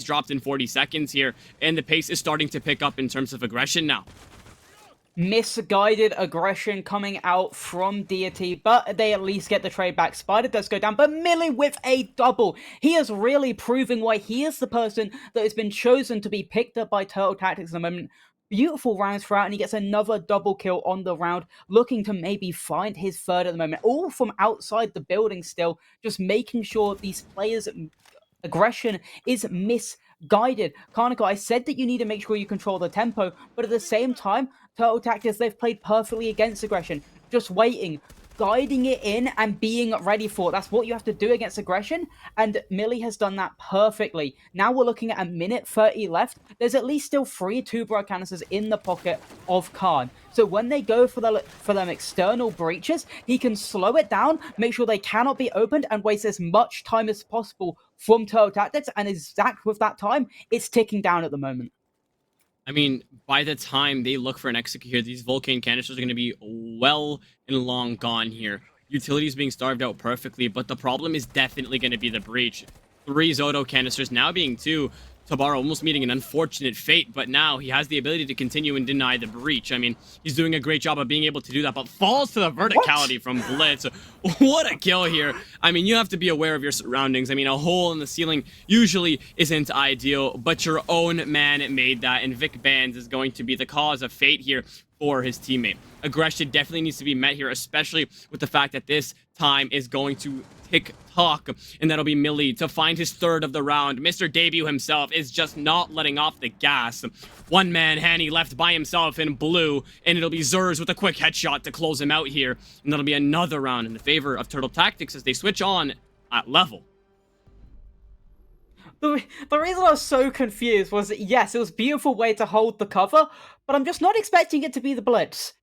He's dropped in 40 seconds here, and the pace is starting to pick up in terms of aggression now. Misguided aggression coming out from Deity, but they at least get the trade back. Spider does go down, but Millie with a double. He is really proving why he is the person that has been chosen to be picked up by Turtle Tactics at the moment. Beautiful rounds throughout, and he gets another double kill on the round, looking to maybe find his third at the moment. All from outside the building still, just making sure these players' aggression is misguided. Karnico, I said that you need to make sure you control the tempo, but at the same time, Turtle Tactics, they've played perfectly against aggression. Just waiting, guiding it in, and being ready for it. That's what you have to do against aggression, and Millie has done that perfectly. Now we're looking at a minute 30 left. There's at least still 3 two-barrel canisters in the pocket of KARN. So when they go for them external breaches, he can slow it down, make sure they cannot be opened, and waste as much time as possible from Turtle Tactics, and exact with that time, it's ticking down at the moment. I mean, by the time they look for an execute here, these Volcane canisters are going to be well and long gone here. Utilities being starved out perfectly, but the problem is definitely going to be the breach. 3 Zoto canisters, now being 2. Tabaro almost meeting an unfortunate fate, but now he has the ability to continue and deny the breach. I mean, he's doing a great job of being able to do that, but falls to the verticality from Blitz. What a kill here. I mean, you have to be aware of your surroundings. I mean, a hole in the ceiling usually isn't ideal, but your own man made that, and Vic Bands is going to be the cause of fate here for his teammate. Aggression definitely needs to be met here, especially with the fact that this time is going to tick-tock, and that'll be Millie to find his third of the round. Mr. Debut himself is just not letting off the gas. One man, Hanny, left by himself in blue, and it'll be Zers with a quick headshot to close him out here, and that'll be another round in the favor of Turtle Tactics as they switch on at level. The reason I was so confused was that, yes, it was a beautiful way to hold the cover, but I'm just not expecting it to be the Blitz.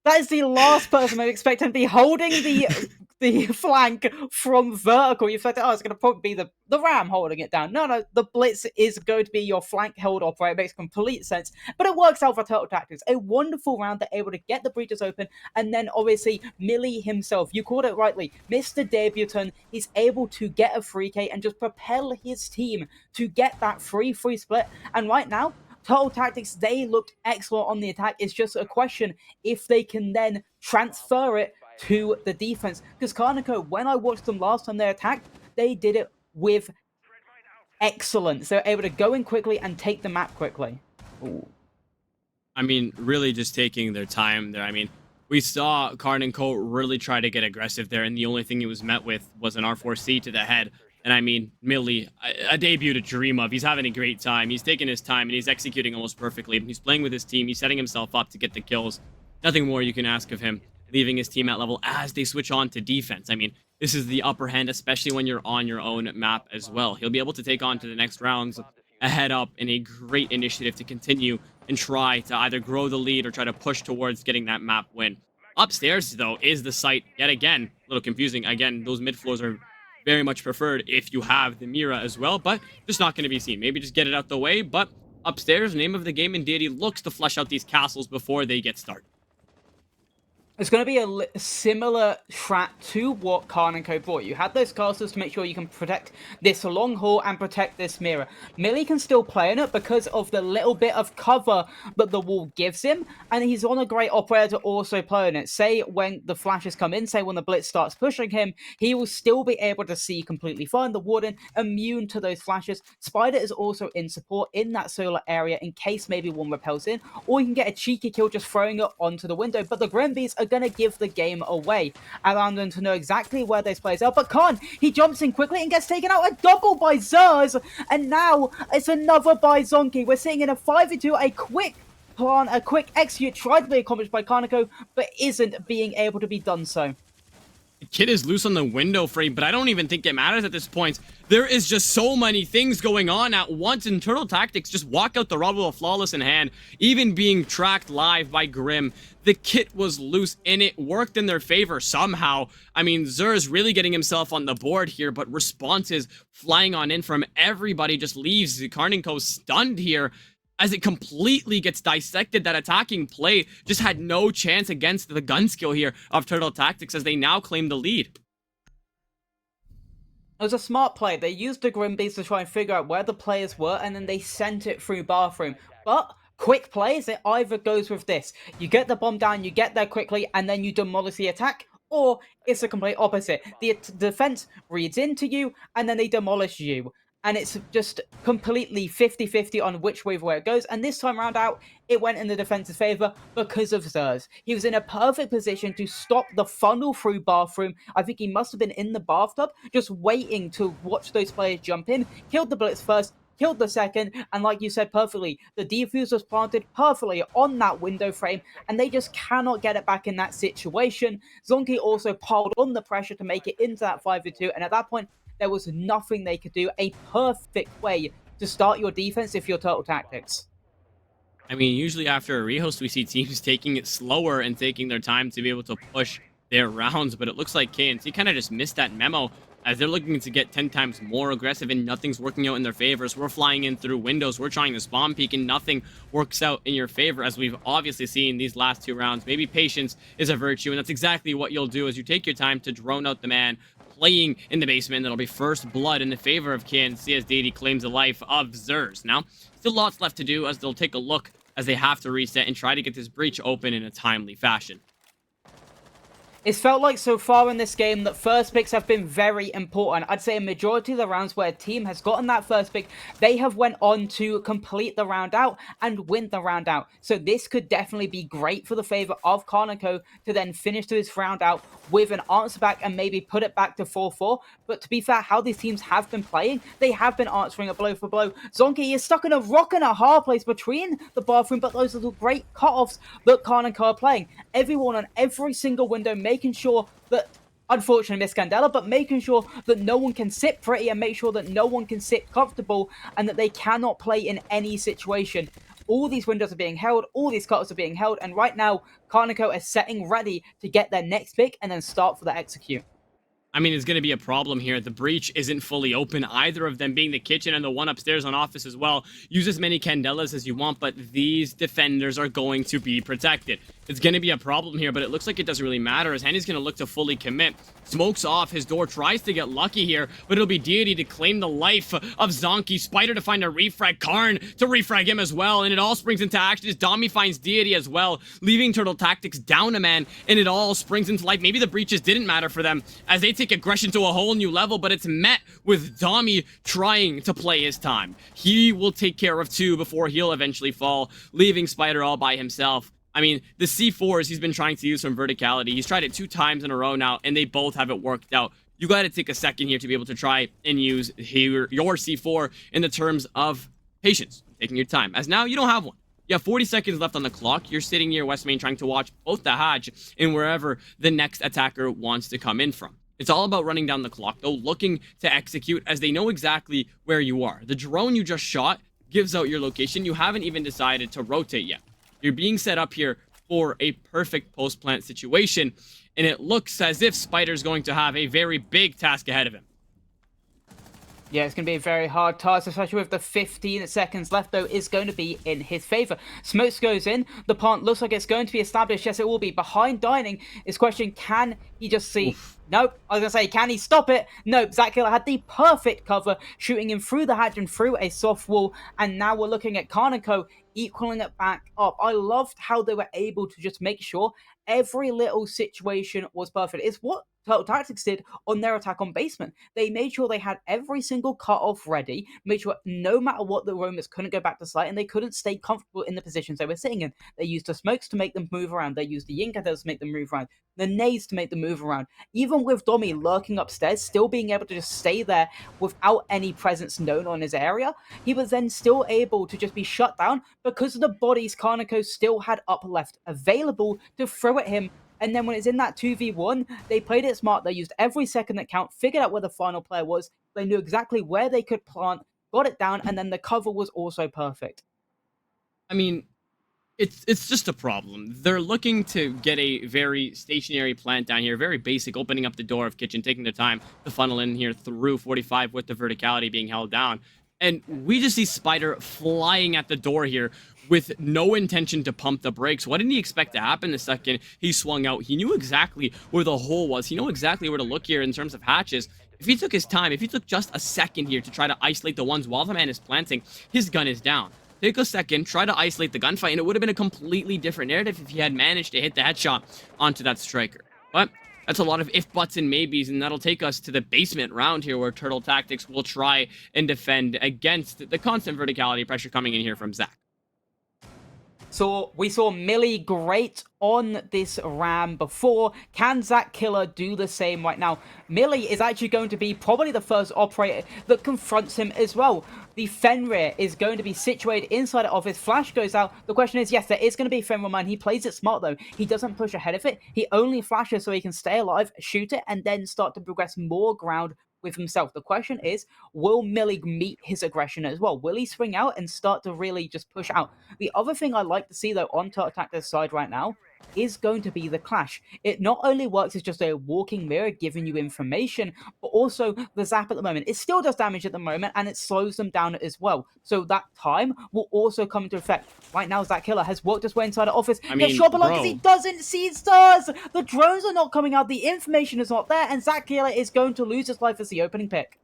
That is the last person I expect him to be holding the flank from vertical. You thought, oh, it's going to probably be the Ram holding it down. No, the Blitz is going to be your flank held operator. It makes complete sense. But it works out for Turtle Tactics. A wonderful round. They're able to get the breaches open. And then, obviously, Millie himself, you called it rightly, Mr. Debutant, is able to get a 3K and just propel his team to get that 3-3 split. And right now, Turtle Tactics, they looked excellent on the attack. It's just a question if they can then transfer it to the defense. Because Karnico, when I watched them last time they attacked, they did it with excellence. They were able to go in quickly and take the map quickly. Ooh. I mean, really just taking their time there. I mean, we saw KARN and Co. really try to get aggressive there, and the only thing he was met with was an R4C to the head. And I mean, Millie, a debut to dream of. He's having a great time. He's taking his time, and he's executing almost perfectly. He's playing with his team. He's setting himself up to get the kills. Nothing more you can ask of him, leaving his team at level as they switch on to defense. I mean, this is the upper hand, especially when you're on your own map as well. He'll be able to take on to the next rounds a head up in a great initiative to continue and try to either grow the lead or try to push towards getting that map win. Upstairs, though, is the site, yet again, a little confusing. Again, those mid floors are very much preferred if you have the Mira as well, but just not going to be seen. Maybe just get it out the way, but upstairs, name of the game, and Deity looks to flesh out these castles before they get started. It's going to be a similar strat to what KARN and Co brought. You had those castles to make sure you can protect this long haul and protect this mirror. Millie can still play in it because of the little bit of cover that the wall gives him, and he's on a great operator to also play in it. Say when the flashes come in, say when the Blitz starts pushing him, he will still be able to see completely fine. The Warden, immune to those flashes. Spider is also in support in that solar area in case maybe one repels in, or you can get a cheeky kill just throwing it onto the window, but the Grimbees are going to give the game away, allowing them to know exactly where those players are. But KARN, he jumps in quickly and gets taken out. A double by Zers, and now it's another by Zonky. We're seeing in a 5v2, a quick plan, a quick execute tried to be accomplished by Karnico, but isn't being able to be done so. The kid is loose on the window frame, but I don't even think it matters at this point. There is just so many things going on at once, and Turtle Tactics just walk out the rod with a flawless in hand, even being tracked live by Grim. The kit was loose, and it worked in their favor somehow. I mean, Zer's really getting himself on the board here, but responses flying on in from everybody just leaves KARN and Co stunned here, as it completely gets dissected. That attacking play just had no chance against the gun skill here of Turtle Tactics as they now claim the lead. It was a smart play. They used the Grimbees to try and figure out where the players were, and then they sent it through Bathroom. But quick plays, it either goes with this. You get the bomb down, you get there quickly, and then you demolish the attack, or it's the complete opposite. The defense reads into you, and then they demolish you. And it's just completely 50-50 on which way where it goes. And this time round out, it went in the defense's favor because of Zers. He was in a perfect position to stop the funnel through Bathroom. I think he must have been in the bathtub, just waiting to watch those players jump in, killed the Blitz first, killed the second, and like you said perfectly, the defuse was planted perfectly on that window frame, and they just cannot get it back in that situation. Zonky also piled on the pressure to make it into that 5v2, and at that point, there was nothing they could do. A perfect way to start your defense if you're Turtle Tactics. I mean, usually after a rehost, we see teams taking it slower and taking their time to be able to push their rounds, but it looks like KNC kind of just missed that memo as they're looking to get 10 times more aggressive and nothing's working out in their favor. So we're flying in through windows, we're trying to spawn peek, and nothing works out in your favor, as we've obviously seen these last 2 rounds. Maybe patience is a virtue, and that's exactly what you'll do as you take your time to drone out the man playing in the basement. That'll be first blood in the favor of KNC as Deity claims the life of Zers. Now, still lots left to do as they'll take a look as they have to reset and try to get this breach open in a timely fashion. It's felt like so far in this game that first picks have been very important. I'd say a majority of the rounds where a team has gotten that first pick, they have went on to complete the round out and win the round out. So this could definitely be great for the favor of KARN to then finish this round out with an answer back and maybe put it back to 4-4. But to be fair, how these teams have been playing, they have been answering a blow for blow. Zonky is stuck in a rock and a hard place between the bathroom, but those are the great cutoffs that KARN are playing. Everyone on every single window making sure that, unfortunately, Miss Candela, but making sure that no one can sit pretty and make sure that no one can sit comfortable and that they cannot play in any situation. All these windows are being held, all these cutoffs are being held, and right now, Karnico is setting ready to get their next pick and then start for the execute. I mean, it's going to be a problem here. The breach isn't fully open, either of them being the kitchen and the one upstairs on office as well. Use as many candelas as you want, but these defenders are going to be protected. It's going to be a problem here, but it looks like it doesn't really matter as Henny's going to look to fully commit. Smokes off, his door tries to get lucky here, but it'll be Deity to claim the life of Zonky. Spider to find a refrag, KARN to refrag him as well, and it all springs into action as Dami finds Deity as well, leaving Turtle Tactics down a man, and it all springs into life. Maybe the breaches didn't matter for them as they take aggression to a whole new level, but it's met with Dami trying to play his time. He will take care of 2 before he'll eventually fall, leaving Spider all by himself. I mean, the C4s he's been trying to use from verticality, he's tried it 2 times in a row now, and they both haven't worked out. You got to take a second here to be able to try and use your C4 in the terms of patience, taking your time, as now you don't have one. You have 40 seconds left on the clock. You're sitting near West Main trying to watch both the Hajj and wherever the next attacker wants to come in from. It's all about running down the clock, though, looking to execute as they know exactly where you are. The drone you just shot gives out your location. You haven't even decided to rotate yet. You're being set up here for a perfect post-plant situation, and it looks as if Spider's going to have a very big task ahead of him. Yeah, it's going to be a very hard task, especially with the 15 seconds left, though, is going to be in his favor. Smokes goes in. The plant looks like it's going to be established. Yes, it will be. Behind Dining is question, can he just see... Oof. Nope, I was going to say, can he stop it? Nope, Zach Killer had the perfect cover, shooting him through the hatch and through a soft wall, and now we're looking at KARN equaling it back up. I loved how they were able to just make sure every little situation was perfect. It's what Turtle Tactics did on their attack on basement. They made sure they had every single cutoff ready, made sure no matter what the roamers couldn't go back to site, and they couldn't stay comfortable in the positions they were sitting in. They used the smokes to make them move around. They used the Yinkadels to make them move around. The nades to make them move around. Even with Domi lurking upstairs, still being able to just stay there without any presence known on his area, he was then still able to just be shut down because of the bodies Karnico still had up left available to throw at him. And then when it's in that 2v1, they played it smart. They used every second that count, figured out where the final player was. They knew exactly where they could plant, got it down, and then the cover was also perfect. I mean, it's just a problem. They're looking to get a very stationary plant down here, very basic, opening up the door of kitchen, taking their time to funnel in here through 45 with the verticality being held down. And we just see Spider flying at the door here with no intention to pump the brakes. What didn't he expect to happen the second he swung out? He knew exactly where the hole was. He knew exactly where to look here in terms of hatches. If he took his time, if he took just a second here to try to isolate the ones while the man is planting, his gun is down. Take a second, try to isolate the gunfight, and it would have been a completely different narrative if he had managed to hit the headshot onto that striker. But that's a lot of if, buts, and maybes, and that'll take us to the basement round here where Turtle Tactics will try and defend against the constant verticality pressure coming in here from Zach. So we saw Millie great on this ram before. Can Zach Killer do the same right now? Millie is actually going to be probably the first operator that confronts him as well. The Fenrir is going to be situated inside of his flash goes out. The question is, yes, there is going to be Fenrir mine. He plays it smart though. He doesn't push ahead of it. He only flashes so he can stay alive, shoot it, and then start to progress more ground with himself. The question is, will Millie meet his aggression as well? Will he swing out and start to really just push out? The other thing I like to see though on Turtle Tactics' side right now is going to be the clash. It not only works as just a walking mirror giving you information, but also the zap at the moment. It still does damage at the moment and it slows them down as well. So that time will also come into effect. Right now, Zach Killer has worked his way inside the office. I mean, shot below because he doesn't see stars. The drones are not coming out. The information is not there. And Zach Killer is going to lose his life as the opening pick.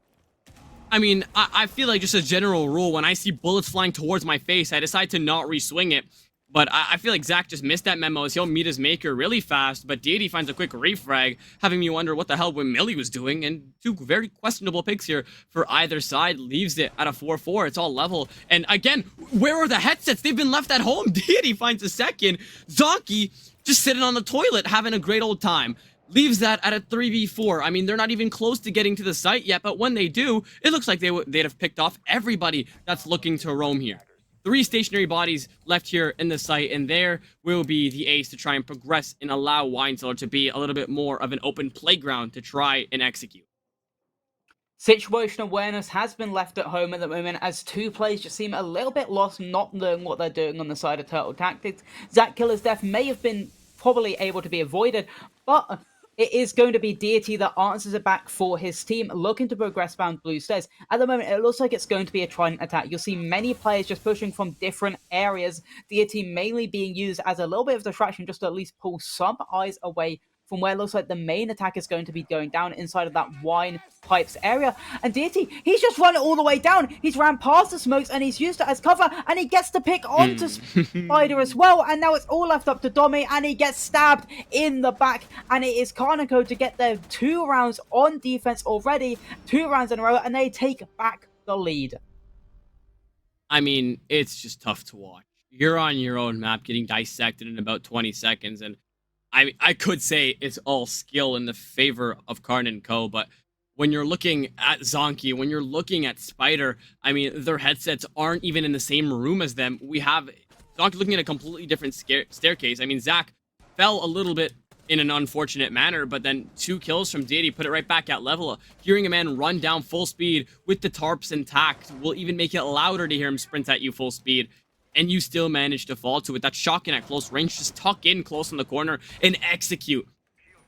I mean, I feel like just a general rule, when I see bullets flying towards my face, I decide to not re-swing it. But I feel like Zach just missed that memo as he'll meet his maker really fast, but Deity finds a quick refrag, having me wonder what the hell Millie was doing, and two very questionable picks here for either side, leaves it at a 4-4, it's all level, and again, where are the headsets? They've been left at home. Deity finds a second, Zonky just sitting on the toilet having a great old time. Leaves that at a 3v4. I mean, they're not even close to getting to the site yet, but when they do, it looks like they'd have picked off everybody that's looking to roam here. 3 stationary bodies left here in the site, and there will be the ace to try and progress and allow Wine Cellar to be a little bit more of an open playground to try and execute. Situational awareness has been left at home at the moment as two players just seem a little bit lost, not knowing what they're doing on the side of Turtle Tactics. Zach Killer's death may have been probably able to be avoided, but it is going to be Deity that answers it back for his team, looking to progress down blue stairs. At the moment, it looks like it's going to be a trident attack. You'll see many players just pushing from different areas. Deity mainly being used as a little bit of distraction, just to at least pull some eyes away from where it looks like the main attack is going to be going down inside of that wine pipes area. And Deity, he's just run it all the way down. He's ran past the smokes and he's used it as cover, and he gets to pick onto Spider as well. And now it's all left up to Domi, and he gets stabbed in the back. And it is Karnico to get their 2 rounds on defense already, 2 rounds in a row, and they take back the lead. I mean, it's just tough to watch. You're on your own map getting dissected in about 20 seconds, and I could say it's all skill in the favor of KARN and Co., but when you're looking at Zonky, when you're looking at Spider, I mean, their headsets aren't even in the same room as them. We have Zonky looking at a completely different staircase. I mean, Zach fell a little bit in an unfortunate manner, but then 2 kills from Deity put it right back at level. Hearing a man run down full speed with the tarps intact will even make it louder to hear him sprint at you full speed. And you still manage to fall to it. That's shocking at close range. Just tuck in close in the corner and execute.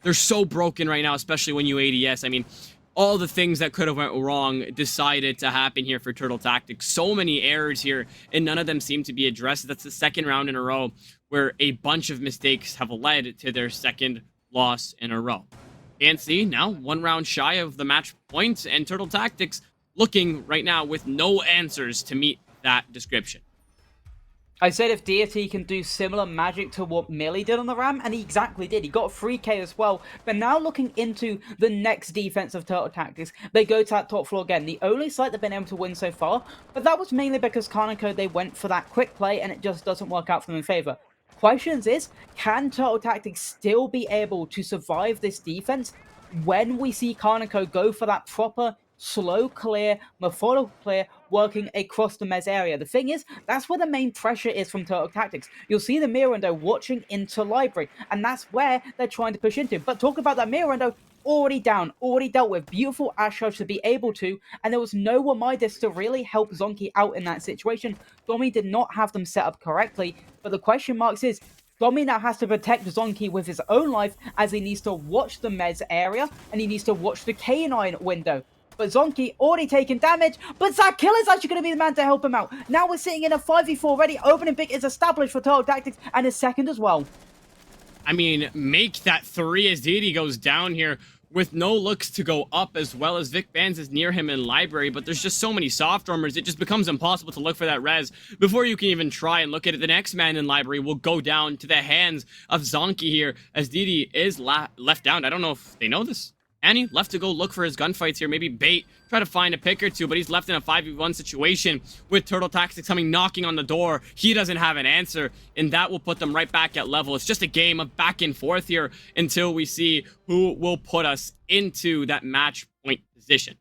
They're so broken right now, especially when you ADS. I mean, all the things that could have went wrong decided to happen here for Turtle Tactics. So many errors here, and none of them seem to be addressed. That's the second round in a row where a bunch of mistakes have led to their second loss in a row. And see, now 1 round shy of the match point, and Turtle Tactics looking right now with no answers to meet that description. I said if Deity can do similar magic to what Millie did on the ram, and he exactly did. He got a 3k as well. But now looking into the next defense of Turtle Tactics, they go to that top floor again. The only site they've been able to win so far, but that was mainly because Karnico, they went for that quick play, and it just doesn't work out for them in favor. Questions is, can Turtle Tactics still be able to survive this defense when we see Karnico go for that proper slow clear, methodical clear, working across the mez area? The thing is, that's where the main pressure is from Turtle Tactics. You'll see the mirror window watching into library, and that's where they're trying to push into. But talk about that mirror window, already down, already dealt with. Beautiful Ash to be able to, and there was no Wamidis to really help Zonky out in that situation. Domi did not have them set up correctly, but the question marks is, Domi now has to protect Zonky with his own life, as he needs to watch the mez area, and he needs to watch the K9 window. But Zonky already taking damage, but Zach Killer's actually going to be the man to help him out. Now we're sitting in a 5v4 ready. Opening pick is established for Turtle Tactics, and his second as well. I mean, make that 3 as Deity goes down here with no looks to go up, as well as Vic Vans is near him in library, but there's just so many soft armors, it just becomes impossible to look for that res before you can even try and look at it. The next man in library will go down to the hands of Zonky here, as Didi is left down. I don't know if they know this. Annie left to go look for his gunfights here, maybe bait, try to find a pick or two, but he's left in a 5v1 situation with Turtle Tactics coming knocking on the door. He doesn't have an answer, and that will put them right back at level. It's just a game of back and forth here until we see who will put us into that match point position.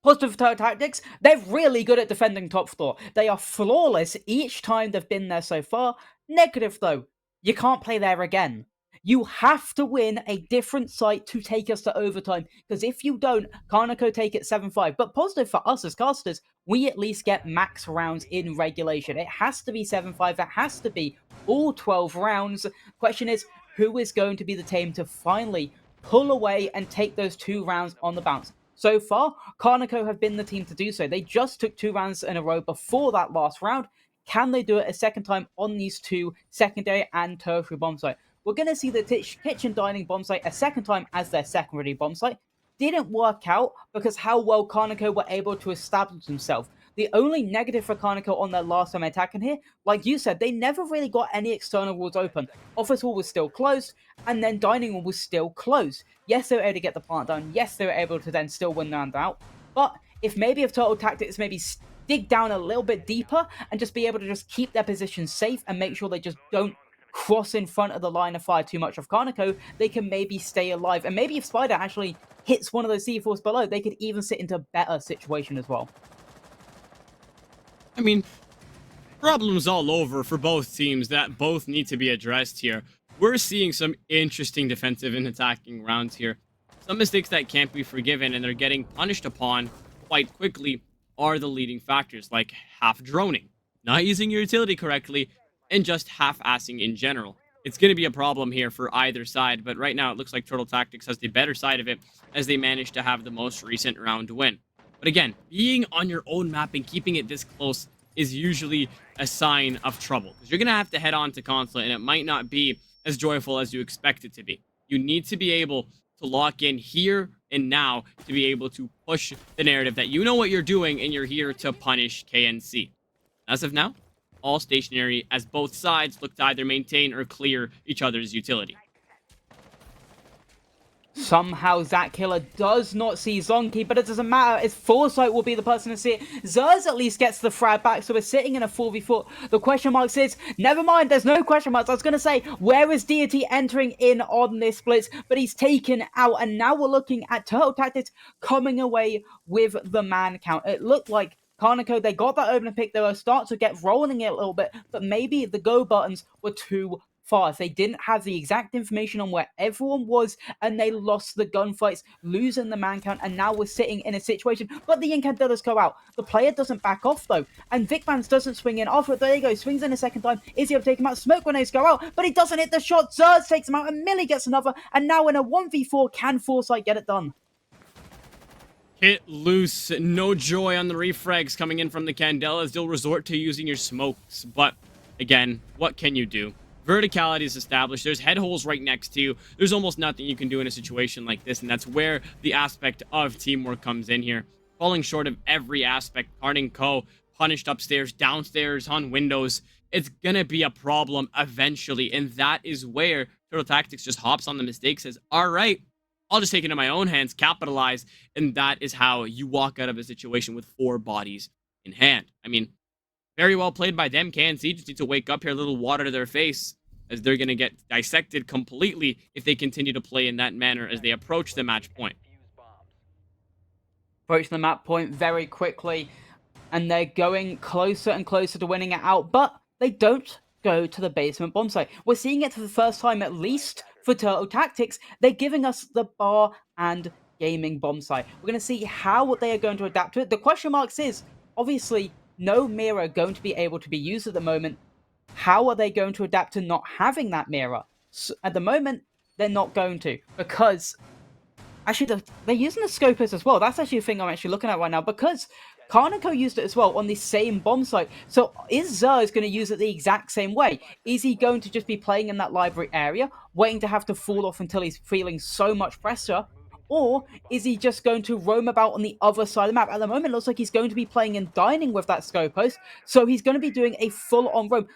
Positive for Turtle Tactics, they're really good at defending top floor. They are flawless each time they've been there so far. Negative though, you can't play there again. You have to win a different site to take us to overtime, because if you don't, Karnico take it 7-5. But positive for us as casters, we at least get max rounds in regulation. It has to be 7-5, it has to be all 12 rounds. Question is, who is going to be the team to finally pull away and take those 2 rounds on the bounce? So far, Karnico have been the team to do so. They just took 2 rounds in a row before that last round. Can they do it a second time on these 2 secondary and tertiary bomb sites? We're going to see the kitchen dining bomb site a second time as their secondary bomb site. Didn't work out because how well Karnico were able to establish themselves. The only negative for Karnico on their last time attacking here, like you said, they never really got any external walls open. Office wall was still closed, and then dining hall was still closed. Yes, they were able to get the plant done. Yes, they were able to then still win the round out. But if Turtle Tactics maybe dig down a little bit deeper and just be able to just keep their position safe and make sure they just don't cross in front of the line of fire too much of Karnico, they can maybe stay alive. And maybe if Spider actually hits one of those C4s below, they could even sit into a better situation as well. I mean, problems all over for both teams that both need to be addressed here. We're seeing some interesting defensive and attacking rounds here. Some mistakes that can't be forgiven and they're getting punished upon quite quickly are the leading factors, like half droning, not using your utility correctly, and just half-assing in general. It's going to be a problem here for either side, but right now it looks like Turtle Tactics has the better side of it as they managed to have the most recent round win. But again, being on your own map and keeping it this close is usually a sign of trouble, because you're going to have to head on to Consulate, and it might not be as joyful as you expect it to be. You need to be able to lock in here and now to be able to push the narrative that you know what you're doing and you're here to punish KNC. As of now, all stationary as both sides look to either maintain or clear each other's utility. Somehow Zach Killer does not see Zonky, but it doesn't matter, as Foresight will be the person to see it. Zers at least gets the frag back, so we're sitting in a 4v4. The question marks is, never mind, there's no question marks. I was going to say, where is Deity entering in on this blitz? But he's taken out, and now we're looking at Turtle Tactics coming away with the man count. It looked like Karnico, they got that opening pick, they were starting to get rolling it a little bit, but maybe the go buttons were too fast. They didn't have the exact information on where everyone was, and they lost the gunfights, losing the man count, and now we're sitting in a situation, but the incantados go out. The player doesn't back off, though, and Vic Vans doesn't swing in. After it, there you go, swings in a second time. Is he able to take him out? Smoke grenades go out, but he doesn't hit the shot. Zerz takes him out, and Millie gets another, and now in a 1v4, can Foresight get it done? Hit loose, no joy on the refrags coming in from the Candelas. They'll resort to using your smokes, but again, what can you do? Verticality is established. There's head holes right next to you. There's almost nothing you can do in a situation like this, and that's where the aspect of teamwork comes in here. Falling short of every aspect. KARN and Co. punished upstairs, downstairs, on windows. It's gonna be a problem eventually, and that is where Turtle Tactics just hops on the mistake, says, all right, I'll just take it in my own hands, capitalize, and that is how you walk out of a situation with 4 bodies in hand. I mean, very well played by them. KNC just need to wake up here, a little water to their face, as they're going to get dissected completely if they continue to play in that manner as they approach the match point. Approach the map point very quickly, and they're going closer and closer to winning it out, but they don't go to the basement bomb site. We're seeing it for the first time, at least for Turtle Tactics. They're giving us the bar and gaming bomb site. We're going to see how they are going to adapt to it. The question marks is, obviously, no mirror going to be able to be used at the moment. How are they going to adapt to not having that mirror? So at the moment, they're not going to, because actually they're using the scopers as well. That's actually the thing I'm actually looking at right now, because Karnako used it as well on the same bomb site. So is Zers going to use it the exact same way? Is he going to just be playing in that library area, waiting to have to fall off until he's feeling so much pressure? Or is he just going to roam about on the other side of the map? At the moment, it looks like he's going to be playing and dining with that scope post. So he's going to be doing a full-on roam.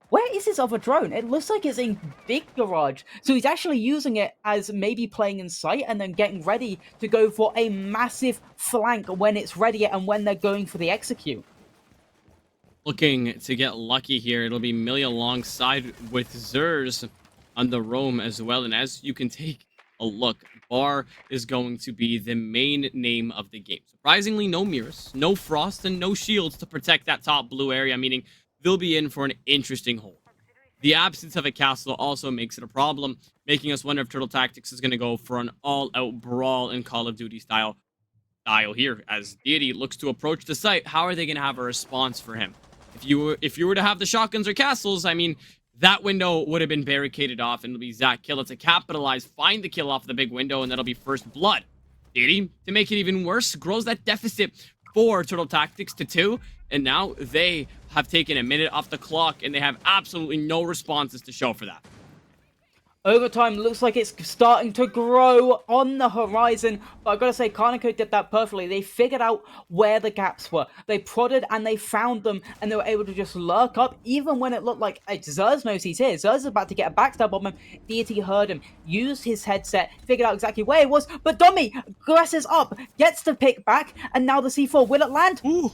Where is his other drone? It looks like it's in big garage. So he's actually using it as maybe playing in sight and then getting ready to go for a massive flank when it's ready and when they're going for the execute. Looking to get lucky here. It'll be Millie alongside with Zers on the roam as well. And as you can take a look, Bar is going to be the main name of the game. Surprisingly, no mirrors, no frost, and no shields to protect that top blue area, meaning they'll be in for an interesting hold. The absence of a castle also makes it a problem, making us wonder if Turtle Tactics is going to go for an all-out brawl in Call of Duty style here. As Deity looks to approach the site, how are they going to have a response for him? If you were to have the shotguns or castles, I mean, that window would have been barricaded off, and it'll be Zach Killa to capitalize, find the kill off the big window, and that'll be first blood. Deity, to make it even worse, grows that deficit for Turtle Tactics to 2, and now they have taken a minute off the clock, and they have absolutely no responses to show for that. Overtime looks like it's starting to grow on the horizon, but I've got to say, Karnako did that perfectly. They figured out where the gaps were. They prodded and they found them, and they were able to just lurk up, even when it looked like Zers knows he's here. Zers is about to get a backstab on him. Deity heard him, used his headset, figured out exactly where it was, but Domi gresses up, gets the pick back, and now the C4. Will it land? Ooh.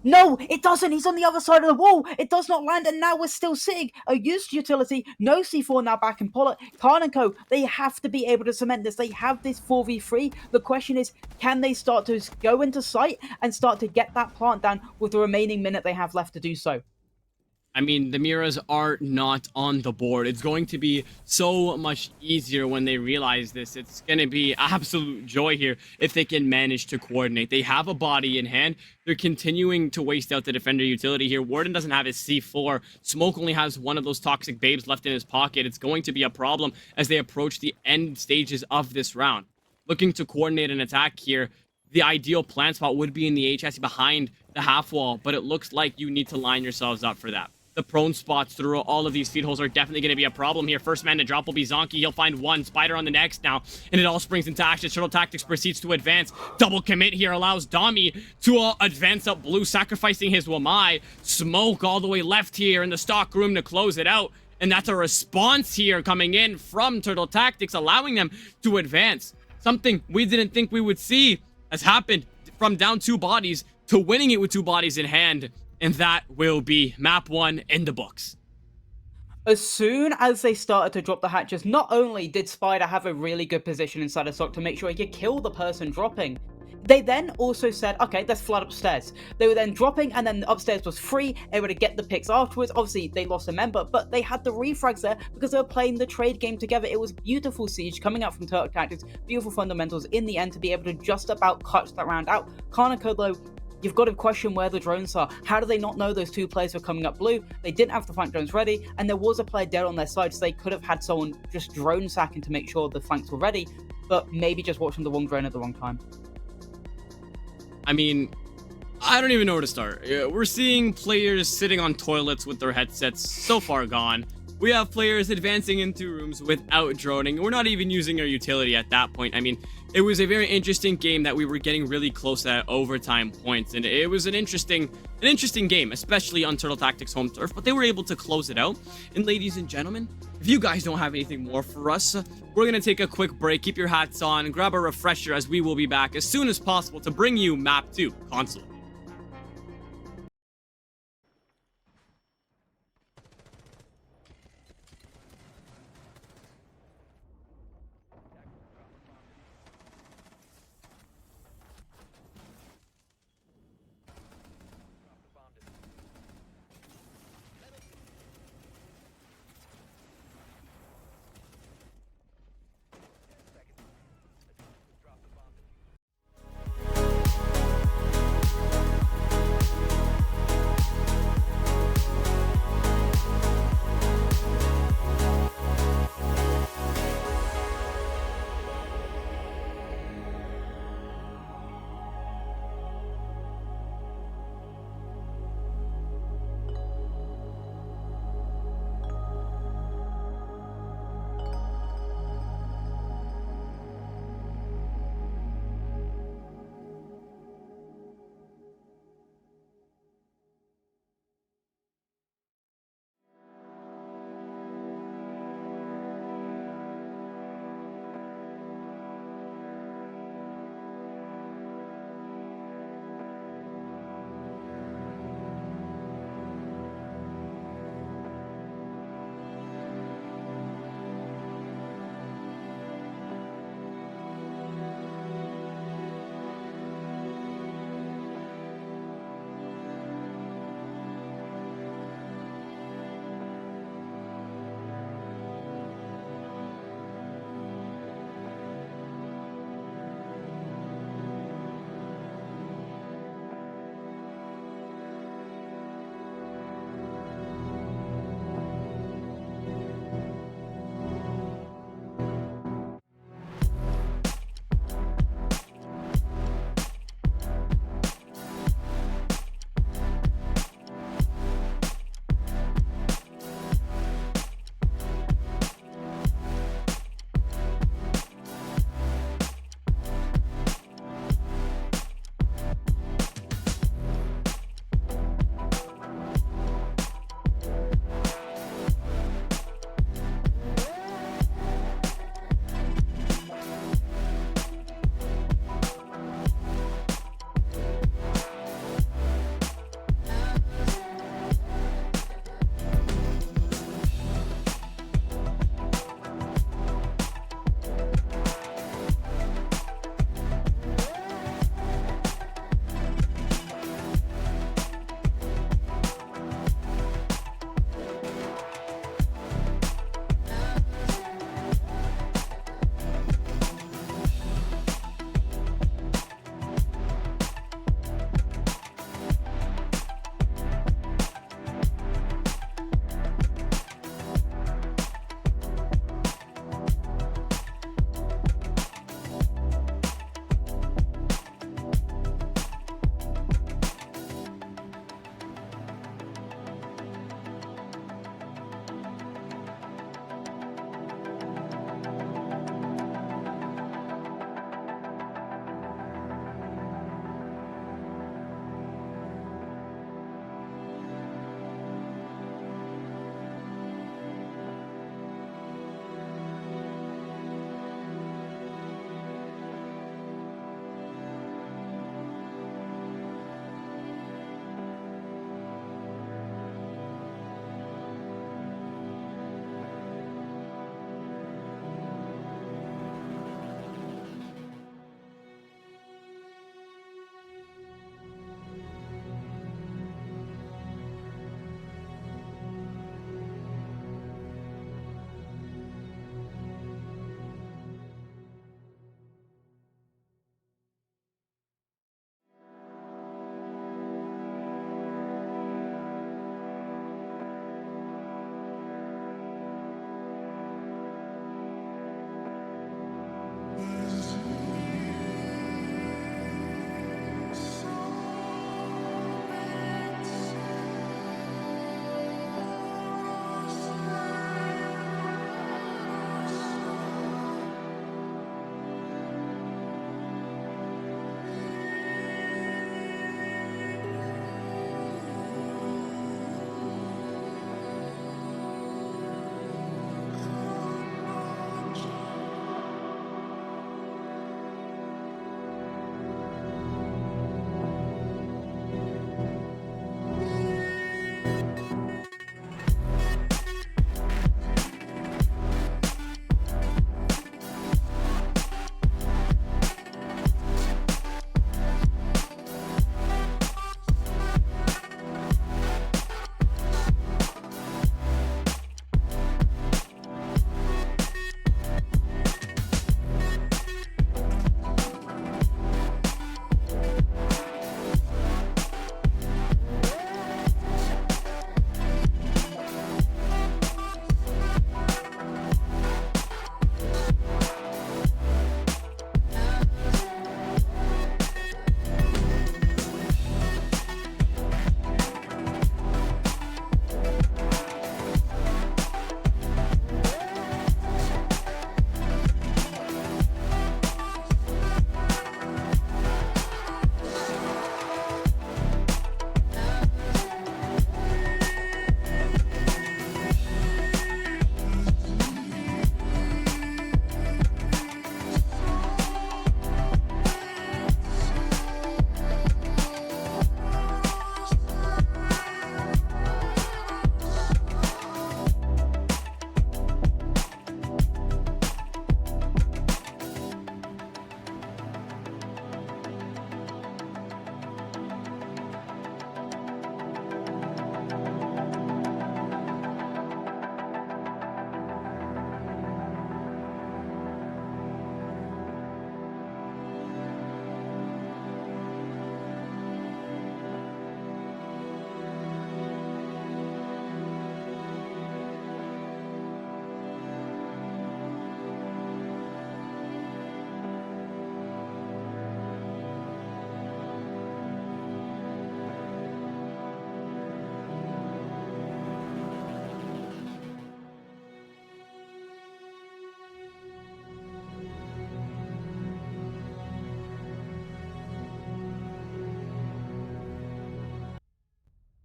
No, it doesn't. He's on the other side of the wall. It does not land, and now we're still sitting. A used utility. No C4 now back in Pollock. Karnako, they have to be able to cement this. They have this 4v3. The question is, can they start to go into sight and start to get that plant down with the remaining minute they have left to do so? I mean, the mirrors are not on the board. It's going to be so much easier when they realize this. It's going to be absolute joy here if they can manage to coordinate. They have a body in hand. They're continuing to waste out the defender utility here. Warden doesn't have his C4. Smoke only has one of those toxic babes left in his pocket. It's going to be a problem as they approach the end stages of this round. Looking to coordinate an attack here. The ideal plant spot would be in the HS behind the half wall, but it looks like you need to line yourselves up for that. The prone spots through all of these feed holes are definitely going to be a problem here. First man to drop will be Zonky. He'll find one. Spider on the next now. And it all springs into action. Turtle Tactics proceeds to advance. Double commit here allows Domi to advance up blue, sacrificing his Wamai. Smoke all the way left here in the stock room to close it out. And that's a response here coming in from Turtle Tactics, allowing them to advance. Something we didn't think we would see has happened from down 2 bodies to winning it with 2 bodies in hand. And that will be map 1 in the books. As soon as they started to drop the hatches, not only did Spider have a really good position inside a sock to make sure he could kill the person dropping, they then also said, okay, let's flood upstairs. They were then dropping, and then upstairs was free, able to get the picks afterwards. Obviously, they lost a member, but they had the refrags there because they were playing the trade game together. It was beautiful siege coming out from Turtle Tactics, beautiful fundamentals in the end to be able to just about cut that round out. Karnako, though, you've got to question where the drones are. How do they not know those 2 players were coming up blue? They didn't have the flank drones ready, and there was a player dead on their side, so they could have had someone just drone sacking to make sure the flanks were ready, but maybe just watching the wrong drone at the wrong time. I mean, I don't even know where to start. We're seeing players sitting on toilets with their headsets so far gone. We have players advancing into rooms without droning. We're not even using our utility at that point. I mean, it was a very interesting game that we were getting really close at overtime points, and it was an interesting game, especially on Turtle Tactics home turf, but they were able to close it out. And ladies and gentlemen, if you guys don't have anything more for us, we're going to take a quick break. Keep your hats on and grab a refresher, as we will be back as soon as possible to bring you map 2 console.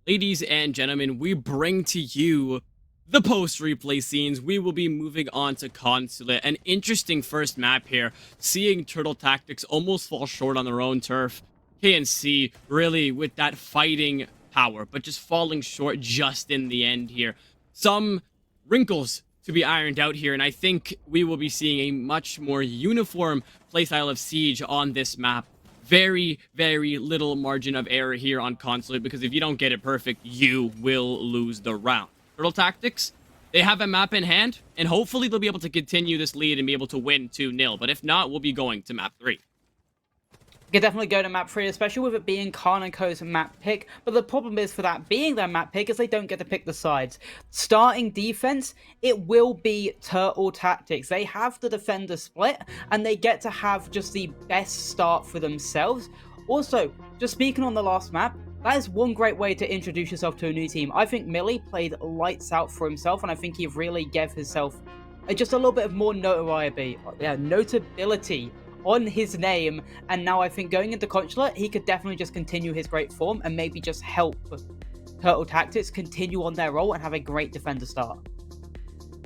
Ladies and gentlemen, we bring to you the post-replay scenes. We will be moving on to Consulate. An interesting first map here, seeing Turtle Tactics almost fall short on their own turf. KNC really with that fighting power, but just falling short just in the end here. Some wrinkles to be ironed out here, and I think we will be seeing a much more uniform playstyle of Siege on this map. Very, very little margin of error here on Consulate, because if you don't get it perfect, you will lose the round. Turtle Tactics, they have a map in hand, and hopefully they'll be able to continue this lead and be able to win 2-0. But if not, we'll be going to map 3. You could definitely go to map 3, especially with it being KARN & Co.'s map pick, but the problem is for that being their map pick is they don't get to pick the sides. Starting defense, it will be Turtle Tactics. They have the defender split, and they get to have just the best start for themselves. Also, just speaking on the last map, that is one great way to introduce yourself to a new team. I think Millie played lights out for himself, and I think he really gave himself just a little bit of more notability on his name, and now I think going into Consulate, he could definitely just continue his great form and maybe just help Turtle Tactics continue on their role and have a great defender start.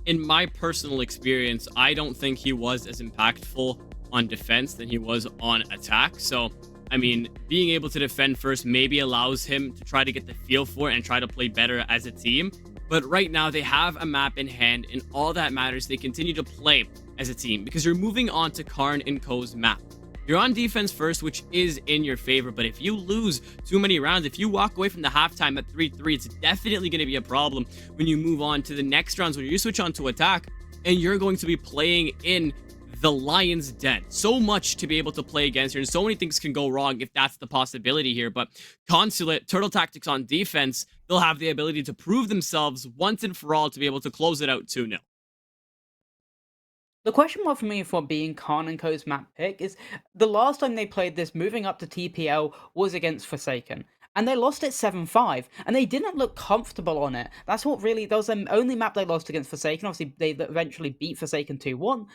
In my personal experience, I don't think he was as impactful on defense than he was on attack. So, I mean, being able to defend first maybe allows him to try to get the feel for it and try to play better as a team. But right now, they have a map in hand, and all that matters, they continue to play as a team, because you're moving on to KARN & Co.'s map. You're on defense first, which is in your favor, but if you lose too many rounds, if you walk away from the halftime at 3-3, it's definitely going to be a problem when you move on to the next rounds, when you switch on to attack, and you're going to be playing in the Lion's Den. So much to be able to play against here, and so many things can go wrong if that's the possibility here. But Consulate, Turtle Tactics on defense, they'll have the ability to prove themselves once and for all to be able to close it out 2-0. The question mark for me for being KARN & Co.'s map pick is the last time they played this moving up to TPL was against Forsaken. And they lost it 7-5, and they didn't look comfortable on it. That was the only map they lost against Forsaken. Obviously, they eventually beat Forsaken 2-1.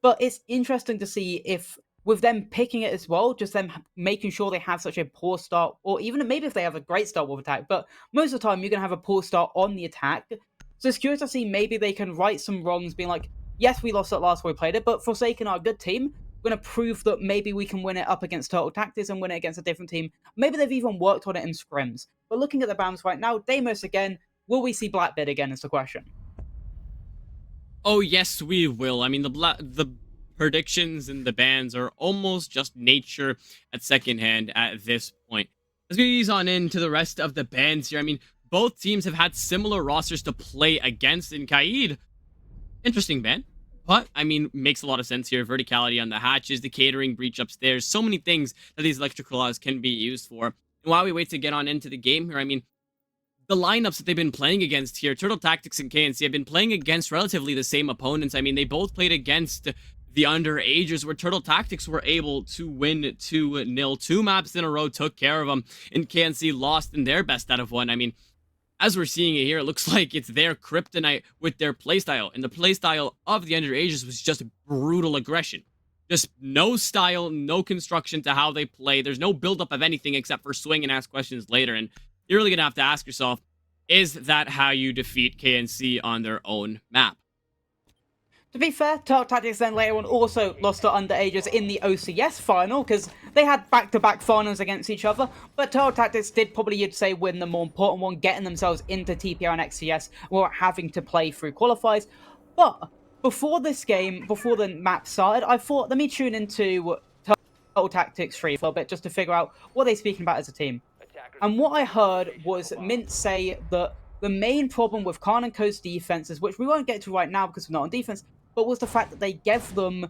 But it's interesting to see if, with them picking it as well, just them making sure they have such a poor start, or even maybe if they have a great start with attack, but most of the time you're going to have a poor start on the attack. So it's curious to see maybe they can right some wrongs, being like, yes, we lost it last time we played it, but Forsaken are a good team. We're going to prove that maybe we can win it up against Turtle Tactics and win it against a different team. Maybe they've even worked on it in scrims. But looking at the bans right now, Deimos again, will we see Blackbeard again is the question. Oh, yes, we will. I mean, the predictions and the bans are almost just nature at second hand at this point. Let's ease on into the rest of the bans here. I mean, both teams have had similar rosters to play against. In Kaid, interesting ban, but I mean, makes a lot of sense here. Verticality on the hatches, the catering breach upstairs, so many things that these electrical laws can be used for. And while we wait to get on into the game here, I mean, the lineups that they've been playing against here, Turtle Tactics and KNC, have been playing against relatively the same opponents. I mean, they both played against the underagers, where Turtle Tactics were able to win 2-0. 2 maps in a row took care of them, and KNC lost in their best out of 1. I mean, as we're seeing it here, it looks like it's their kryptonite with their playstyle, and the playstyle of the underagers was just brutal aggression. Just no style, no construction to how they play. There's no buildup of anything except for swing and ask questions later, and you're really going to have to ask yourself, is that how you defeat KNC on their own map? To be fair, Turtle Tactics then later on also lost to underagers in the OCS final, because they had back-to-back finals against each other, but Turtle Tactics did probably, you'd say, win the more important one, getting themselves into TPL and XGS without having to play through qualifiers. But before this game, before the map started, I thought, let me tune into Turtle Tactics 3 for a bit, just to figure out what they're speaking about as a team. And what I heard was Mint say that the main problem with KARN & Co.'s defenses, which we won't get to right now because we're not on defense, but was the fact that they gave them,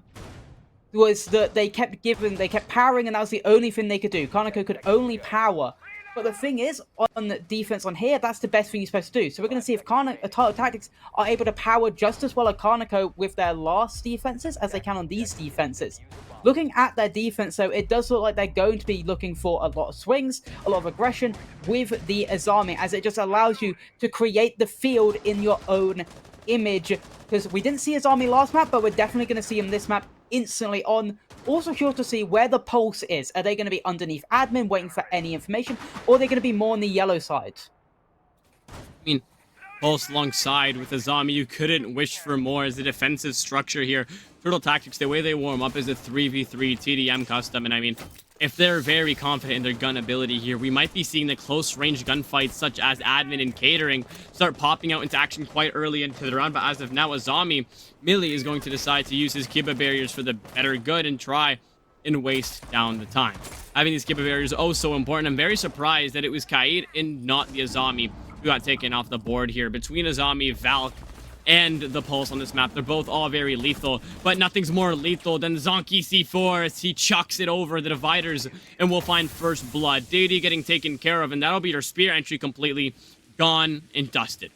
was that they kept powering, and that was the only thing they could do. KARN & Co. could only power. But the thing is, on defense on here, that's the best thing you're supposed to do. So we're going to see if Turtle Tactics are able to power just as well as KARN & Co. with their last defenses as they can on these defenses. Looking at their defense, though, it does look like they're going to be looking for a lot of swings, a lot of aggression with the Azami, as it just allows you to create the field in your own image. Because we didn't see Azami last map, but we're definitely going to see him this map instantly on. Also curious to see where the pulse is. Are they going to be underneath admin waiting for any information, or are they going to be more on the yellow side? I mean, Pulse alongside with Azami, you couldn't wish for more as the defensive structure here. Turtle Tactics, the way they warm up is a 3v3 TDM custom, and I mean, if they're very confident in their gun ability here, we might be seeing the close-range gunfights such as Admin and Catering start popping out into action quite early into the round, but as of now, Azami, Millie is going to decide to use his Kiba barriers for the better good and try and waste down the time. Having these Kiba barriers oh so important. I'm very surprised that it was Kaid and not the Azami who got taken off the board here. Between Azami, Valk, and the Pulse on this map, they're both all very lethal, but nothing's more lethal than Zonky C4 as he chucks it over the dividers, and we'll find first blood. Deity getting taken care of, and that'll be her spear entry completely gone and dusted.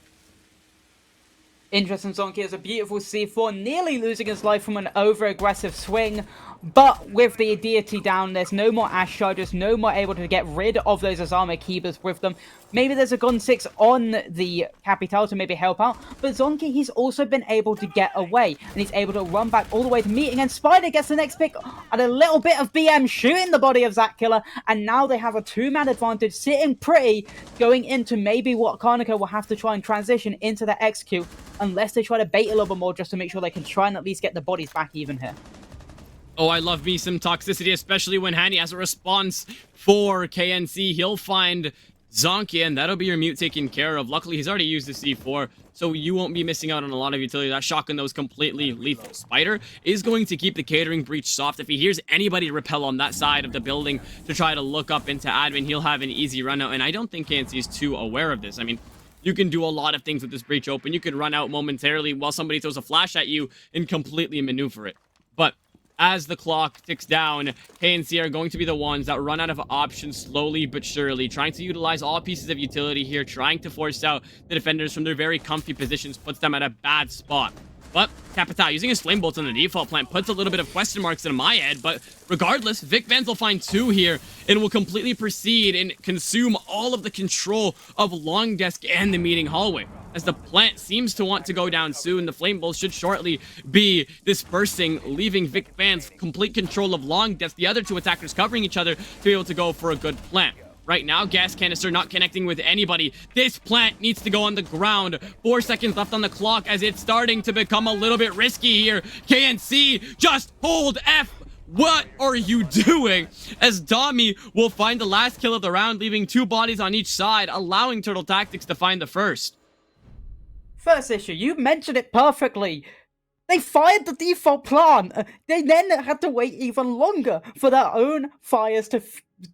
Interesting. Zonky has a beautiful C4, nearly losing his life from an over-aggressive swing. But with the Deity down, there's no more Ash Chargers, no more able to get rid of those Azama Kibas with them. Maybe there's a Gun 6 on the Capital to maybe help out. But Zonky, he's also been able to get away. And he's able to run back all the way to meeting. And Spider gets the next pick and a little bit of BM shooting the body of Zach Killer. And now they have a 2-man advantage sitting pretty, going into maybe what Karnico will have to try and transition into the execute. Unless they try to bait a little bit more just to make sure they can try and at least get the bodies back even here. Oh, I love me some toxicity, especially when Hanny has a response for KNC. He'll find Zonky, and that'll be your mute taken care of. Luckily, he's already used the C4, so you won't be missing out on a lot of utility. That shotgun, though, is completely lethal. Spider is going to keep the catering breach soft. If he hears anybody repel on that side of the building to try to look up into admin, he'll have an easy run out, and I don't think KNC is too aware of this. I mean, you can do a lot of things with this breach open. You could run out momentarily while somebody throws a flash at you and completely maneuver it. But as the clock ticks down, KNC are going to be the ones that run out of options slowly but surely, trying to utilize all pieces of utility here, trying to force out the defenders from their very comfy positions, puts them at a bad spot. But Capital, using his flame bolts on the default plant, puts a little bit of question marks in my head, but regardless, Vic Vans will find 2 here and will completely proceed and consume all of the control of Long Desk and the meeting hallway. As the plant seems to want to go down soon, the flame bolts should shortly be dispersing, leaving Vic Vans complete control of Long Desk, the other 2 attackers covering each other to be able to go for a good plant. Right now, gas canister not connecting with anybody. This plant needs to go on the ground. 4 seconds left on the clock as it's starting to become a little bit risky here. KNC, just hold F. What are you doing? As Dami will find the last kill of the round, leaving 2 bodies on each side, allowing Turtle Tactics to find the first. First issue, you mentioned it perfectly. They fired the default plant. They then had to wait even longer for their own fires to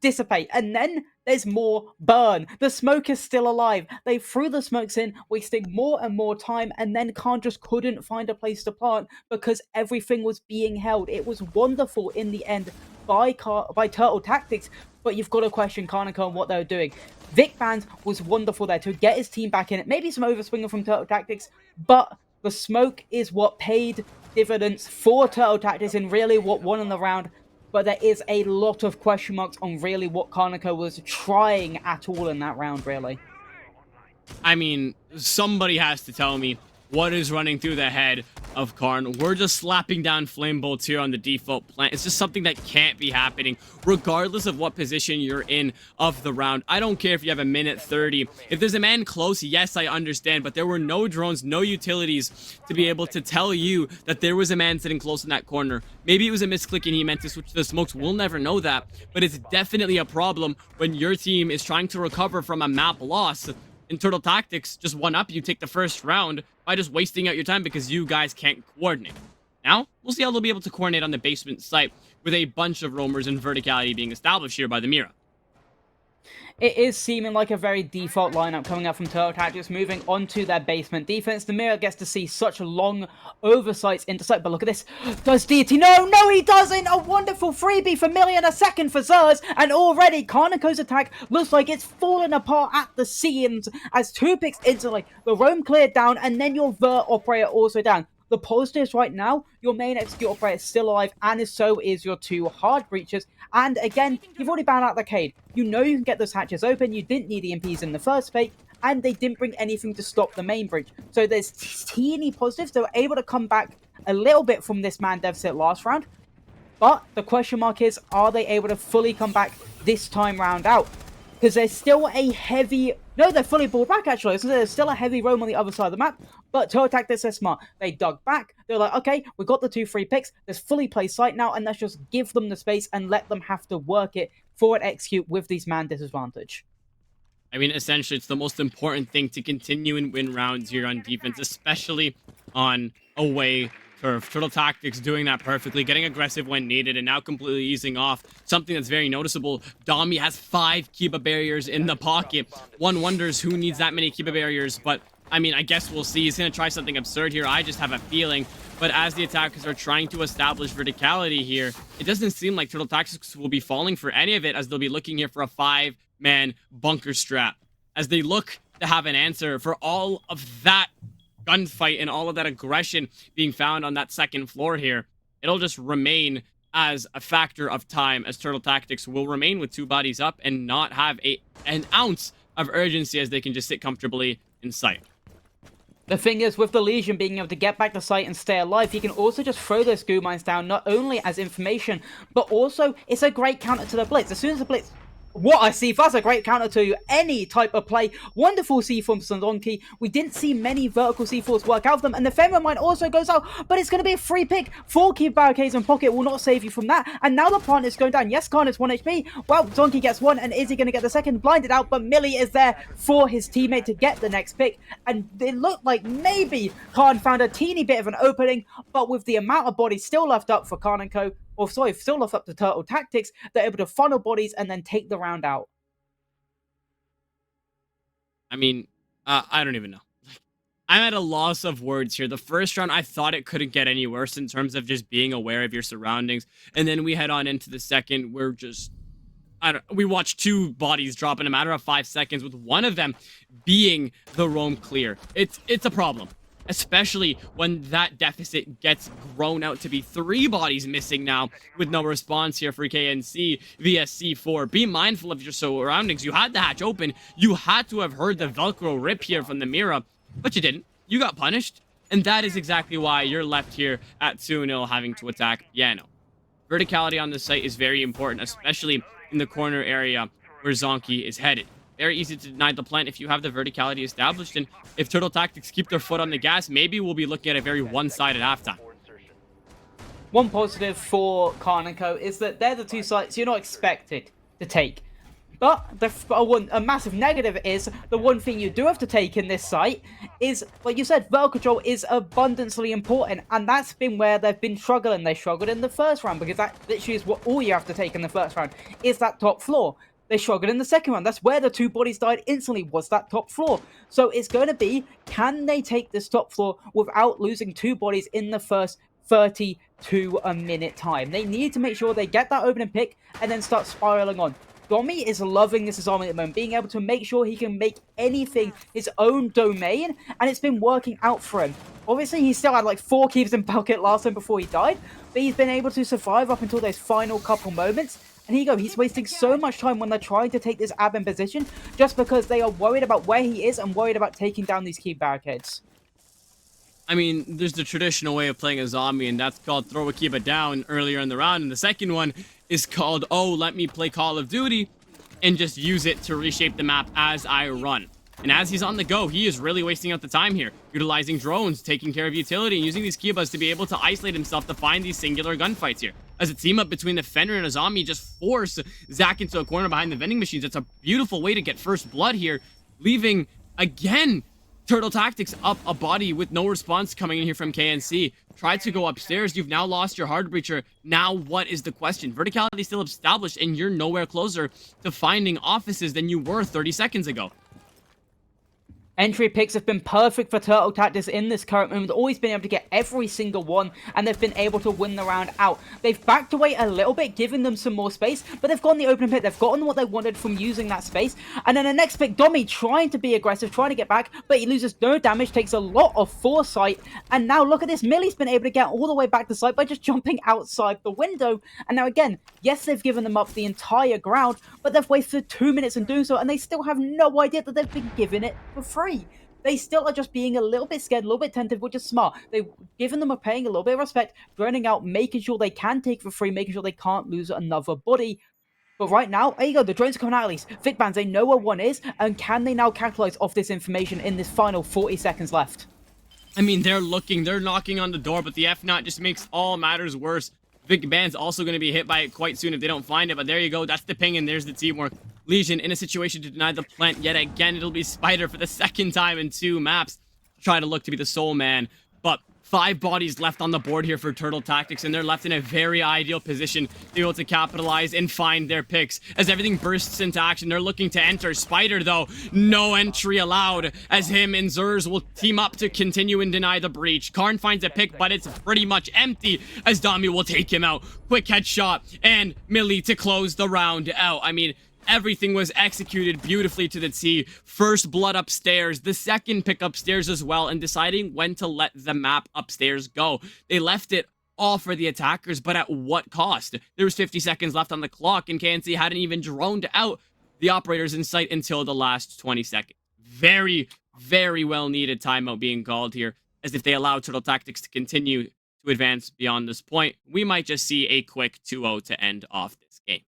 dissipate. And then there's more burn. The smoke is still alive. They threw the smokes in, wasting more and more time, and then KARN just couldn't find a place to plant because everything was being held. It was wonderful in the end by Turtle Tactics, but you've got to question Karnico and what they were doing. Vic Vans was wonderful there to get his team back in it. Maybe some overswinger from Turtle Tactics, but the smoke is what paid dividends for Turtle Tactics and really what won in the round. But there is a lot of question marks on really what Karnico was trying at all in that round, really. I mean, somebody has to tell me what is running through the head of KARN. We're just slapping down flame bolts here on the default plant. It's just something that can't be happening, regardless of what position you're in of the round. I don't care if you have a minute 30. If there's a man close, yes, I understand, but there were no drones, no utilities to be able to tell you that there was a man sitting close in that corner. Maybe it was a misclick and he meant to switch to the smokes. We'll never know that, but it's definitely a problem when your team is trying to recover from a map loss. In Turtle Tactics, just one up, you take the first round by just wasting out your time because you guys can't coordinate. Now, we'll see how they'll be able to coordinate on the basement site with a bunch of roamers and verticality being established here by the Mira. It is seeming like a very default lineup coming up from Turtle Tactics, moving on to their basement defense. The Mirror gets to see such long oversights into sight, but look at this. Does Deity? No, he doesn't! A wonderful freebie for Millie and a second for Zers, and already Karnico's attack looks like it's falling apart at the seams as 2 picks instantly. The roam cleared down, and then your Vert operator also down. The positives right now, your main execute operator is still alive, and so is your 2 hard breaches. And again, you've already banned out the Cade. You know you can get those hatches open, you didn't need EMPs in the first fake, and they didn't bring anything to stop the main breach. So there's teeny positives. They were able to come back a little bit from this man deficit last round. But the question mark is, are they able to fully come back this time round out? Because there's still a heavy No, they're fully pulled back, actually. So there's still a heavy roam on the other side of the map, but Turtle Tactics are smart. They dug back. They're like, okay, we got the 2 free picks. There's fully play site now, and let's just give them the space and let them have to work it for an execute with these man disadvantage. I mean, essentially, it's the most important thing to continue and win rounds here on defense, especially on away turf. Turtle Tactics doing that perfectly, getting aggressive when needed, and now completely easing off. Something that's very noticeable, Dami has 5 Kiba barriers in the pocket. One wonders who needs that many Kiba barriers, but I mean, I guess we'll see. He's going to try something absurd here. I just have a feeling. But as the attackers are trying to establish verticality here, it doesn't seem like Turtle Tactics will be falling for any of it, as they'll be looking here for a 5-man bunker strat, as they look to have an answer for all of that gunfight and all of that aggression being found on that second floor here. It'll just remain as a factor of time, as Turtle Tactics will remain with 2 bodies up and not have an ounce of urgency, as they can just sit comfortably in sight. The thing is, with the Legion being able to get back to site and stay alive, he can also just throw those goo mines down, not only as information, but also it's a great counter to the Blitz. As soon as the Blitz... What I see, that's a great counter to any type of play. Wonderful C4 from Sandonki. We didn't see many vertical C4s work out of them, and the Fenrir Mine also goes out, but it's going to be a free pick. 4 key barricades in pocket will not save you from that, and now the plant is going down. Yes, KARN is 1 HP. Well, Donkey gets 1, and is he going to get the second? Blinded out, but Millie is there for his teammate to get the next pick, and it looked like maybe KARN found a teeny bit of an opening, but with the amount of bodies still left up for KARN & Co., or sorry, still left up to Turtle Tactics, they're able to funnel bodies and then take the round out. I mean, I don't even know. I'm at a loss of words here. The first round, I thought it couldn't get any worse in terms of just being aware of your surroundings. And then we head on into the second. We're just... we watched 2 bodies drop in a matter of 5 seconds, with one of them being the roam clear. It's a problem, especially when that deficit gets grown out to be 3 bodies missing now, with no response here for KNC via C4. Be mindful of your surroundings. You had the hatch open. You had to have heard the Velcro rip here from the Mira, but you didn't. You got punished, and that is exactly why you're left here at 2-0 having to attack Piano. Verticality on this site is very important, especially in the corner area where Zonky is headed. Very easy to deny the plant if you have the verticality established, and if Turtle Tactics keep their foot on the gas, maybe we'll be looking at a very one-sided halftime. One positive for KARN & Co. is that they're the 2 sites you're not expected to take. But a massive negative is the one thing you do have to take in this site is, like you said, vertical control is abundantly important, and that's been where they've been struggling. They struggled in the first round because that literally is what all you have to take in the first round is that top floor. They struggled in the second round. That's where the 2 bodies died instantly, was that top floor. So it's going to be, can they take this top floor without losing 2 bodies in the first 32 a minute time? They need to make sure they get that opening pick and then start spiraling on. Domi is loving this army at the moment, being able to make sure he can make anything his own domain, and it's been working out for him. Obviously, he still had like 4 keeps in pocket last time before he died, but he's been able to survive up until those final couple moments. And here you go, he's wasting so much time when they're trying to take this ab in position, just because they are worried about where he is and worried about taking down these key barricades. I mean, there's the traditional way of playing a zombie, and that's called throw a Kiba down earlier in the round. And the second one is called, oh, let me play Call of Duty and just use it to reshape the map as I run. And as he's on the go, he is really wasting out the time here, utilizing drones, taking care of utility, and using these Kibas to be able to isolate himself to find these singular gunfights here. As a team up between the Fenrir and a zombie just force Zach into a corner behind the vending machines. It's a beautiful way to get first blood here, leaving, again, Turtle Tactics up a body with no response coming in here from KNC. Tried to go upstairs. You've now lost your hard breacher. Now what is the question? Verticality still established, and you're nowhere closer to finding offices than you were 30 seconds ago. Entry picks have been perfect for Turtle Tactics in this current moment. Always been able to get every single one, and they've been able to win the round out. They've backed away a little bit, giving them some more space, but they've gotten the opening pick. They've gotten what they wanted from using that space. And then the next pick, Domi trying to be aggressive, trying to get back, but he loses no damage, takes a lot of foresight. And now look at this. Millie's been able to get all the way back to site by just jumping outside the window. And now again, yes, they've given them up the entire ground, but they've wasted 2 minutes in doing so, and they still have no idea that they've been given it for free. They still are just being a little bit scared, a little bit tentative, which is smart. They've given them a paying a little bit of respect, droning out, making sure they can take for free, making sure they can't lose another body. But right now, there you go, the drones are coming out at least. Vicbans, they know where one is, and can they now capitalize off this information in this final 40 seconds left? I mean, they're looking, they're knocking on the door, but the F-Naught just makes all matters worse. Vic Band's also going to be hit by it quite soon if they don't find it, but there you go, that's the ping, and there's the teamwork. Legion in a situation to deny the plant yet again. It'll be Spider for the second time in 2 maps. Try to look to be the sole man, but 5 bodies left on the board here for Turtle Tactics, and they're left in a very ideal position to be able to capitalize and find their picks. As everything bursts into action, they're looking to enter. Spider, though, no entry allowed, as him and Zers will team up to continue and deny the breach. KARN finds a pick, but it's pretty much empty, as Dami will take him out. Quick headshot, and Millie to close the round out. I mean, everything was executed beautifully to the T. First blood upstairs, the second pick upstairs as well, and deciding when to let the map upstairs go. They left it all for the attackers, but at what cost? There was 50 seconds left on the clock, and KNC hadn't even droned out the operators in sight until the last 20 seconds. Very, very well needed timeout being called here, as if they allow Turtle Tactics to continue to advance beyond this point, we might just see a quick 2-0 to end off this game.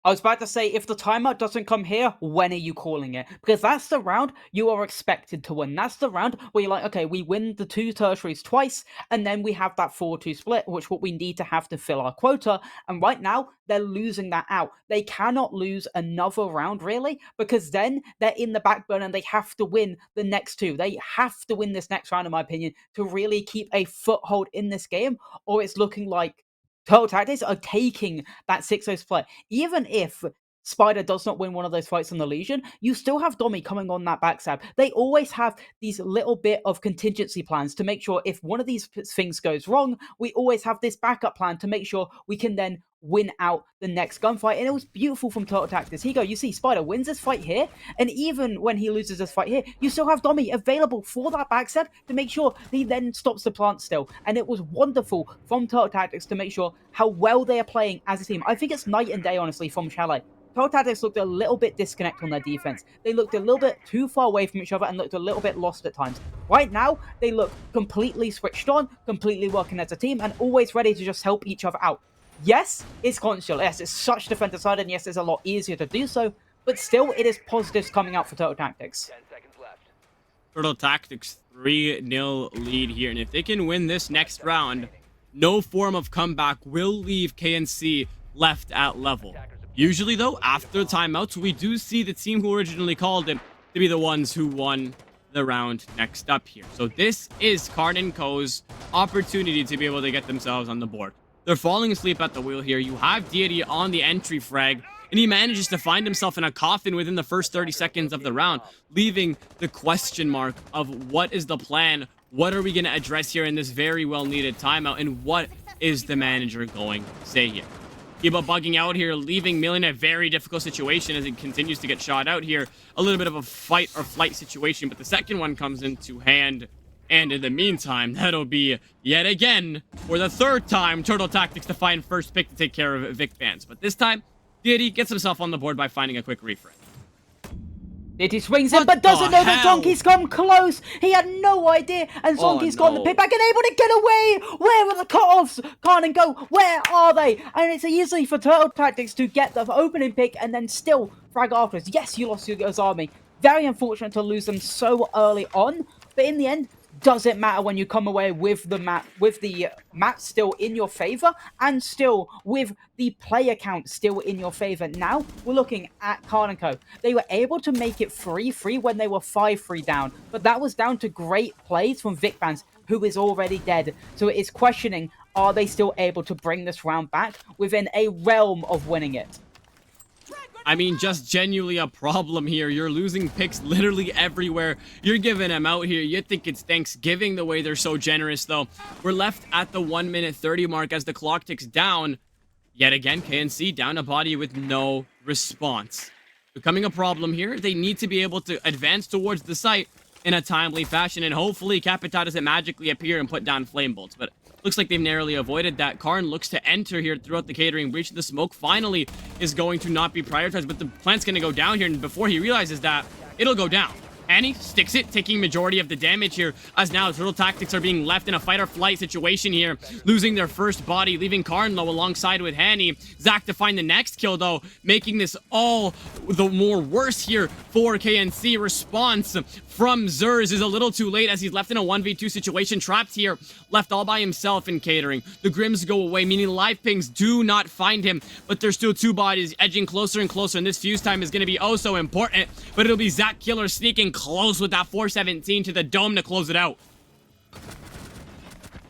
I was about to say, if the timeout doesn't come here, when are you calling it? Because that's the round you are expected to win. That's the round where you're like, okay, we win the 2 tertiaries twice, and then we have that 4-2 split, which what we need to have to fill our quota. And right now, they're losing that out. They cannot lose another round, really, because then they're in the back burner and they have to win the next 2. They have to win this next round, in my opinion, to really keep a foothold in this game, or it's looking like Turtle Tactics are taking that 6-0 split. Even if Spider does not win one of those fights on the Legion, you still have Domi coming on that backstab. They always have these little bit of contingency plans to make sure if one of these things goes wrong, we always have this backup plan to make sure we can then win out the next gunfight. And it was beautiful from Turtle Tactics. Here you go, you see Spider wins this fight here, and even when he loses this fight here, you still have Domi available for that backstab to make sure he then stops the plant still. And it was wonderful from Turtle Tactics to make sure how well they are playing as a team. I think it's night and day, honestly, from Chalet. Turtle Tactics looked a little bit disconnected on their defense. They looked a little bit too far away from each other and looked a little bit lost at times. Right now, they look completely switched on, completely working as a team, and always ready to just help each other out. Yes, it's conscious. Yes, it's such defensive side, and yes, it's a lot easier to do so, but still, it is positives coming out for Turtle Tactics. 10 seconds left. Turtle Tactics 3-0 lead here, and if they can win this next round, no form of comeback will leave KNC left at level. Usually, though, after timeouts, we do see the team who originally called it to be the ones who won the round next up here. So this is KARN & Co.'s opportunity to be able to get themselves on the board. They're falling asleep at the wheel here. You have Deity on the entry frag, and he manages to find himself in a coffin within the first 30 seconds of the round, leaving the question mark of what is the plan? What are we going to address here in this very well-needed timeout, and what is the manager going to say here? Kiba bugging out here, leaving Mill in a very difficult situation as he continues to get shot out here. A little bit of a fight or flight situation, but the second one comes into hand. And in the meantime, that'll be, yet again, for the 3rd time, Turtle Tactics to find first pick to take care of Vic Bands. But this time, Deity gets himself on the board by finding a quick refresh. Deity swings in, but doesn't know that Zonky's come close. He had no idea, and Zonky's gotten the pick back and able to get away. Where are the cutoffs? KARN & Co., where are they? And it's easy for Turtle Tactics to get the opening pick and then still frag afterwards. Yes, you lost your army. Very unfortunate to lose them so early on, but in the end, doesn't matter when you come away with the map still in your favor, and still with the player count still in your favor. Now we're looking at KARN & Co. They were able to make it 3-3 when they were 5-3 down, but that was down to great plays from Vicbans, who is already dead. So it is questioning, are they still able to bring this round back within a realm of winning it? I mean, just genuinely a problem here. You're losing picks literally everywhere. You're giving them out here. You think it's Thanksgiving the way they're so generous, though. We're left at the 1:30 mark as the clock ticks down. Yet again, KNC down a body with no response. Becoming a problem here. They need to be able to advance towards the site in a timely fashion, and hopefully Capita doesn't magically appear and put down flame bolts. But looks like they've narrowly avoided that. KARN looks to enter here throughout the catering breach. The smoke finally is going to not be prioritized, but the plant's going to go down here, and before he realizes that, it'll go down. And he sticks it, taking majority of the damage here, as now Turtle Tactics are being left in a fight or flight situation here, losing their first body, leaving KARN low alongside with Hanny. Zach to find the next kill, though, making this all the more worse here for KNC. Response from Zers is a little too late, as he's left in a 1v2 situation, trapped here, left all by himself in catering. The Grims go away, meaning live pings do not find him, but there's still two bodies edging closer and closer, and this fuse time is going to be oh so important, but it'll be Zach Killer sneaking close with that 417 to the dome to close it out.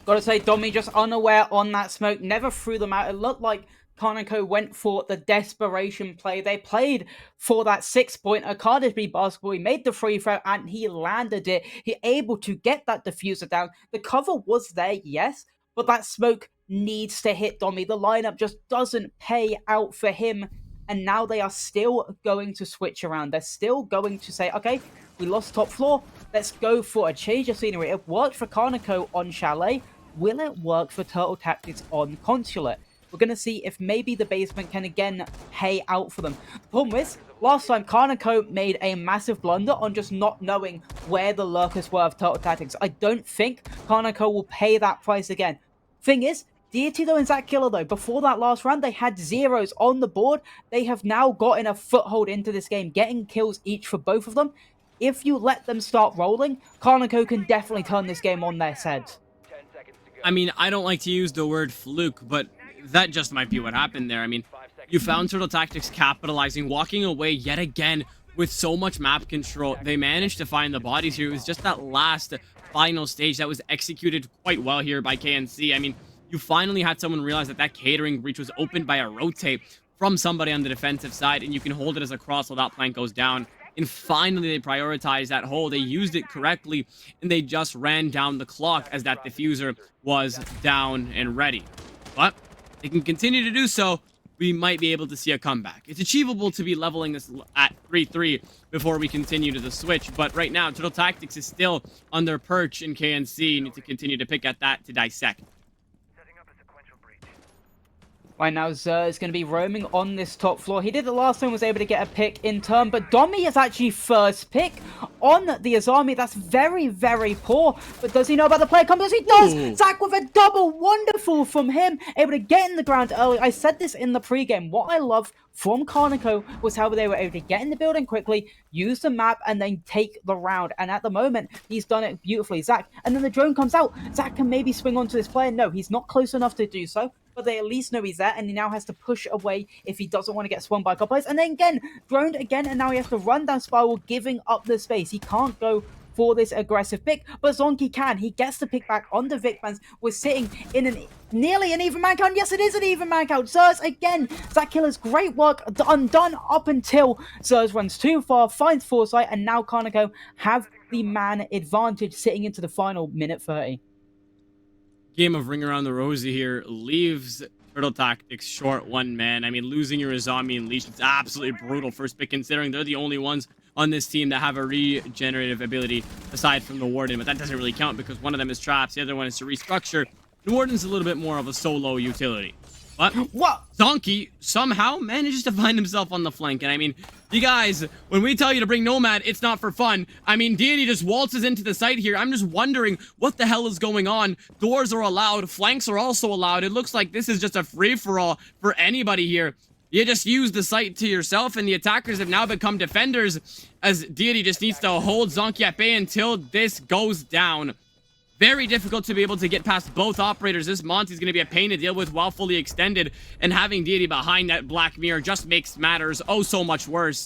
Gotta say, Domi just unaware on that smoke, never threw them out. It looked like KARN went for the desperation play. They played for that 6-pointer. Cardiff beat basketball. He made the free throw and he landed it. He able to get that diffuser down. The cover was there, yes, but that smoke needs to hit Domi. The lineup just doesn't pay out for him. And now they are still going to switch around. They're still going to say, okay, we lost top floor. Let's go for a change of scenery. It worked for KARN on Chalet. Will it work for Turtle Tactics on Consulate? We're going to see if maybe the basement can again pay out for them. The problem is, last time KARN made a massive blunder on just not knowing where the lurkers were of Turtle Tactics. I don't think KARN will pay that price again. Thing is, Deity though and Zach Killer though, before that last round, they had zeros on the board. They have now gotten a foothold into this game, getting kills each for both of them. If you let them start rolling, KARN can definitely turn this game on their heads. I mean, I don't like to use the word fluke, but that just might be what happened there. I mean, you found Turtle Tactics capitalizing, walking away yet again with so much map control. They managed to find the bodies here. It was just that last final stage that was executed quite well here by KNC. I mean, you finally had someone realize that that catering breach was opened by a rotate from somebody on the defensive side, and you can hold it as a cross while that plank goes down. And finally, they prioritized that hole. They used it correctly, and they just ran down the clock as that diffuser was down and ready. But they can continue to do so. We might be able to see a comeback. It's achievable to be leveling this at 3-3 before we continue to the switch. But right now, Turtle Tactics is still on their perch in KNC. Need to continue to pick at that to dissect. Right now, Zer is going to be roaming on this top floor. He did it last time, was able to get a pick in turn, but Domi is actually first pick on the Azami. That's very, very poor. But does he know about the play combos? He does! Ooh. Zach with a double. Wonderful from him. Able to get in the ground early. I said this in the pregame. What I love from KARN was how they were able to get in the building quickly, use the map, and then take the round. And at the moment, he's done it beautifully. Zach, and then the drone comes out. Zach can maybe swing onto this player. No, he's not close enough to do so, but they at least know he's there, and he now has to push away if he doesn't want to get swung by a couple players. And then again, droned again, and now he has to run down Spiral, giving up the space. He can't go for this aggressive pick, but Zonky can. He gets the pick back on the Vicmans. We're sitting in nearly an even man count. Yes, it is an even man count. Zers again. Zach Killer's great work undone up until Zers runs too far, finds Foresight, and now KARN have the man advantage sitting into the final minute 30. Game of Ring Around the Rosie here leaves Turtle Tactics short one man. I mean, losing your Azami and Leash is absolutely brutal first pick, considering they're the only ones on this team that have a regenerative ability aside from the Warden, but that doesn't really count because one of them is traps, the other one is to restructure. The Warden's a little bit more of a solo utility. But what? Zonky somehow manages to find himself on the flank. And I mean, you guys, when we tell you to bring Nomad, it's not for fun. I mean, Deity just waltzes into the site here. I'm just wondering what the hell is going on. Doors are allowed. Flanks are also allowed. It looks like this is just a free-for-all for anybody here. You just use the site to yourself, and the attackers have now become defenders, as Deity just needs to hold Zonky at bay until this goes down. Very difficult to be able to get past both operators. This Monty's going to be a pain to deal with while fully extended, and having Deity behind that black mirror just makes matters oh so much worse,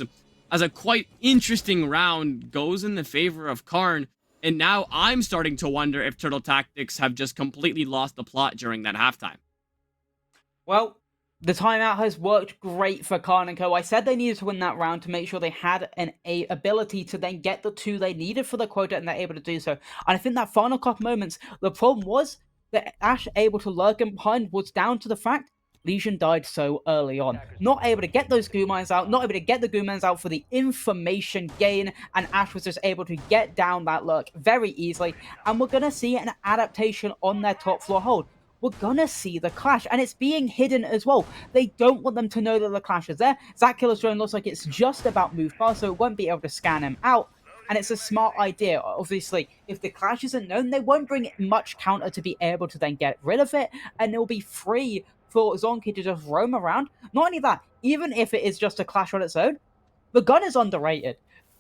as a quite interesting round goes in the favor of KARN. And now I'm starting to wonder if Turtle Tactics have just completely lost the plot during that halftime. Well, the timeout has worked great for KARN & Co. I said they needed to win that round to make sure they had an ability to then get the 2 they needed for the quota, and they're able to do so. And I think that final couple moments, the problem was that Ash able to lurk in behind was down to the fact Legion died so early on. Not able to get those goo mines out, not able to get the goo mines out for the information gain, and Ash was just able to get down that lurk very easily. And we're going to see an adaptation on their top floor hold. We're gonna see the clash, and it's being hidden as well. They don't want them to know that the clash is there. Zach Killer's drone looks like it's just about moved past, so it won't be able to scan him out. and it's a smart idea. Obviously, if the clash isn't known, they won't bring much counter to be able to then get rid of it, and it'll be free for Zonky to just roam around. Not only that, even if it is just a clash on its own, the gun is underrated.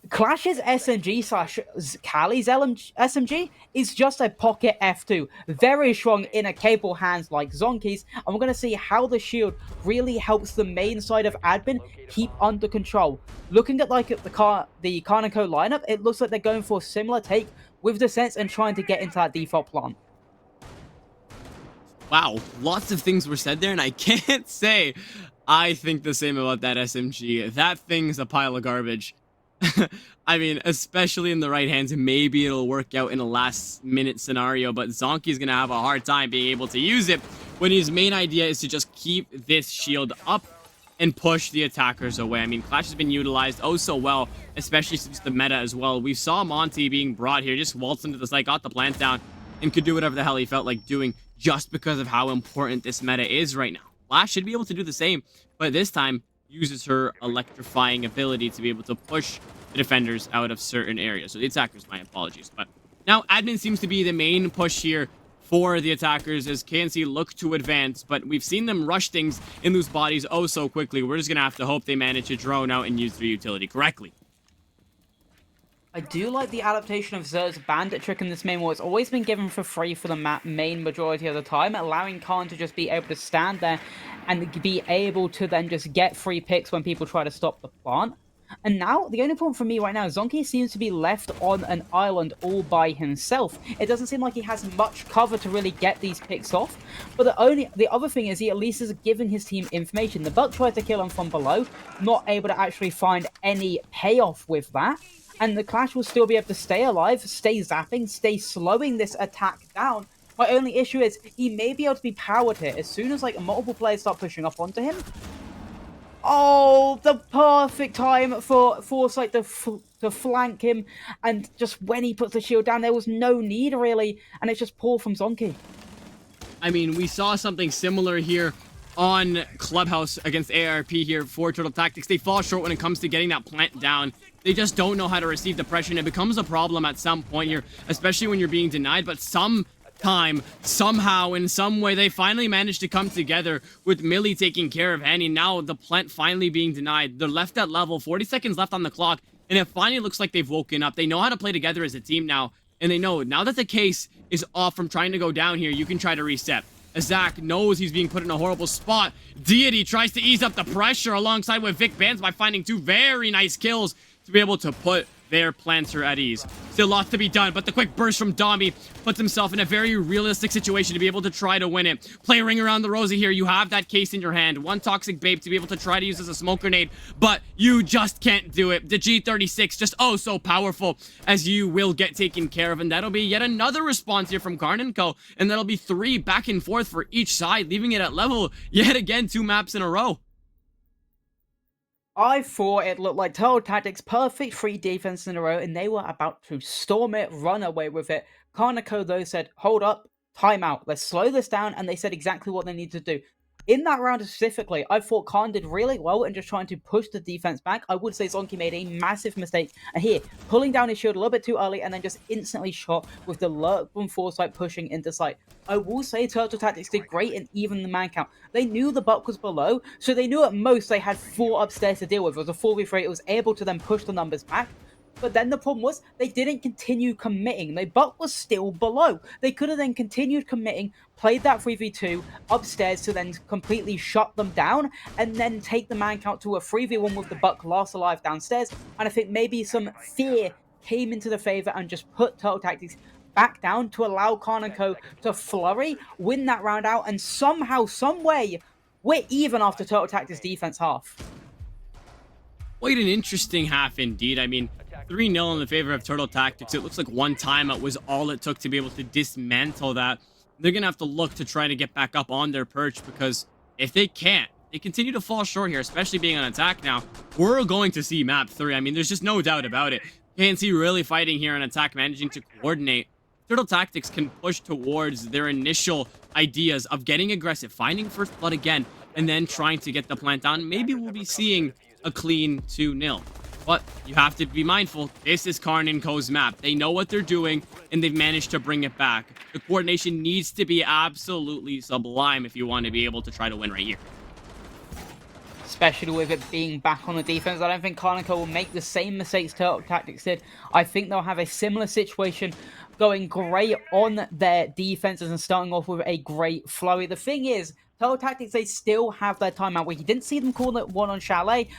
Clash's SMG slash Cali's SMG is just a pocket F2, very strong in a capable hands like Zonky's, and we're going to see how the shield really helps the main side of admin keep under control. Looking at like the KARN & Co lineup, it looks like they're going for a similar take with the sense and trying to get into that default plant. Wow, lots of things were said there, and I can't say I think the same about that SMG. That thing's a pile of garbage. I mean, especially in the right hands, maybe it'll work out in a last-minute scenario, but Zonky's gonna have a hard time being able to use it when his main idea is to just keep this shield up and push the attackers away. I mean, Clash has been utilized oh so well, especially since the meta as well. We saw Monty being brought here, just waltzed into the site, got the plant down, and could do whatever the hell he felt like doing just because of how important this meta is right now. Clash should be able to do the same, but this time uses her electrifying ability to be able to push the defenders out of certain areas. So the attackers, my apologies. But now admin seems to be the main push here for the attackers as KNC look to advance, but we've seen them rush things in those bodies oh so quickly. We're just gonna have to hope they manage to drone out and use their utility correctly. I do like the adaptation of Zer's bandit trick in this main war. It's always been given for free for the map main majority of the time, allowing KARN to just be able to stand there and be able to then just get free picks when people try to stop the plant. And now, the only problem for me right now, Zonky seems to be left on an island all by himself. It doesn't seem like he has much cover to really get these picks off. But the other thing is he at least is giving his team information. The Buck tried to kill him from below, not able to actually find any payoff with that. And the Clash will still be able to stay alive, stay zapping, stay slowing this attack down. My only issue is he may be able to be powered here. As soon as like multiple players start pushing up onto him, oh, the perfect time for Foresight to flank him, and just when he puts the shield down, there was no need really, and it's just poor from Zonky. I mean, we saw something similar here on Clubhouse against ARP here for Turtle Tactics. They fall short when it comes to getting that plant down. They just don't know how to receive the pressure, and it becomes a problem at some point here, especially when you're being denied, but somehow, in some way, they finally managed to come together with Millie taking care of Annie. Now the plant finally being denied. They're left at level, 40 seconds left on the clock, and it finally looks like they've woken up. They know how to play together as a team now, and they know now that the case is off from trying to go down here, you can try to reset. As Zach knows he's being put in a horrible spot, Deity tries to ease up the pressure alongside with Vic Bands by finding two very nice kills to be able to put their planter at ease. Still lots to be done, but the quick burst from Domi puts himself in a very realistic situation to be able to try to win it. Play ring around the rosy here. You have that case in your hand. One toxic babe to be able to try to use as a smoke grenade, but you just can't do it. The G36 just oh so powerful as you will get taken care of, and that'll be yet another response here from KARN & Co, and that'll be 3 back and forth for each side, leaving it at level yet again 2 maps in a row. I thought it looked like Turtle Tactics' perfect 3 defense in a row, and they were about to storm it, run away with it. KARN & Co, though, said, hold up, time out, let's slow this down, and they said exactly what they need to do. In that round specifically, I thought KARN did really well in just trying to push the defense back. I would say Zonky made a massive mistake here, pulling down his shield a little bit too early and then just instantly shot with the lurk from Foresight pushing into sight. I will say Turtle Tactics did great in even the man count. They knew the Buck was below, so they knew at most they had 4 upstairs to deal with. It was a 4v3, it was able to then push the numbers back. But then the problem was they didn't continue committing. The Buck was still below. They could have then continued committing, played that 3v2 upstairs to then completely shut them down, and then take the man count to a 3v1 with the Buck last alive downstairs. And I think maybe some fear came into the favor and just put Turtle Tactics back down to allow KARN & Co to flurry, win that round out, and somehow, some way, we're even after Turtle Tactics defense half. Quite an interesting half indeed. I mean, 3-0 in the favor of Turtle Tactics. It looks like one timeout was all it took to be able to dismantle that. They're going to have to look to try to get back up on their perch, because if they can't, they continue to fall short here, especially being on attack now. We're going to see map 3. I mean, there's just no doubt about it. KNC really fighting here on attack, managing to coordinate. Turtle Tactics can push towards their initial ideas of getting aggressive, finding first blood again, and then trying to get the plant down. Maybe we'll be seeing a clean 2-0. But you have to be mindful, this is KARN and Co's map. They know what they're doing, and they've managed to bring it back. The coordination needs to be absolutely sublime if you want to be able to try to win right here. Especially with it being back on the defense. I don't think KARN will make the same mistakes Turtle Tactics did. I think they'll have a similar situation, going great on their defenses and starting off with a great flurry. The thing is, Turtle Tactics, they still have their timeout. We didn't see them call it one on Chalet.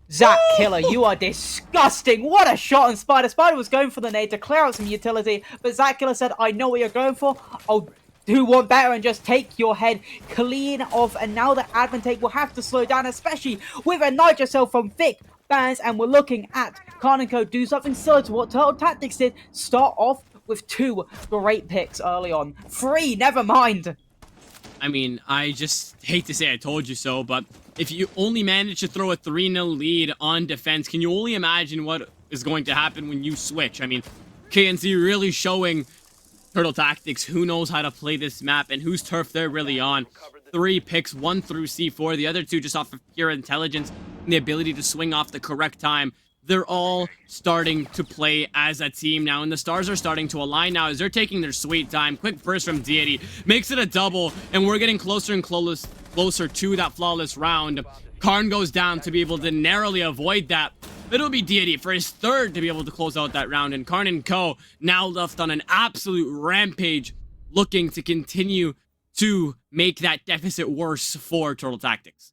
Zach Killer, you are disgusting. What a shot on Spider. Spider was going for the nade to clear out some utility, but Zach Killer said, I know what you're going for. I'll do one better and just take your head clean off. And now the admin take will have to slow down, especially with a Nitro Cell from Vic Bands. And we're looking at KARN & Co do something similar to what Turtle Tactics did. Start off with 2 great picks early on. 3, never mind. I mean, I just hate to say I told you so, but if you only manage to throw a 3-0 lead on defense, can you only imagine what is going to happen when you switch? I mean, KNC really showing Turtle Tactics who knows how to play this map and whose turf they're really on. 3 picks, 1 through C4, the other 2 just off of pure intelligence and the ability to swing off the correct time. They're all starting to play as a team now, and the stars are starting to align now as they're taking their sweet time. Quick burst from Deity makes it a double, and we're getting closer and closer to that flawless round. KARN goes down to be able to narrowly avoid that. It'll be Deity for his 3rd to be able to close out that round, and KARN & Co now left on an absolute rampage, looking to continue to make that deficit worse for Turtle Tactics.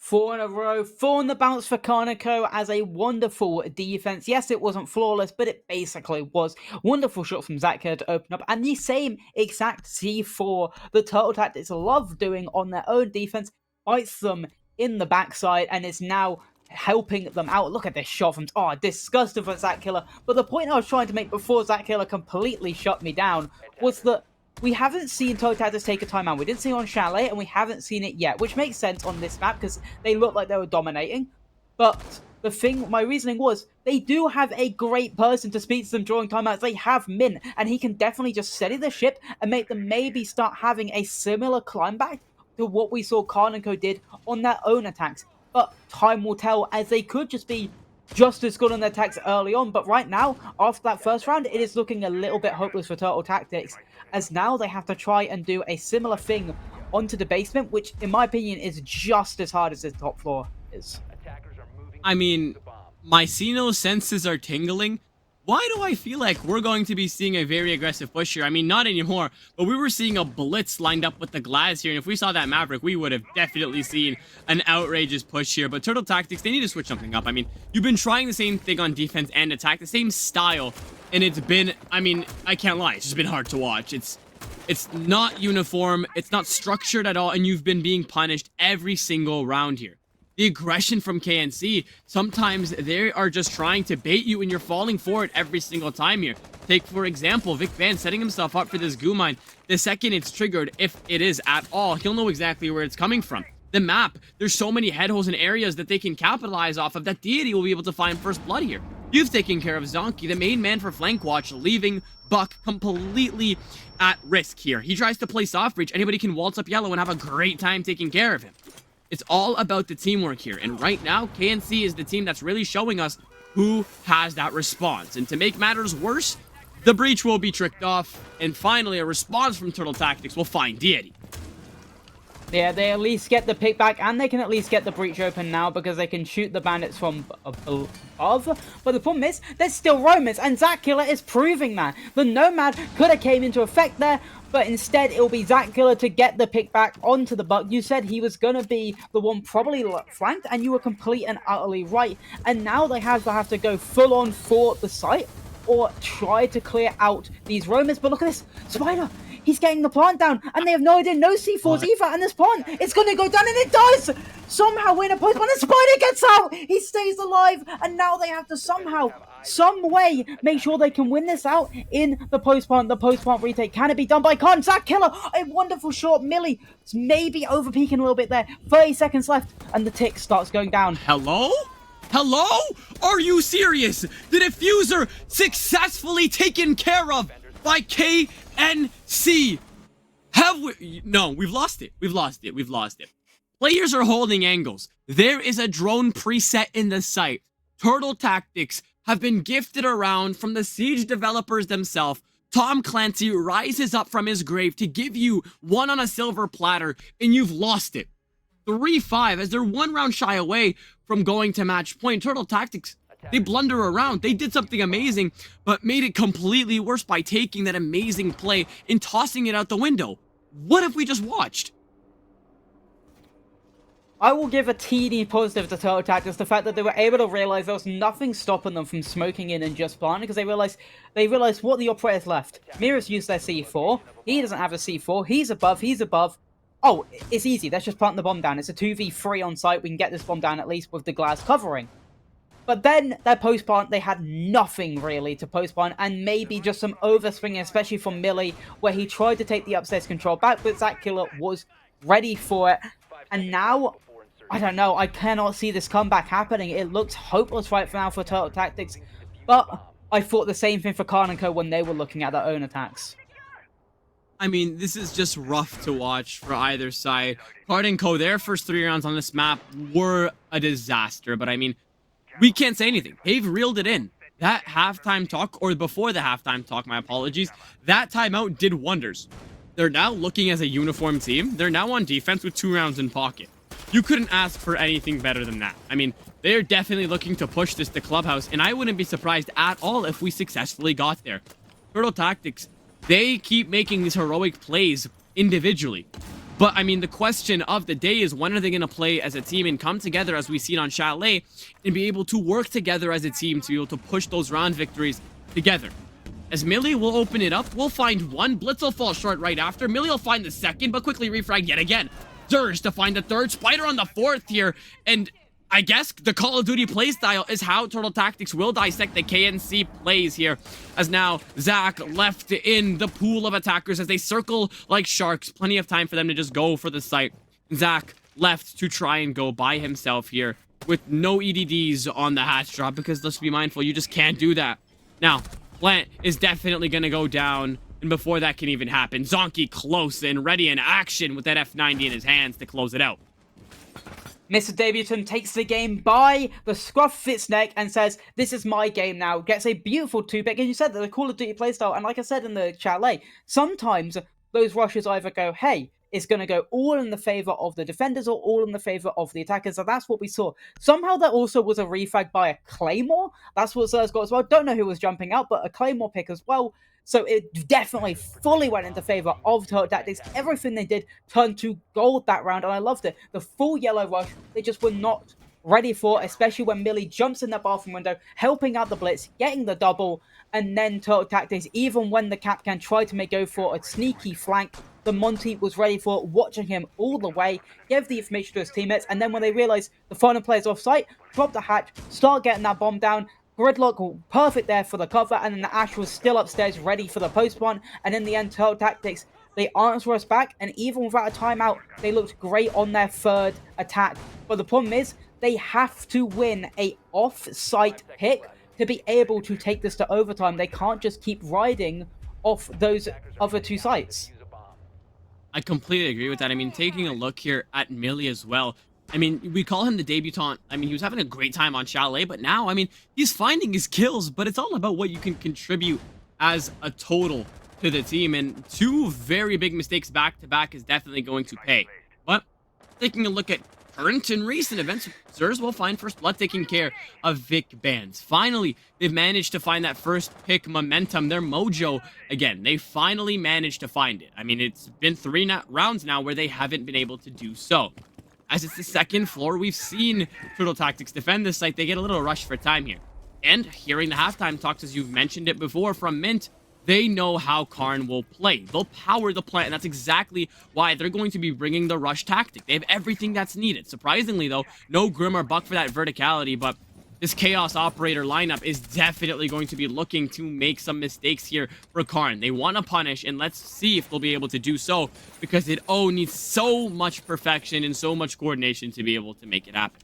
4 in a row, 4 on the bounce for KARN & Co as a wonderful defense. Yes, it wasn't flawless, but it basically was. Wonderful shot from Zach here to open up, and the same exact C4 the Turtle Tactics love doing on their own defense bites them in the backside, and is now helping them out. Look at this shot from, oh, disgusting for Zach Killer. But the point I was trying to make before Zach Killer completely shut me down was that we haven't seen Turtle Tactics take a timeout. We didn't see it on Chalet, and we haven't seen it yet, which makes sense on this map because they look like they were dominating. But the thing, my reasoning was, they do have a great person to speak to them during timeouts. They have Min, and he can definitely just steady the ship and make them maybe start having a similar climb back to what we saw KARN & Co did on their own attacks. But time will tell, as they could just be just as good on their attacks early on. But right now, after that first round, it is looking a little bit hopeless for Turtle Tactics, as now they have to try and do a similar thing onto the basement, which in my opinion is just as hard as the top floor is. I mean, my Sino senses are tingling. Why do I feel like we're going to be seeing a very aggressive push here? I mean, not anymore, but we were seeing a blitz lined up with the Glass here, and if we saw that Maverick, we would have definitely seen an outrageous push here. But Turtle Tactics, they need to switch something up. I mean, you've been trying the same thing on defense and attack, the same style, and it's been, I mean, I can't lie, it's just been hard to watch. It's not uniform, it's not structured at all, and you've been being punished every single round here. The aggression from KNC, sometimes they are just trying to bait you and you're falling for it every single time here. Take, for example, Vic Van setting himself up for this goo mine. The second it's triggered, if it is at all, he'll know exactly where it's coming from. The map, there's so many head holes and areas that they can capitalize off of that Deity will be able to find first blood here. You've taken care of Zonky, the main man for flank watch, leaving Buck completely at risk here. He tries to play soft breach, anybody can waltz up yellow and have a great time taking care of him. It's all about the teamwork here, and right now, KNC is the team that's really showing us who has that response. And to make matters worse, the breach will be tricked off, and finally, a response from Turtle Tactics will find Deity. Yeah, they at least get the pick back, and they can at least get the breach open now because they can shoot the bandits from above. But the problem is, there's still Romans, and Zach Killer is proving that. The Nomad could have came into effect there, but instead it will be Zach Killer to get the pick back onto the Buck. You said he was going to be the one probably flanked, and you were complete and utterly right. And now they have to go full on for the site, or try to clear out these Romans. But look at this, Spider! He's getting the plant down, and they have no idea, no C4s either, and this plant, it's going to go down, and it does! Somehow win a post, but the Spider gets out! He stays alive, and now they have to somehow, some way, make sure they can win this out in the post-plant retake. Can it be done by KARN? Zach Killer, a wonderful shot. Millie is maybe over-peaking a little bit there. 30 seconds left, and the tick starts going down. Hello? Hello? Are you serious? The diffuser successfully taken care of by KNC. Have we? No, we've lost it. We've lost it. Players are holding angles. There is a drone preset in the site. Turtle Tactics have been gifted around from the Siege developers themselves. Tom Clancy rises up from his grave to give you one on a silver platter, and you've lost it. 3-5 as they're one round shy away from going to match point. Turtle Tactics, they blunder around. They did something amazing, but made it completely worse by taking that amazing play and tossing it out the window. What have we just watched? I will give a teeny positive to Turtle Tactics, the fact that they were able to realize there was nothing stopping them from smoking in and just planting, because they realized what the operators left. Mira's used their C4, he doesn't have a C4, he's above. Oh, it's easy, let's just plant the bomb down. It's a 2v3 on site, we can get this bomb down at least with the glass covering. But then, their post-plant, they had nothing really to post-plant, and maybe just some overswinging, especially from Millie, where he tried to take the upstairs control back, but Zach Killer was ready for it. And now, I don't know, I cannot see this comeback happening. It looks hopeless right now for Turtle Tactics, but I thought the same thing for KARN and Co when they were looking at their own attacks. I mean, this is just rough to watch for either side. KARN and Co, their first 3 rounds on this map were a disaster, but I mean, we can't say anything. They've reeled it in. That halftime talk, or before the halftime talk, my apologies, that timeout did wonders. They're now looking as a uniform team. They're now on defense with 2 rounds in pocket. You couldn't ask for anything better than that. I mean, they're definitely looking to push this to Clubhouse, and I wouldn't be surprised at all if we successfully got there. Turtle Tactics, they keep making these heroic plays individually. But, I mean, the question of the day is, when are they going to play as a team and come together as we've seen on Chalet and be able to work together as a team to be able to push those round victories together? As Millie will open it up, we'll find one. Blitz will fall short right after. Millie will find the second, but quickly refrag yet again. Zerge to find the third. Spider on the fourth here. And I guess the Call of Duty playstyle is how Turtle Tactics will dissect the KNC plays here. As now, Zach left in the pool of attackers as they circle like sharks. Plenty of time for them to just go for the site. Zach left to try and go by himself here with no EDDs on the hatch drop, because let's be mindful, you just can't do that. Now, Plant is definitely going to go down, and before that can even happen, Zonky close and ready in action with that F90 in his hands to close it out. Mr. Debutant takes the game by the scruff of its neck and says, this is my game now. Gets a beautiful 2-pick. And you said that the Call of Duty playstyle, and like I said in the chalet, sometimes those rushes either go, hey, it's going to go all in the favor of the defenders or all in the favor of the attackers. So that's what we saw. Somehow that also was a refrag by a Claymore. That's what Zer's got as well. Don't know who was jumping out, but a Claymore pick as well. So it definitely fully went into favor of Turtle Tactics. Everything they did turned to gold that round, and I loved it. The full yellow rush, they just were not ready for, especially when Millie jumps in the bathroom window, helping out the blitz, getting the double, and then Turtle Tactics, even when the Capcan tried to go for a sneaky flank, the Monty was ready for it, watching him all the way, gave the information to his teammates, and then when they realized the final player's off-site, drop the hatch, start getting that bomb down. Gridlock perfect there for the cover, and then the Ash was still upstairs ready for the post-one, and in the end, Turtle Tactics, they answer us back, and even without a timeout, they looked great on their third attack. But the problem is, they have to win a off-site pick to be able to take this to overtime. They can't just keep riding off those other 2 sites. I completely agree with that. I mean, taking a look here at Millie as well, I mean, we call him the debutant. I mean, he was having a great time on Chalet, but now, I mean, he's finding his kills, but it's all about what you can contribute as a total to the team, and 2 very big mistakes back-to-back is definitely going to pay. But taking a look at current and recent events, Zers will find first blood taking care of Vic Bands. Finally, they've managed to find that first pick momentum, their mojo again. They finally managed to find it. I mean, it's been 3 rounds now where they haven't been able to do so. As it's the second floor, we've seen Turtle Tactics defend this site. They get a little rush for time here. And hearing the halftime talks, as you've mentioned it before from Mint, they know how KARN will play. They'll power the plant, and that's exactly why they're going to be bringing the rush tactic. They have everything that's needed. Surprisingly, though, no Grim or Buck for that verticality, but this Chaos Operator lineup is definitely going to be looking to make some mistakes here for KARN. They want to punish, and let's see if they'll be able to do so, because it needs so much perfection and so much coordination to be able to make it happen.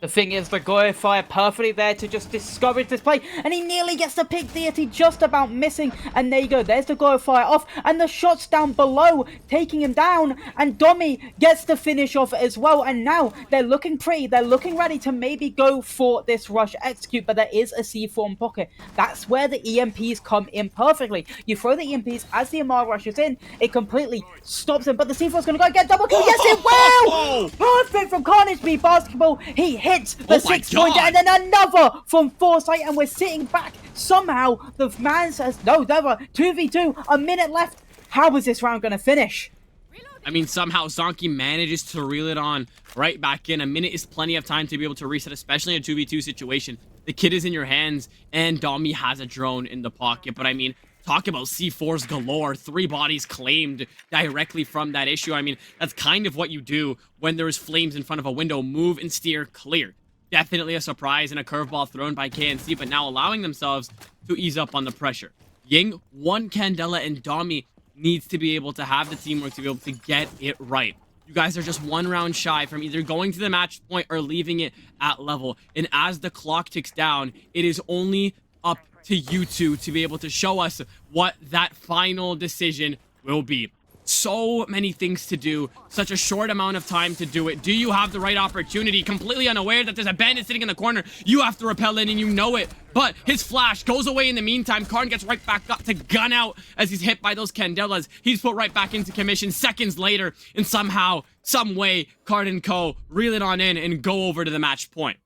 The thing is, the Goyo Fire perfectly there to just discourage this play, and he nearly gets the pick, Deity just about missing, and there you go, there's the Goyo Fire off, and the shots down below, taking him down, and Domi gets the finish off as well, and now they're looking pretty, they're looking ready to maybe go for this rush execute, but there is a C4 in pocket. That's where the EMPs come in perfectly. You throw the EMPs as the Amar rushes in, it completely stops him, but the C4 is going to go get double kill, yes it will! Perfect from Carnage B Basketball, he hits the 6-pointer, and then another from Foresight, and we're sitting back. Somehow, the man says, no, never, 2v2, a minute left. How is this round going to finish? I mean, somehow Zonky manages to reel it on right back in. A minute is plenty of time to be able to reset, especially in a 2v2 situation. The kid is in your hands, and Domi has a drone in the pocket. But I mean, talk about C4s galore. 3 bodies claimed directly from that issue. I mean, that's kind of what you do when there's flames in front of a window. Move and steer clear. Definitely a surprise and a curveball thrown by KNC, but now allowing themselves to ease up on the pressure. Ying, 1 Candela, and Domi needs to be able to have the teamwork to be able to get it right. You guys are just 1 round shy from either going to the match point or leaving it at level. And as the clock ticks down, it is only up to you two to be able to show us what that final decision will be. So many things to do, such a short amount of time to do it. Do you have the right opportunity? Completely unaware that there's a bandit sitting in the corner. You have to repel in and you know it. But his flash goes away in the meantime. KARN gets right back up to gun out as he's hit by those Candelas. He's put right back into commission seconds later. And somehow, some way, KARN and Co. reel it on in and go over to the match point.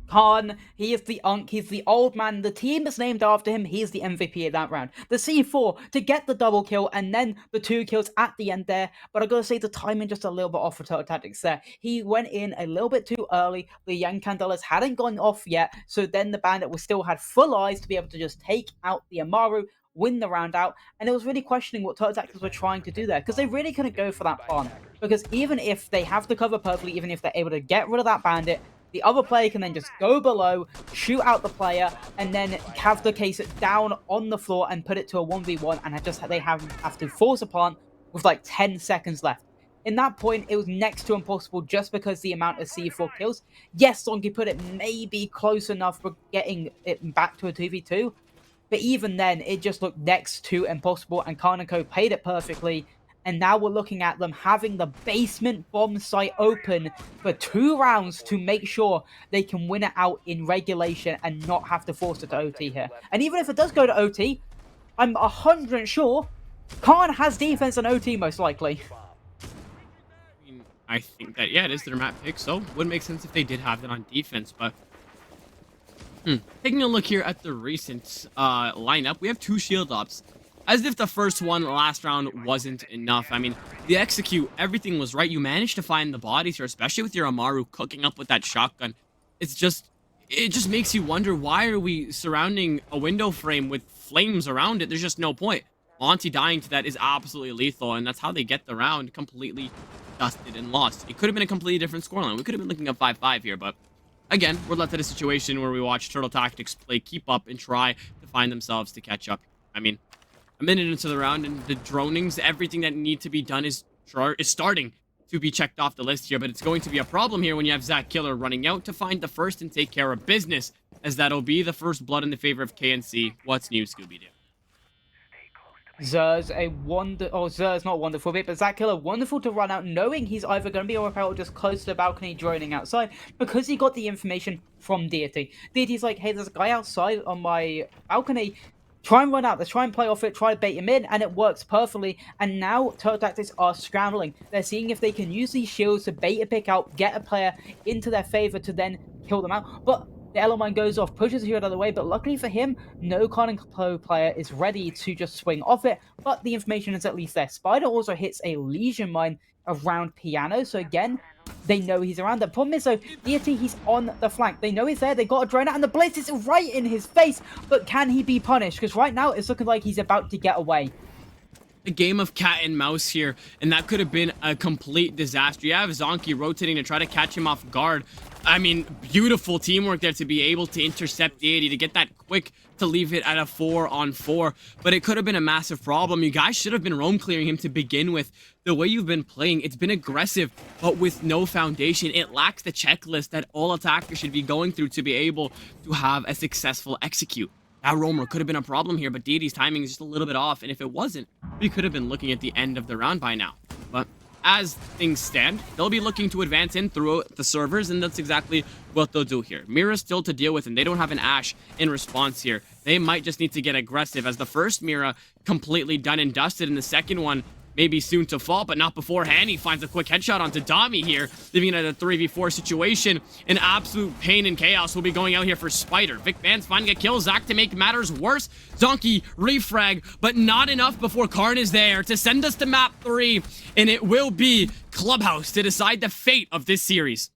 KARN, he is the Unk, he's the old man, the team is named after him, he's the MVP of that round. The C4 to get the double kill and then the 2 kills at the end there, but I gotta say the timing just a little bit off for Total Tactics there. He went in a little bit too early, the young Candelas hadn't gone off yet, so then the bandit was still had full eyes to be able to just take out the Amaru, win the round out, and it was really questioning what Total Tactics were trying to do there, because they really couldn't go for that farm, because even if they have the cover perfectly, even if they're able to get rid of that bandit, the other player can then just go below, shoot out the player, and then have the case down on the floor and put it to a 1v1, and they have to force a plant with like 10 seconds left. In that point, it was next to impossible just because the amount of C4 kills. Yes, Zonky put it maybe close enough for getting it back to a 2v2, but even then, it just looked next to impossible, and KARN & Co played it perfectly. And now we're looking at them having the basement bomb site open for 2 rounds to make sure they can win it out in regulation and not have to force it to OT here. And even if it does go to OT, I'm 100% sure KARN has defense and OT most likely. I think that, yeah, it is their map pick, so would make sense if they did have that on defense, but taking a look here at the recent lineup, we have 2 shield ops. As if the first one last round wasn't enough. I mean, the execute, everything was right. You managed to find the bodies here, especially with your Amaru cooking up with that shotgun. It just makes you wonder, why are we surrounding a window frame with flames around it? There's just no point. Monty dying to that is absolutely lethal, and that's how they get the round completely dusted and lost. It could have been a completely different scoreline. We could have been looking at 5-5 here, but again, we're left at a situation where we watch Turtle Tactics play keep up and try to find themselves to catch up. I mean, a minute into the round, and the dronings, everything that need to be done is starting to be checked off the list here, but it's going to be a problem here when you have Zach Killer running out to find the first and take care of business, as that'll be the first blood in the favor of KNC. What's new, Scooby-Doo? Zer's Zer's not wonderful bit, but Zach Killer wonderful to run out, knowing he's either going to be a repel or just close to the balcony droning outside, because he got the information from Deity. Deity's like, hey, there's a guy outside on my balcony. Try and run out, let's try and play off it, try to bait him in, and it works perfectly. And now Turtle Tactics are scrambling. They're seeing if they can use these shields to bait a pick out, get a player into their favor to then kill them out. But the Elo Mine goes off, pushes the shield out of the way, but luckily for him, no KARN & Co player is ready to just swing off it, but the information is at least there. Spider also hits a Legion Mine around Piano, so again, they know he's around. The problem is, though, Deity, he's on the flank. They know he's there. They got a drone out, and the Blitz is right in his face. But can he be punished? Because right now, it's looking like he's about to get away. a game of cat and mouse here, and that could have been a complete disaster. You have Zonky rotating to try to catch him off guard. I mean, beautiful teamwork there to be able to intercept Deity, to get that quick to leave it at a 4-on-4, but it could have been a massive problem. You guys should have been roam clearing him to begin with. The way you've been playing, it's been aggressive, but with no foundation. It lacks the checklist that all attackers should be going through to be able to have a successful execute. That roamer could have been a problem here, but Deity's timing is just a little bit off, and if it wasn't, we could have been looking at the end of the round by now. But as things stand, they'll be looking to advance in through the servers, and that's exactly what they'll do here. Mira's still to deal with, and they don't have an Ashe in response here. They might just need to get aggressive, as the first Mira completely done and dusted, and the second one maybe soon to fall, but not beforehand. He finds a quick headshot onto Dami here, leaving it at a 3v4 situation. An absolute pain and chaos will be going out here for Spider. Vic Van's finding a kill. Zach to make matters worse. Zonky refrag, but not enough before KARN is there to send us to map 3, and it will be Clubhouse to decide the fate of this series.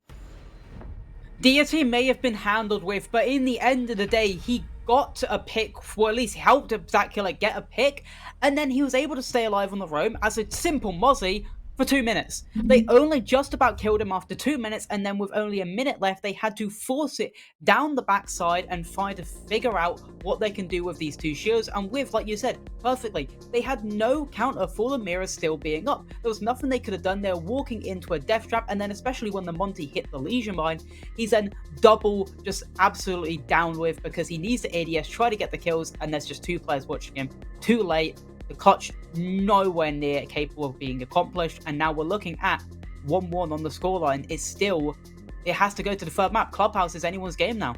Deity may have been handled with, but in the end of the day, he got a pick, or at least helped Zach Killer get a pick, and then he was able to stay alive on the roam as a simple mozzie for 2 minutes. They only just about killed him after 2 minutes, and then with only a minute left, they had to force it down the backside and try to figure out what they can do with these two shields. And with, like you said, perfectly, they had no counter for the mirror still being up. There was nothing they could have done. They were walking into a death trap, and then especially when the Monty hit the Legion mine, he's then double just absolutely down with, because he needs the ADS, try to get the kills, and there's just two players watching him. Too late. The clutch nowhere near capable of being accomplished, and now we're looking at 1-1 on the scoreline. It has to go to the third map. Clubhouse is anyone's game now.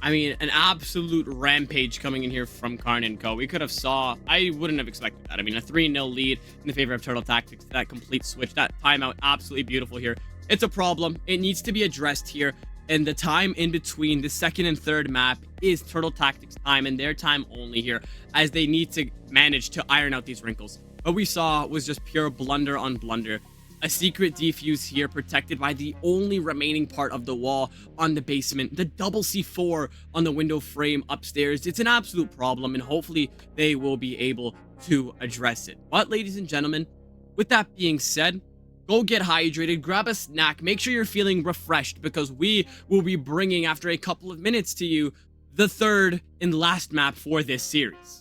I mean, an absolute rampage coming in here from KARN and Co. We could have saw, I wouldn't have expected that. I mean, a 3-0 lead in the favor of Turtle Tactics, that complete switch, that timeout, absolutely beautiful here. It's a problem. It needs to be addressed here. And the time in between the second and third map is Turtle Tactics time, and their time only here, as they need to manage to iron out these wrinkles. What we saw was just pure blunder on blunder. A secret defuse here, protected by the only remaining part of the wall on the basement. The double C4 on the window frame upstairs. It's an absolute problem, and hopefully they will be able to address it. But ladies and gentlemen, with that being said, go get hydrated, grab a snack, make sure you're feeling refreshed, because we will be bringing, after a couple of minutes to you, the third and last map for this series.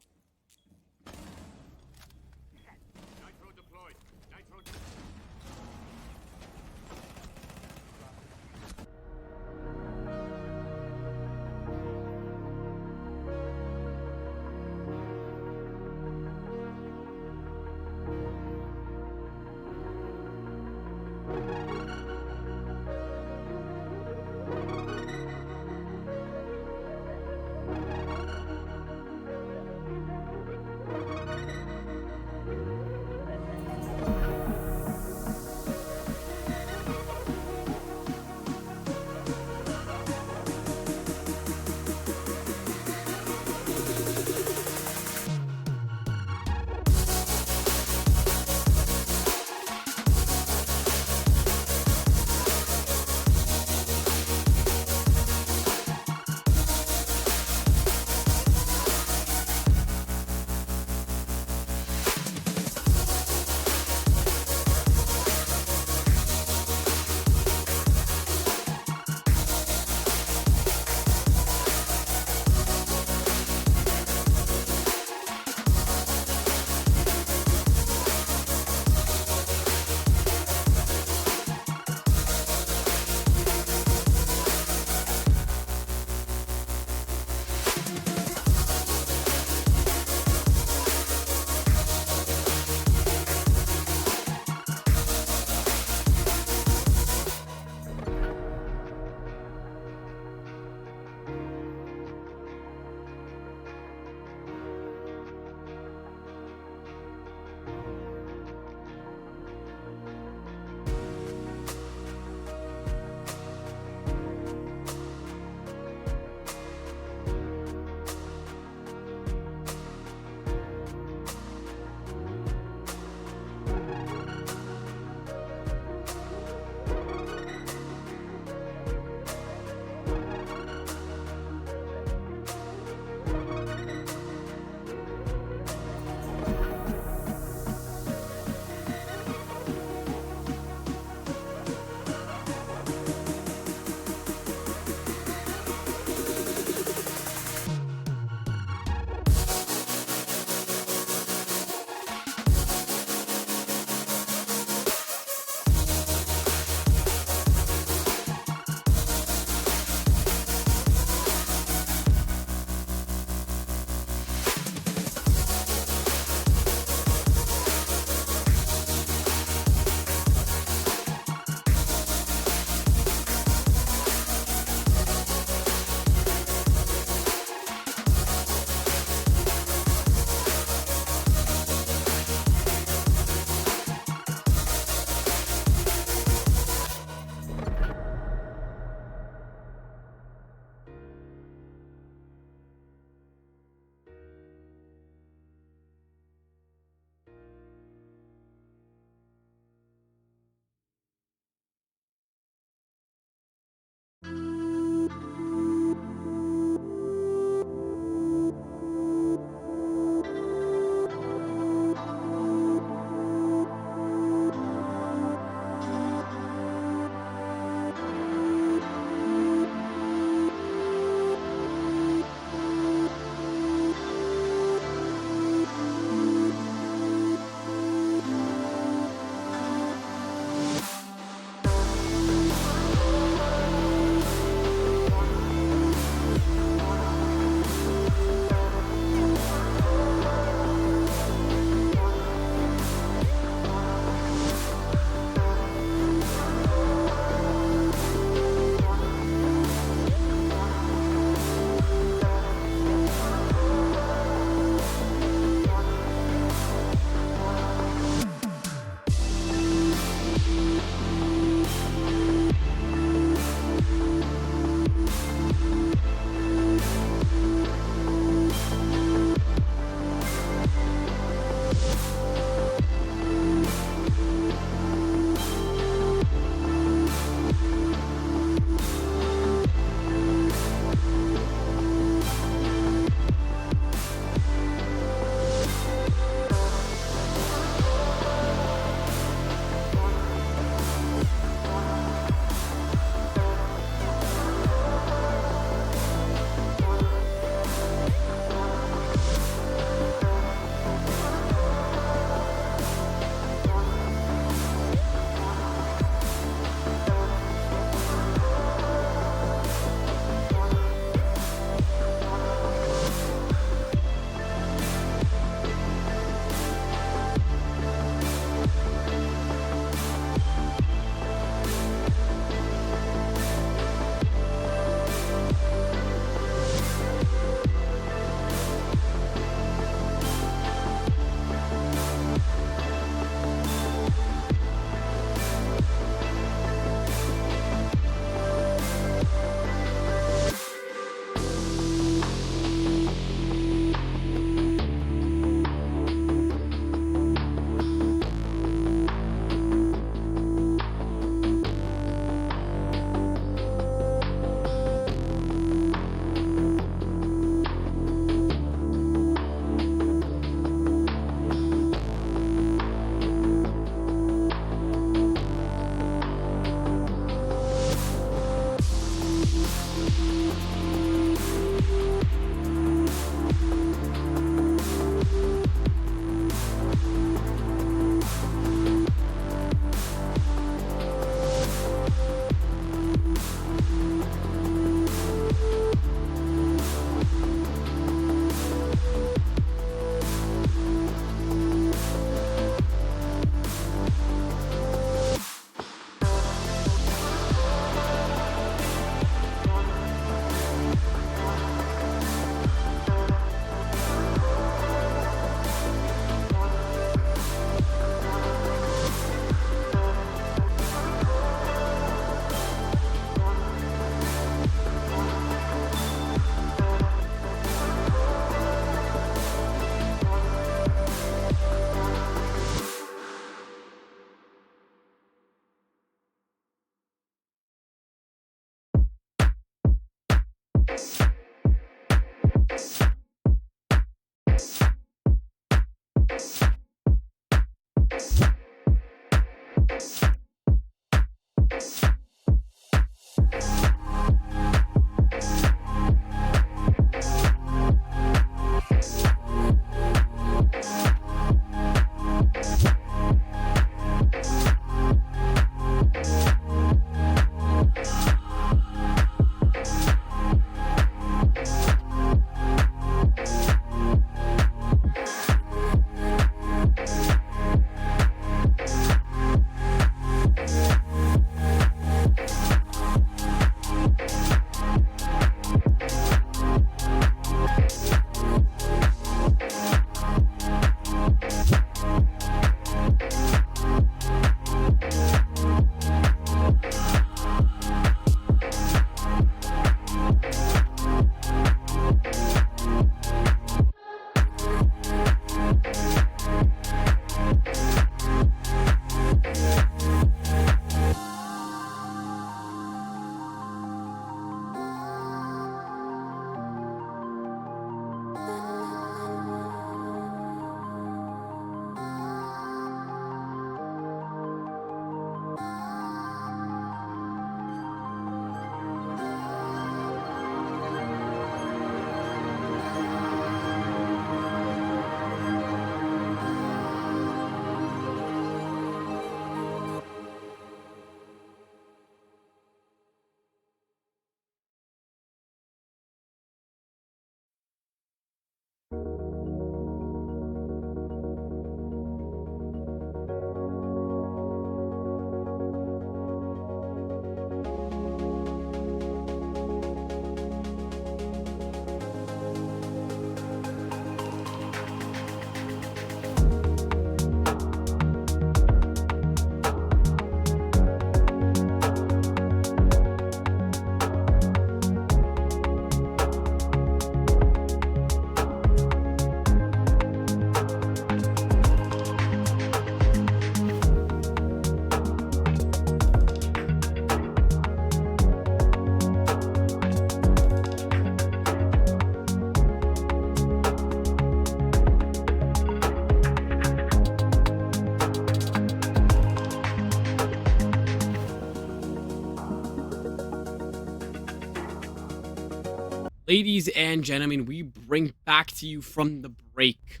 Ladies and gentlemen, we bring back to you from the break.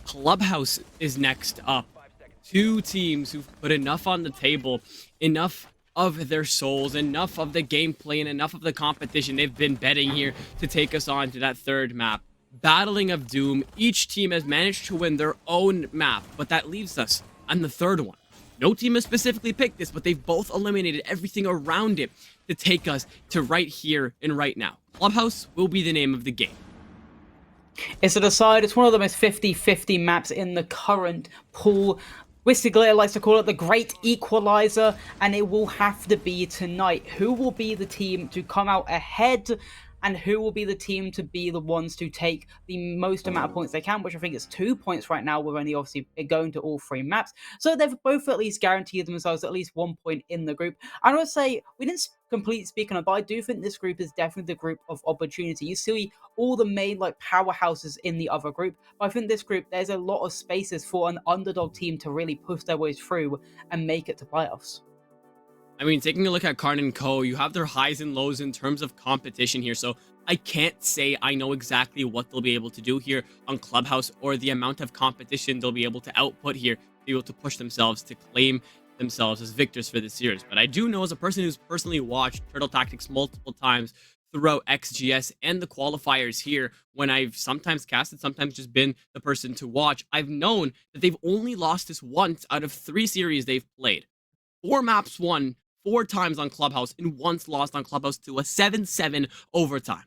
Clubhouse is next up. Two teams who've put enough on the table, enough of their souls, enough of the gameplay, and enough of the competition they've been betting here to take us on to that third map. Battling of Doom. Each team has managed to win their own map, but that leaves us on the third one. No team has specifically picked this, but they've both eliminated everything around it to take us to right here and right now. Clubhouse will be the name of the game. It's a decide. It's one of the most 50-50 maps in the current pool. Whiskey Glitter likes to call it the Great Equalizer, and it will have to be tonight. Who will be the team to come out ahead, and who will be the team to be the ones to take the most amount of points they can, which I think is 2 points right now. We're only obviously going to all three maps. So they've both at least guaranteed themselves at least 1 point in the group. I want to say, we didn't completely speak on it, but I do think this group is definitely the group of opportunity. You see all the main powerhouses in the other group, but I think this group, there's a lot of spaces for an underdog team to really push their ways through and make it to playoffs. I mean, taking a look at KARN and Co, you have their highs and lows in terms of competition here, so I can't say I know exactly what they'll be able to do here on Clubhouse or the amount of competition they'll be able to output here to be able to push themselves to claim themselves as victors for this series. But I do know, as a person who's personally watched Turtle Tactics multiple times throughout XGS and the qualifiers here, when I've sometimes casted, sometimes just been the person to watch, I've known that they've only lost this once out of 3 series they've played. 4 maps won 4 times on Clubhouse and once lost on Clubhouse to a 7-7 overtime.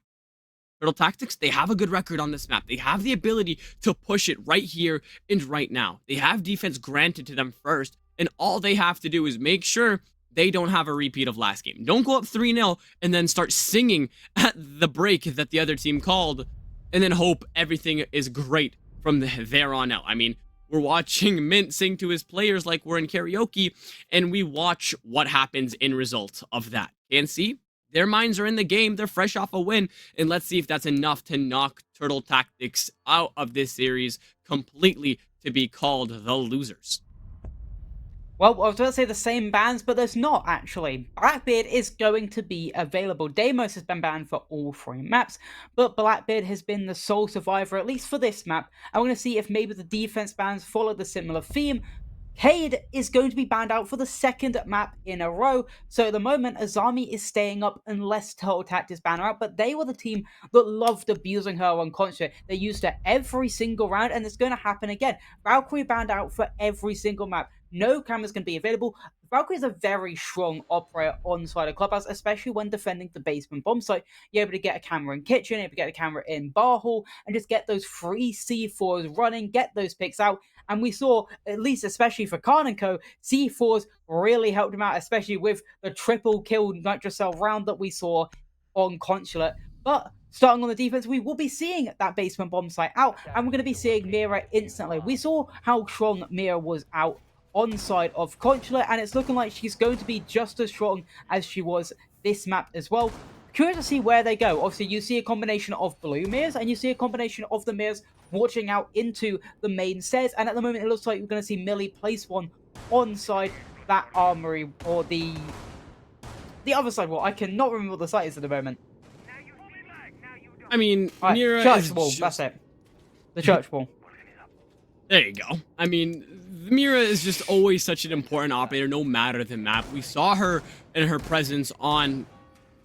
Turtle Tactics, they have a good record on this map. They have the ability to push it right here and right now. They have defense granted to them first, and all they have to do is make sure they don't have a repeat of last game. Don't go up 3-0 and then start singing at the break that the other team called and then hope everything is great from there on out. I mean, we're watching Mint sing to his players like we're in karaoke, and we watch what happens in result of that. And see, their minds are in the game. They're fresh off a win, and let's see if that's enough to knock Turtle Tactics out of this series completely to be called the losers. Well, I was going to say the same bans, but there's not, actually. Blackbeard is going to be available. Deimos has been banned for all 3 maps, but Blackbeard has been the sole survivor, at least for this map. I'm going to see if maybe the defense bans follow the similar theme. Cade is going to be banned out for the 2nd map in a row. So at the moment, Azami is staying up unless Turtle Tactics ban her out. But they were the team that loved abusing her unconsciously. They used her every single round, and it's going to happen again. Valkyrie banned out for every single map. No cameras can be available. Valkyrie is a very strong operator on side of Clubhouse, especially when defending the basement bomb site. You're able to get a camera in kitchen, you're able to get a camera in bar hall, and just get those free C4s running, get those picks out. And we saw, at least especially for KARN and Co, C4s really helped him out, especially with the triple kill Nitrocell round that we saw on Consulate. But starting on the defense, we will be seeing that basement bomb site out, and we're going to be seeing Mira instantly. We saw how strong Mira was out on side of Consulate, and it's looking like she's going to be just as strong as she was this map as well. Curious to see where they go. Obviously, you see a combination of blue mirrors, and you see a combination of the mirrors watching out into the main stairs, and at the moment it looks like we're going to see Millie place one on side that armory, or the other side wall. I cannot remember what the site is at the moment. I mean, Right, Mira church is wall, just... that's it. The church wall. There you go. I mean, Mira is just always such an important operator, no matter the map. We saw her and her presence on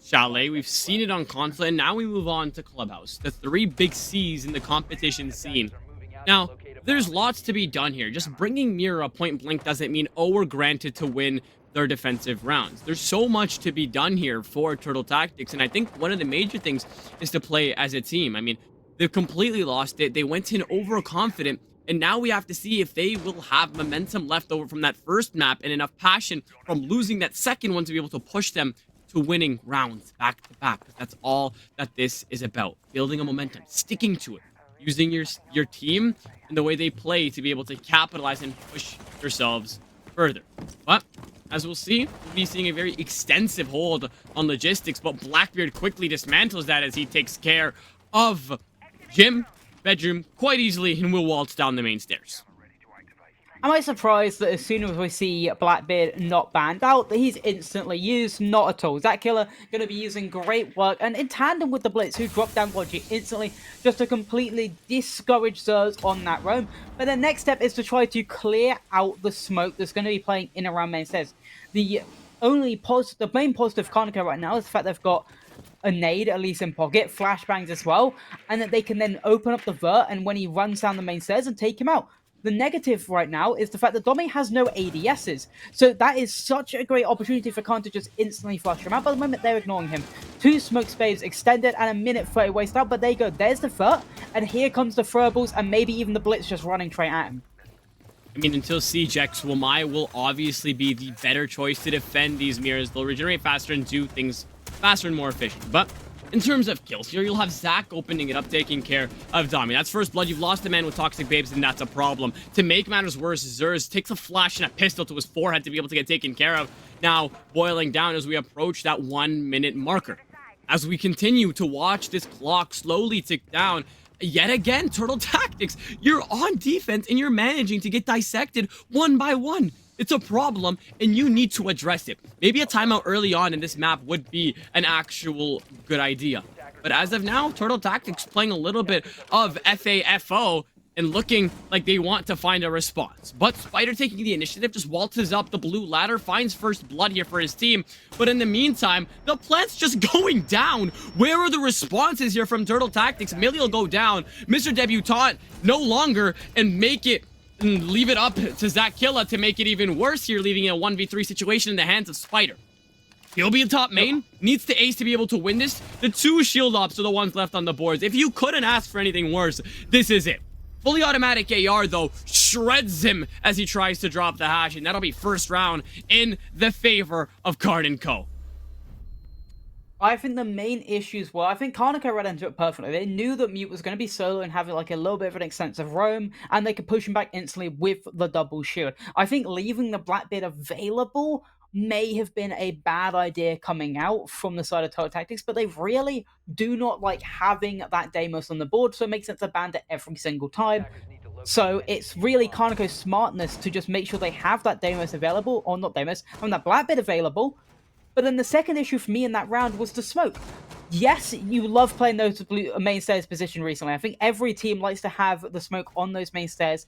Chalet. We've seen it on Consulate, and now we move on to Clubhouse, the 3 big C's in the competition scene. Now, there's lots to be done here. Just bringing Mira point blank doesn't mean, oh, we're granted to win their defensive rounds. There's so much to be done here for Turtle Tactics, and I think one of the major things is to play as a team. I mean, they've completely lost it. They went in overconfident, and now we have to see if they will have momentum left over from that first map and enough passion from losing that second one to be able to push them to winning rounds back to back. That's all that this is about. Building a momentum, sticking to it, using your team and the way they play to be able to capitalize and push yourselves further. But as we'll see, we'll be seeing a very extensive hold on logistics, but Blackbeard quickly dismantles that as he takes care of Jim bedroom quite easily and will waltz down the main stairs. Am I surprised that as soon as we see Blackbeard not banned out, that he's instantly used? Not at all. Zach Killer going to be using great work, and in tandem with the Blitz, who dropped down Logic instantly, just to completely discourage Zers on that roam. But the next step is to try to clear out the smoke that's going to be playing in around main stairs. The main positive Karnika right now is the fact they've got a nade, at least in pocket, flashbangs as well, and that they can then open up the vert, and when he runs down the main stairs, and take him out. The negative right now is the fact that Domi has no ADSs. So that is such a great opportunity for KARN to just instantly flush him out. But at the moment, they're ignoring him. 2 smoke sprays extended and a minute 30 waste out. But there you go. There's the vert. And here comes the throwables and maybe even the blitz just running straight at him. I mean, until CJX, Wamai will obviously be the better choice to defend these mirrors. They'll regenerate faster and do things faster and more efficient. But in terms of kills here, you'll have Zach opening it up, taking care of Dami. That's first blood. You've lost a man with Toxic Babes, and that's a problem. To make matters worse, Zers takes a flash and a pistol to his forehead to be able to get taken care of. Now, boiling down as we approach that 1-minute marker. As we continue to watch this clock slowly tick down, yet again, Turtle Tactics, you're on defense and you're managing to get dissected one by one. It's a problem, and you need to address it. Maybe a timeout early on in this map would be an actual good idea. But as of now, Turtle Tactics playing a little bit of FAFO and looking like they want to find a response. But Spider taking the initiative, just waltzes up the blue ladder, finds first blood here for his team. But in the meantime, the plant's just going down. Where are the responses here from Turtle Tactics? Millie will go down. Mr. Debutante no longer, and make it and leave it up to Zach Killa to make it even worse here, leaving a 1v3 situation in the hands of Spider. He'll be a top main, needs to ace to be able to win this. The 2 shield ops are the ones left on the boards. If you couldn't ask for anything worse, this is it. Fully automatic AR, though, shreds him as he tries to drop the hash, and that'll be first round in the favor of KARN & Co. I think the main issues were, I think KARN & Co read into it perfectly. They knew that Mute was going to be solo and having like a little bit of an extensive roam, and they could push him back instantly with the double shield. I think leaving the Blackbeard available may have been a bad idea coming out from the side of Turtle Tactics, but they really do not like having that Deimos on the board, so it makes sense to ban it every single time. So it's really KARN & Co's smartness to just make sure they have that Deimos available, or not Deimos, having that Blackbeard available. But then the second issue for me in that round was the smoke. Yes, you love playing those blue main stairs position recently. I think every team likes to have the smoke on those main stairs.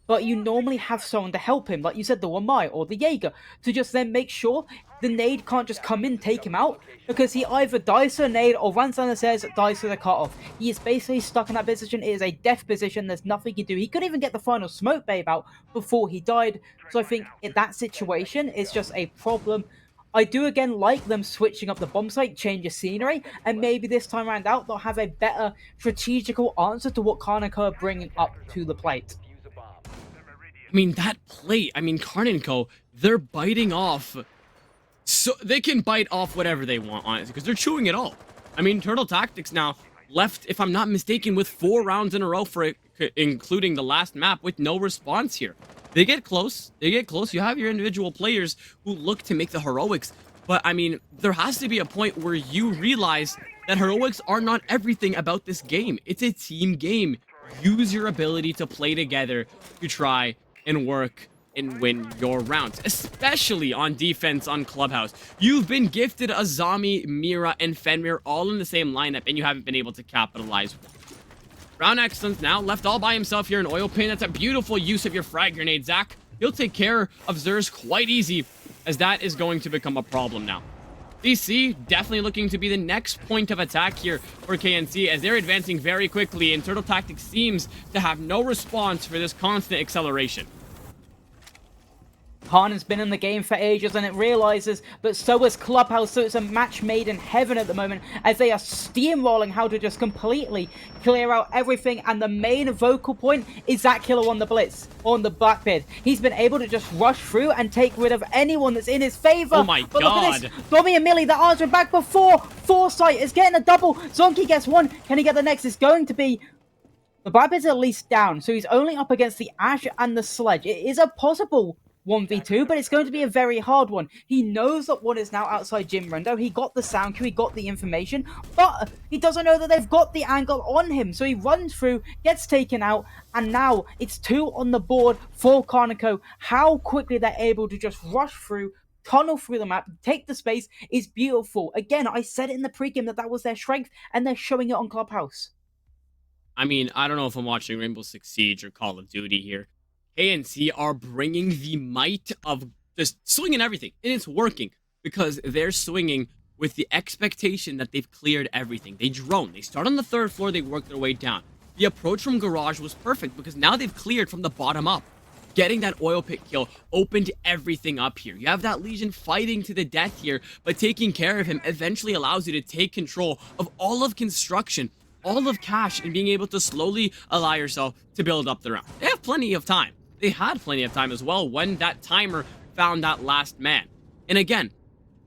But you normally have someone to help him, like you said, the Wamai or the Jaeger, to just then make sure the nade can't just come in, take him out, because he either dies to a nade or runs down the stairs, dies to the cutoff. He is basically stuck in that position. It is a death position. There's nothing he can do. He couldn't even get the final smoke babe out before he died. So I think in that situation, it's just a problem. I do again like them switching up the bomb site, change of scenery, and maybe this time around out they'll have a better strategical answer to what KARN & Co are bringing up to the plate. I mean, that plate, KARN & Co, they're biting off. So they can bite off whatever they want, honestly, because they're chewing it all. I mean, Turtle Tactics now left, if I'm not mistaken, with 4 rounds in a row for it, including the last map, with no response here. They get close. You have your individual players who look to make the heroics. But, I mean, there has to be a point where you realize that heroics are not everything about this game. It's a team game. Use your ability to play together to try and work and win your rounds, especially on defense on Clubhouse. You've been gifted Azami, Mira, and Fenrir all in the same lineup, and you haven't been able to capitalize. Round excellence now, left all by himself here in Oil Pain. That's a beautiful use of your frag grenade, Zach. He'll take care of Zers quite easy, as that is going to become a problem now. DC definitely looking to be the next point of attack here for KNC, as they're advancing very quickly, and Turtle Tactics seems to have no response for this constant acceleration. KARN has been in the game for ages, and it realizes that so is Clubhouse, so it's a match made in heaven at the moment, as they are steamrolling how to just completely clear out everything, and the main vocal point is Zach Killer on the Blitz, on the Blackbeard. He's been able to just rush through and take rid of anyone that's in his favor. Oh my but god. Look at this, Domi and Millie, they're answering back before Foresight is getting a double. Zonky gets one. Can he get the next? It's going to be... The Blackbeard's at least down, so he's only up against the Ash and the Sledge. It is a possible 1v2, but it's going to be a very hard one. He knows that one is now outside Jim Rindo. He got the sound cue, he got the information, but he doesn't know that they've got the angle on him. So he runs through, gets taken out, and now it's 2 on the board for Karnico. How quickly they're able to just rush through, tunnel through the map, take the space is beautiful. Again, I said it in the pregame that was their strength, and they're showing it on Clubhouse. I mean, I don't know if I'm watching Rainbow Six Siege or Call of Duty here. KNC are bringing the might of just swinging everything, and it's working because they're swinging with the expectation that they've cleared everything. They drone, they start on the 3rd floor, they work their way down. The approach from Garage was perfect because now they've cleared from the bottom up. Getting that oil pit kill opened everything up here. You have that Legion fighting to the death here, but taking care of him eventually allows you to take control of all of construction, all of cash, and being able to slowly allow yourself to build up the round. They have plenty of time. They had plenty of time as well when that timer found that last man. And again,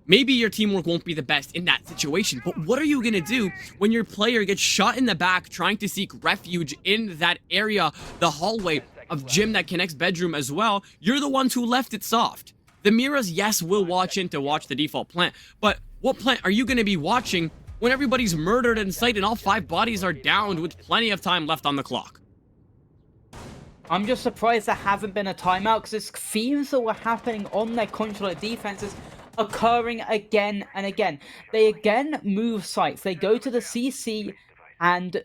maybe your teamwork won't be the best in that situation, but what are you going to do when your player gets shot in the back trying to seek refuge in that area, the hallway of gym that connects bedroom as well? You're the ones who left it soft. The Miras, yes, will watch in to watch the default plant, but what plant are you going to be watching when everybody's murdered in sight and all 5 bodies are downed with plenty of time left on the clock? I'm just surprised there haven't been a timeout because there's themes that were happening on their controller defenses occurring again and again. They again move sites. They go to the CC and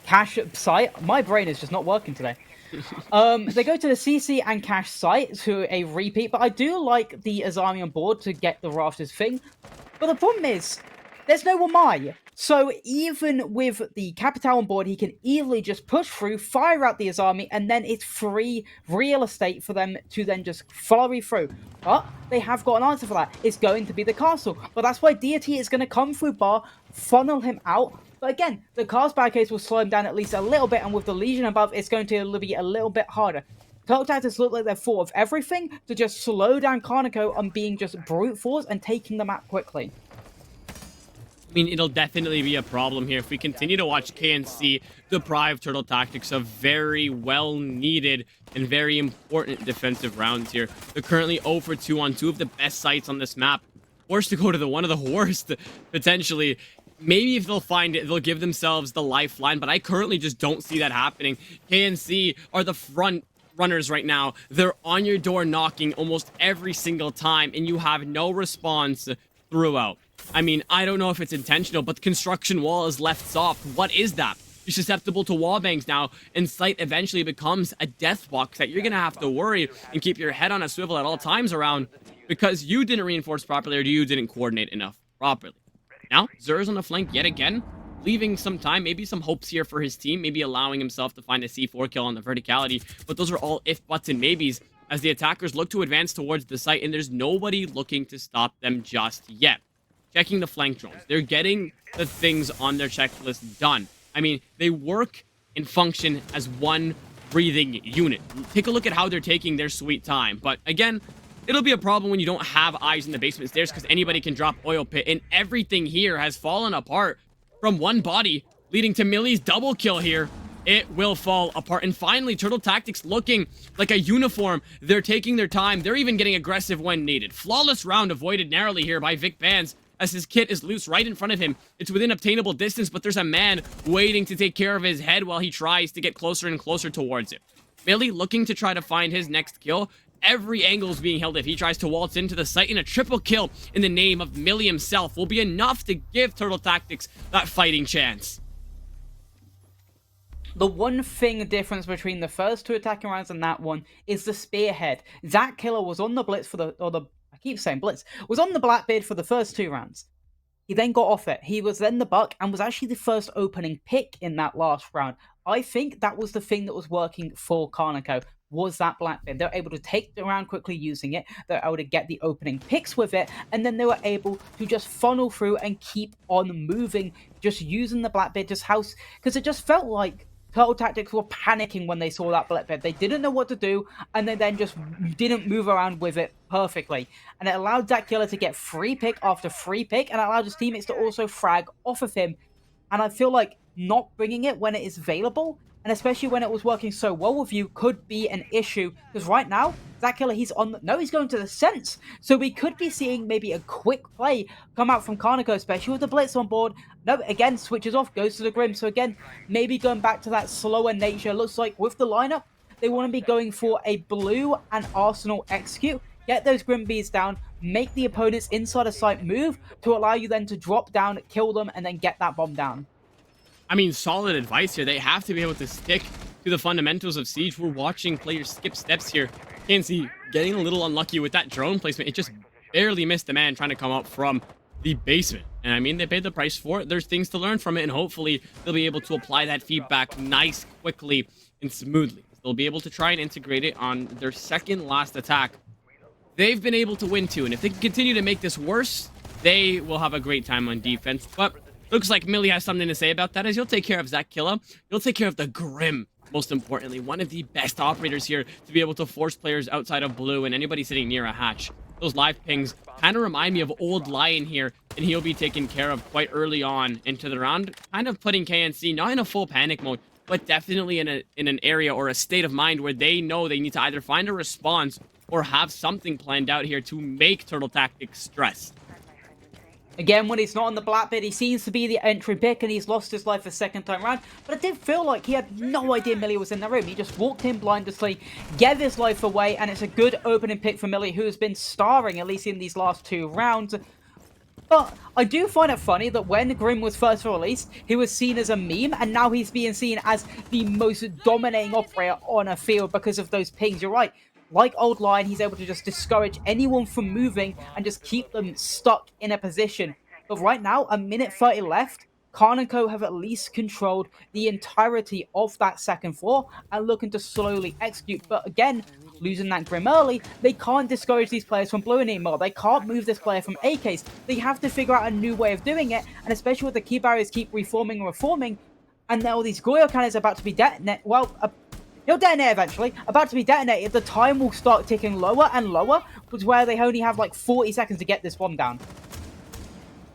cache site. My brain is just not working today. They go to the CC and cache site to a repeat, but I do like the Azami on board to get the rafters thing. But the problem is, there's no Wamai. So even with the Capital on board, he can easily just push through, fire out the Azami, and then it's free real estate for them to then just flurry through. But they have got an answer for that. It's going to be the castle. But that's why Deity is going to come through bar, funnel him out. But again, the cast barricades will slow him down at least a little bit, and with the Legion above, it's going to be a little bit harder. Turtle Tactics look like they're full of everything to just slow down Karnico on being just brute force and taking the map quickly. I mean, it'll definitely be a problem here if we continue to watch KNC deprive Turtle Tactics of very well-needed and very important defensive rounds here. They're currently 0 for 2 on 2 of the best sites on this map. Forced to go to the one of the worst, potentially. Maybe if they'll find it, they'll give themselves the lifeline, but I currently just don't see that happening. KNC are the front runners right now. They're on your door knocking almost every single time, and you have no response throughout. I mean, I don't know if it's intentional, but the construction wall is left soft. What is that? You're susceptible to wall bangs now, and sight eventually becomes a death box that you're going to have to worry and keep your head on a swivel at all times around because you didn't reinforce properly or you didn't coordinate enough properly. Now, Zer's on the flank yet again, leaving some time, maybe some hopes here for his team, maybe allowing himself to find a C4 kill on the verticality, but those are all if, buts, and maybes as the attackers look to advance towards the site, and there's nobody looking to stop them just yet. Checking the flank drones. They're getting the things on their checklist done. I mean, they work and function as one breathing unit. Take a look at how they're taking their sweet time. But again, it'll be a problem when you don't have eyes in the basement stairs because anybody can drop oil pit, and everything here has fallen apart from one body, leading to Millie's double kill here. It will fall apart. And finally, Turtle Tactics looking like a uniform. They're taking their time. They're even getting aggressive when needed. Flawless round avoided narrowly here by Vic Bands, as his kit is loose right in front of him. It's within obtainable distance, but there's a man waiting to take care of his head while he tries to get closer and closer towards it. Millie looking to try to find his next kill. Every angle is being held if he tries to waltz into the site, and a triple kill in the name of Millie himself will be enough to give Turtle Tactics that fighting chance. The one thing difference between the first 2 attacking rounds and that one is the spearhead. Zach Killer was on the blitz for I keep saying blitz, was on the Blackbeard for the first 2 rounds. He then got off it. He was then the buck and was actually the first opening pick in that last round. I think that was the thing that was working for Karnico, was that Blackbeard. They were able to take the round quickly using it. They were able to get the opening picks with it, and then they were able to just funnel through and keep on moving, just using the Blackbeard, just house, because it just felt like Turtle Tactics were panicking when they saw that Blackbeard. They didn't know what to do, and they then just didn't move around with it perfectly. And it allowed Zach Killer to get free pick after free pick, and it allowed his teammates to also frag off of him. And I feel like not bringing it when it is available and especially when it was working so well with you, could be an issue. Because right now, that killer, he's on. No, he's going to the sense. So we could be seeing maybe a quick play come out from KARN, especially with the Blitz on board. No, again, switches off, goes to the Grim. So again, maybe going back to that slower nature. Looks like with the lineup, they want to be going for a blue and Arsenal execute. Get those Grim Bees down, make the opponents inside a site move to allow you then to drop down, kill them, and then get that bomb down. I mean, solid advice here. They have to be able to stick to the fundamentals of Siege. We're watching players skip steps here. Can see getting a little unlucky with that drone placement. It just barely missed the man trying to come up from the basement. And I mean, they paid the price for it. There's things to learn from it, and hopefully they'll be able to apply that feedback nice, quickly, and smoothly. They'll be able to try and integrate it on their second last attack. They've been able to win too, and if they can continue to make this worse, they will have a great time on defense. But looks like Millie has something to say about that, as you'll take care of Zach Killa. You'll take care of the Grim, most importantly. One of the best operators here to be able to force players outside of blue and anybody sitting near a hatch. Those live pings kind of remind me of Old Lion here, and he'll be taken care of quite early on into the round, kind of putting KNC not in a full panic mode, but definitely in an area or a state of mind where they know they need to either find a response or have something planned out here to make Turtle Tactics stress. Again, when he's not on the black bit, he seems to be the entry pick, and he's lost his life a second time around. But it did feel like he had no idea Millie was in the room. He just walked in blindly, gave his life away, and it's a good opening pick for Millie, who has been starring, at least in these last 2 rounds. But I do find it funny that when Grim was first released, he was seen as a meme, and now he's being seen as the most dominating operator on a field because of those pings. You're right. Like Old Lion, he's able to just discourage anyone from moving and just keep them stuck in a position. But right now, a minute 30 left, KARN & Co have at least controlled the entirety of that second floor and looking to slowly execute. But again, losing that Grim early, they can't discourage these players from blue anymore. They can't move this player from AKs. They have to figure out a new way of doing it, and especially with the key barriers keep reforming and reforming, and now these Goyo cannons are about to be detonated. Well, he'll detonate eventually. About to be detonated, the time will start ticking lower and lower, which is where they only have like 40 seconds to get this bomb down.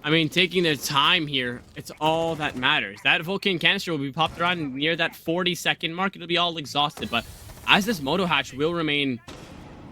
I mean, taking their time here, it's all that matters. That Vulcan canister will be popped around near that 40-second mark. It'll be all exhausted, but as this Moto Hatch will remain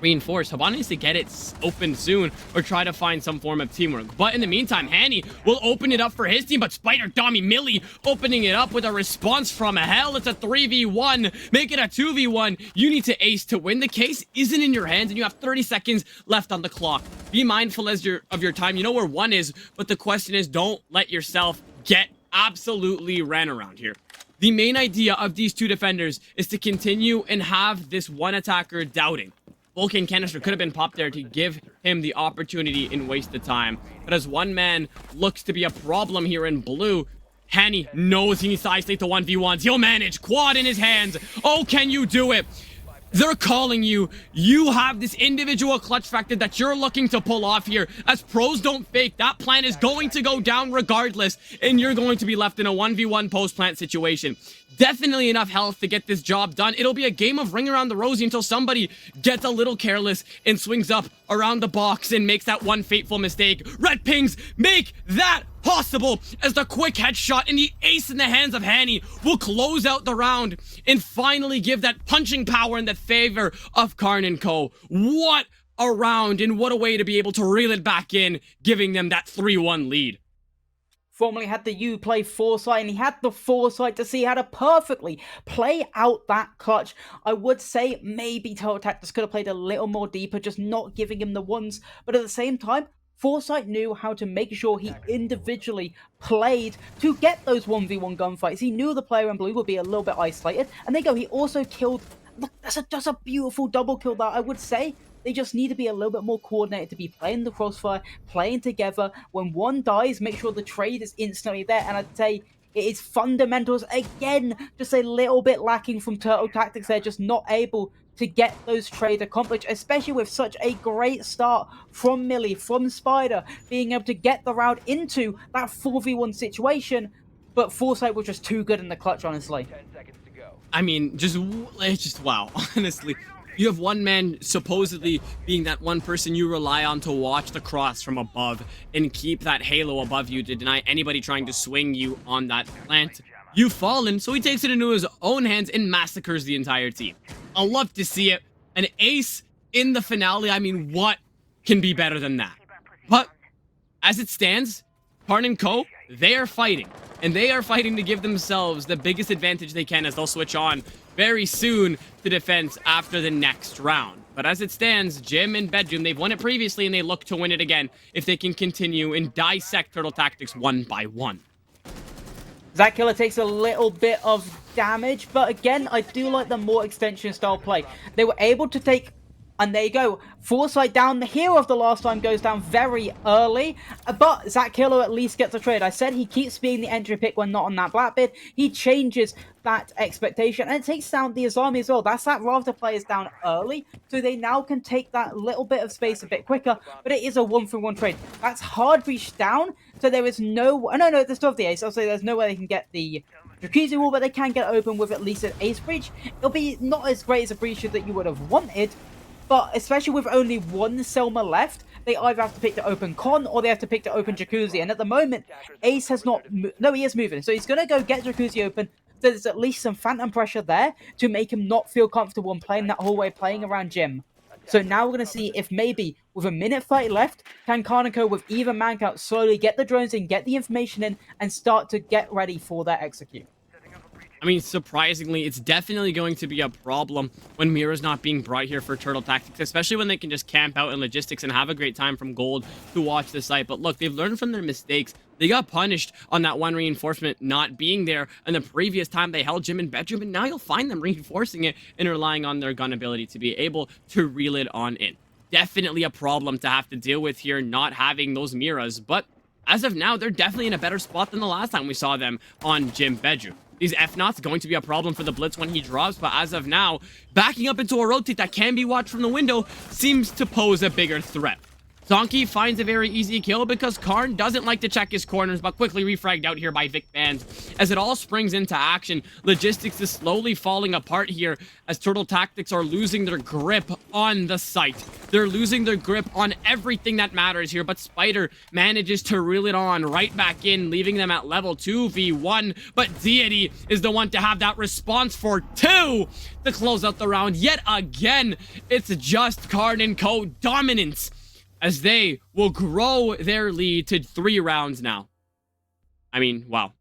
reinforced, Habana needs to get it open soon or try to find some form of teamwork. But in the meantime, Hanny will open it up for his team, but Spider Dommy Millie opening it up with a response from hell. It's a 3v1. Make it a 2v1. You need to ace to win. The case isn't in your hands, and you have 30 seconds left on the clock. Be mindful of your time. You know where one is, but the question is, don't let yourself get absolutely ran around here. The main idea of these two defenders is to continue and have this one attacker doubting. Vulcan canister could have been popped there to give him the opportunity and waste the time. But as one man looks to be a problem here in blue, Hanny knows he needs to isolate the 1v1s. He'll manage. Quad in his hands. Oh, can you do it? They're calling you. You have this individual clutch factor that you're looking to pull off here. As pros don't fake, that plan is going to go down regardless, and you're going to be left in a 1v1 post-plant situation. Definitely enough health to get this job done. It'll be a game of ring around the rosy until somebody gets a little careless and swings up around the box and makes that one fateful mistake. Red pings make that possible as the quick headshot and the ace in the hands of Hanny will close out the round and finally give that punching power in the favor of KARN & Co. What a round, and what a way to be able to reel it back in, giving them that 3-1 lead. Formerly had the U play foresight, and he had the foresight to see how to perfectly play out that clutch. I would say maybe Turtle Tactics could have played a little more deeper, just not giving him the ones, but at the same time, Foresight knew how to make sure he individually played to get those 1v1 gunfights. He knew the player in blue would be a little bit isolated, and there you go, he also killed. Look, that's a beautiful double kill that I would say. They just need to be a little bit more coordinated to be playing the crossfire, playing together. When one dies, make sure the trade is instantly there. And I'd say it is fundamentals, again, just a little bit lacking from Turtle Tactics. They're just not able to get those trades accomplished, especially with such a great start from Millie, from Spider, being able to get the round into that 4v1 situation. But Foresight was just too good in the clutch, honestly. 10 seconds to go. I mean, it's just wow, honestly. You have one man supposedly being that one person you rely on to watch the cross from above and keep that halo above you to deny anybody trying to swing you on that plant. you've fallen. So he takes it into his own hands and massacres the entire team. I'll love to see it. An ace in the finale. I mean, what can be better than that? But as it stands, KARN and Co, they are fighting. And they are fighting to give themselves the biggest advantage they can as they'll switch on very soon to defense after the next round. But as it stands, Jim and Bedroom, they've won it previously and they look to win it again if they can continue and dissect Turtle Tactics one by one. That killer takes a little bit of damage, but again, I do like the more extension style play. They were able to take, and there you go, Foresight down. The hero of the last time goes down very early, but Zach Killer at least gets a trade. I said he keeps being the entry pick when not on that Blackbeard. He changes that expectation, and it takes down the Azami as well. That's that Rafter players down early, so they now can take that little bit of space a bit quicker, but it is a 1-for-1 trade. That's hard breach down, so there is no... Oh, no, they still have the ace. I'll say there's no way they can get the Jacuzzi wall, but they can get open with at least an ace breach. It'll be not as great as a breach that you would have wanted, but especially with only one Selma left, they either have to pick to open Con or they have to pick to open Jacuzzi. And at the moment, Ace has not... No, he is moving. So he's going to go get Jacuzzi open. So there's at least some phantom pressure there to make him not feel comfortable in playing that hallway, playing around Jim. So now we're going to see if maybe with a minute 30 left, can KARN and Co with even man count slowly get the drones in, get the information in, and start to get ready for their execute. I mean, surprisingly, it's definitely going to be a problem when Mira's not being brought here for Turtle Tactics, especially when they can just camp out in logistics and have a great time from Gold to watch the site. But look, they've learned from their mistakes. They got punished on that one reinforcement not being there and the previous time they held Jim in Bedroom, and now you'll find them reinforcing it and relying on their gun ability to be able to reel it on in. Definitely a problem to have to deal with here, not having those Miras, but as of now, they're definitely in a better spot than the last time we saw them on Jim Bedroom. These F-Knots going to be a problem for the Blitz when he drops, but as of now, backing up into a rotate that can be watched from the window seems to pose a bigger threat. Donkey finds a very easy kill because KARN doesn't like to check his corners, but quickly refragged out here by Vic Bands as it all springs into action. Logistics is slowly falling apart here as Turtle Tactics are losing their grip on the site. They're losing their grip on everything that matters here, but Spider manages to reel it on right back in, leaving them at level 2v1, but Deity is the one to have that response for 2 to close out the round. Yet again, it's just KARN and Co dominance, as they will grow their lead to 3 rounds now. I mean, wow.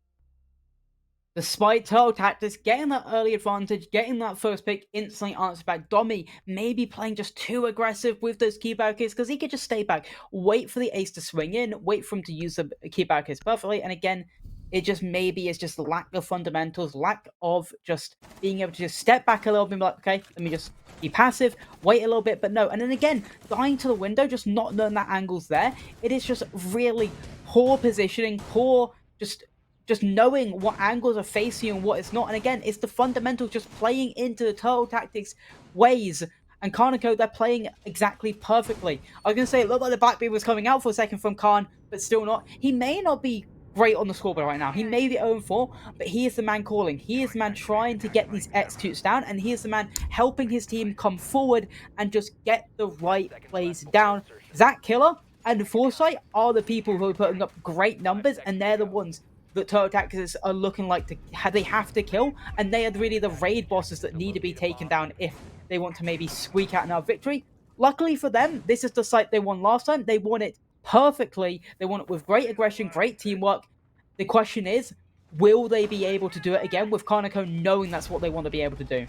Despite Turtle Tactics getting that early advantage, getting that first pick instantly answered back, Domi maybe playing just too aggressive with those key barricades because he could just stay back, wait for the ace to swing in, wait for him to use the key barricades perfectly, and again, it just maybe is just lack of fundamentals, lack of just being able to just step back a little bit, like, okay, let me just be passive, wait a little bit, but no. And then again, dying to the window, just not knowing that angle's there. It is just really poor positioning, poor just knowing what angles are facing you and what it's not. And again, it's the fundamentals just playing into the Turtle Tactics ways. And KARN and Co, they're playing exactly perfectly. I was going to say, it looked like the backbeat was coming out for a second from KARN, but still not. He may not be great on the scoreboard right now. He may be 0-4, but he is the man calling. He is the man trying to get these executes down, and he is the man helping his team come forward and just get the right plays down. Zach Killer and Foresight are the people who are putting up great numbers, and they're the ones that Turtle Tactics are looking like they have to kill, and they are really the raid bosses that need to be taken down if they want to maybe squeak out another victory. Luckily for them, this is the site they won last time. They won it perfectly. They won it with great aggression, great teamwork. The question is, will they be able to do it again with KARN and Co knowing that's what they want to be able to do?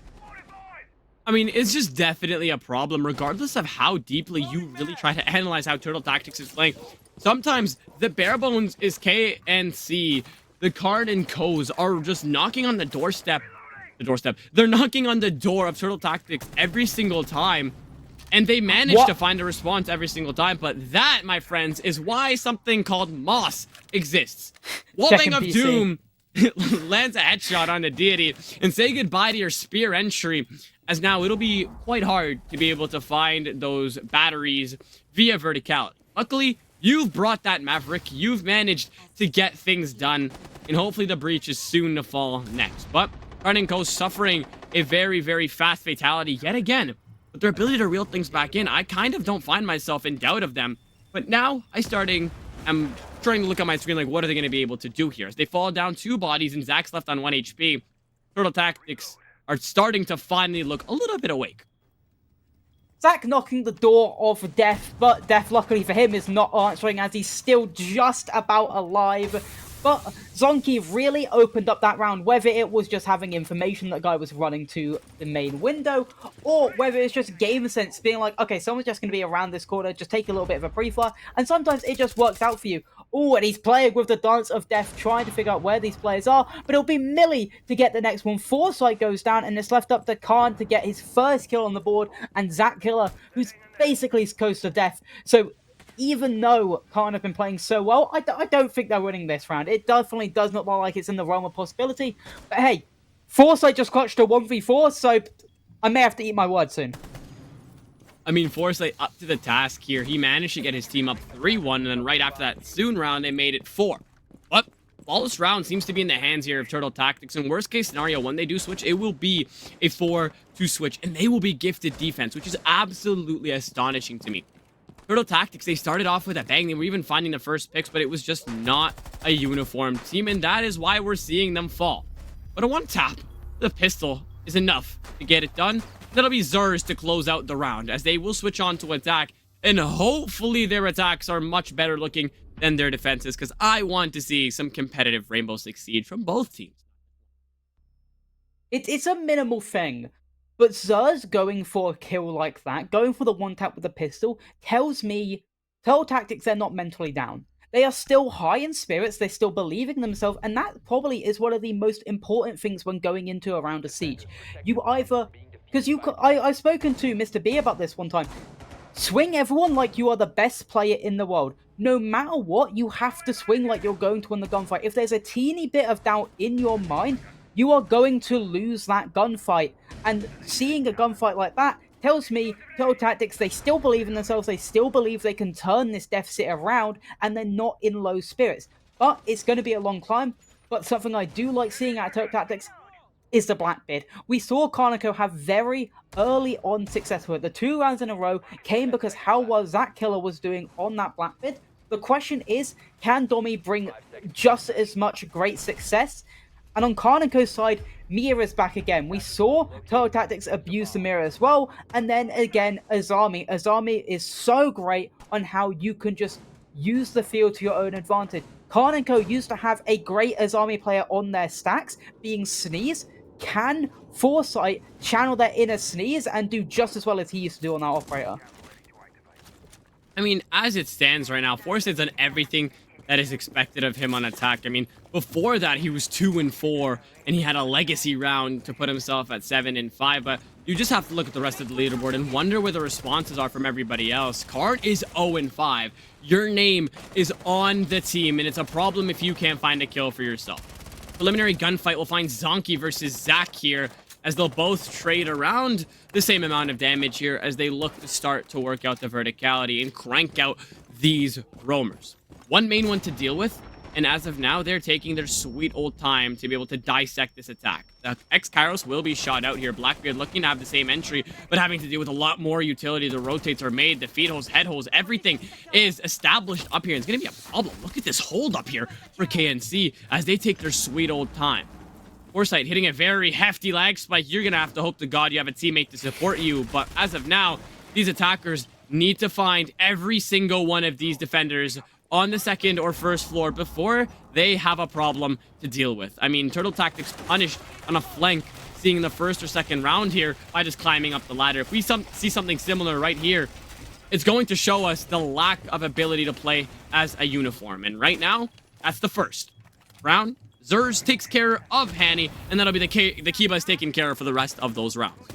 I mean, it's just definitely a problem, regardless of how deeply you really try to analyze how Turtle Tactics is playing. Sometimes the bare bones is K and C. The KARN and Co's are just knocking on the doorstep. They're knocking on the door of Turtle Tactics every single time. And they manage to find a response every single time. But that, my friends, is why something called Moss exists. Wallbang of Doom lands a headshot on the Deity and say goodbye to your spear entry, as now it'll be quite hard to be able to find those batteries via verticality. Luckily, you've brought that Maverick. You've managed to get things done, and hopefully the breach is soon to fall next. But KARN and Co suffering a very, very fast fatality yet again. With their ability to reel things back in, I kind of don't find myself in doubt of them. But now, I'm starting am trying to look at my screen like, what are they going to be able to do here? As they fall down 2 bodies and Zach's left on 1 HP, Turtle Tactics are starting to finally look a little bit awake. Zach knocking the door of Death, but Death, luckily for him, is not answering as he's still just about alive. But Zonky really opened up that round, whether it was just having information that guy was running to the main window, or whether it's just game sense being like, okay, someone's just going to be around this corner, just take a little bit of a pre-fire, and sometimes it just works out for you. Oh, and he's playing with the Dance of Death, trying to figure out where these players are, but it'll be Millie to get the next one. Foresight goes down, and it's left up to KARN to get his first kill on the board, and Zach Killer, who's basically close to death. So even though KARN have been playing so well, I don't think they're winning this round. It definitely does not look like it's in the realm of possibility. But hey, Foresight just clutched a 1v4, so I may have to eat my words soon. I mean, Foresight up to the task here. He managed to get his team up 3-1, and then right after that soon round, they made it 4. But flawless round seems to be in the hands here of Turtle Tactics. In worst case scenario, when they do switch, it will be a 4-2 switch, and they will be gifted defense, which is absolutely astonishing to me. Turtle Tactics, they started off with a bang. They were even finding the first picks, but it was just not a uniform team, and that is why we're seeing them fall. But a one tap, the pistol, is enough to get it done. That'll be Zers to close out the round, as they will switch on to attack, and hopefully their attacks are much better looking than their defenses, because I want to see some competitive Rainbow Six Siege from both teams. It's a minimal thing, but Zers going for a kill like that, going for the one tap with the pistol, tells me Turtle Tactics, they're not mentally down. They are still high in spirits, they're still believing in themselves, and that probably is one of the most important things when going into a round of Siege. You either... Because I've spoken to Mr. B about this one time. Swing everyone like you are the best player in the world. No matter what, you have to swing like you're going to win the gunfight. If there's a teeny bit of doubt in your mind, you are going to lose that gunfight. And seeing a gunfight like that tells me Turtle Tactics, they still believe in themselves, they still believe they can turn this deficit around, and they're not in low spirits. But it's going to be a long climb. But something I do like seeing out of Turtle Tactics is the Blackbeard. We saw Karnico have very early on success with it. The 2 rounds in a row came because how well Zach Killer was doing on that Blackbeard. The question is, can Domi bring just as much great success? And on Karnico's side, Mia is back again. We saw Turtle Tactics abuse the mirror as well. And then again, Azami. Azami is so great on how you can just use the field to your own advantage. Karnico used to have a great Azami player on their stacks, being Sneeze. Can Foresight channel that inner Sneeze and do just as well as he used to do on that operator? I mean, as it stands right now, Foresight's done everything that is expected of him on attack. I mean, before that, he was 2-4, and he had a legacy round to put himself at 7-5, but you just have to look at the rest of the leaderboard and wonder where the responses are from everybody else. KARN is 0-5. Your name is on the team, and it's a problem if you can't find a kill for yourself. Preliminary gunfight will find Zonky versus Zach here, as they'll both trade around the same amount of damage here as they look to start to work out the verticality and crank out these roamers. One main one to deal with, and as of now, they're taking their sweet old time to be able to dissect this attack. The X-Kairos will be shot out here. Blackbeard looking to have the same entry, but having to deal with a lot more utility. The rotates are made, the feed holes, head holes, everything is established up here. It's going to be a problem. Look at this hold up here for KNC as they take their sweet old time. Foresight hitting a very hefty lag spike. You're going to have to hope to God you have a teammate to support you, but as of now, these attackers need to find every single one of these defenders on the second or first floor before they have a problem to deal with. I mean, Turtle Tactics punished on a flank, seeing the first or second round here by just climbing up the ladder. If we see something similar right here, it's going to show us the lack of ability to play as a uniform. And right now, that's the first round. Zers takes care of Hanny, and that'll be the Kiba's taken care of for the rest of those rounds.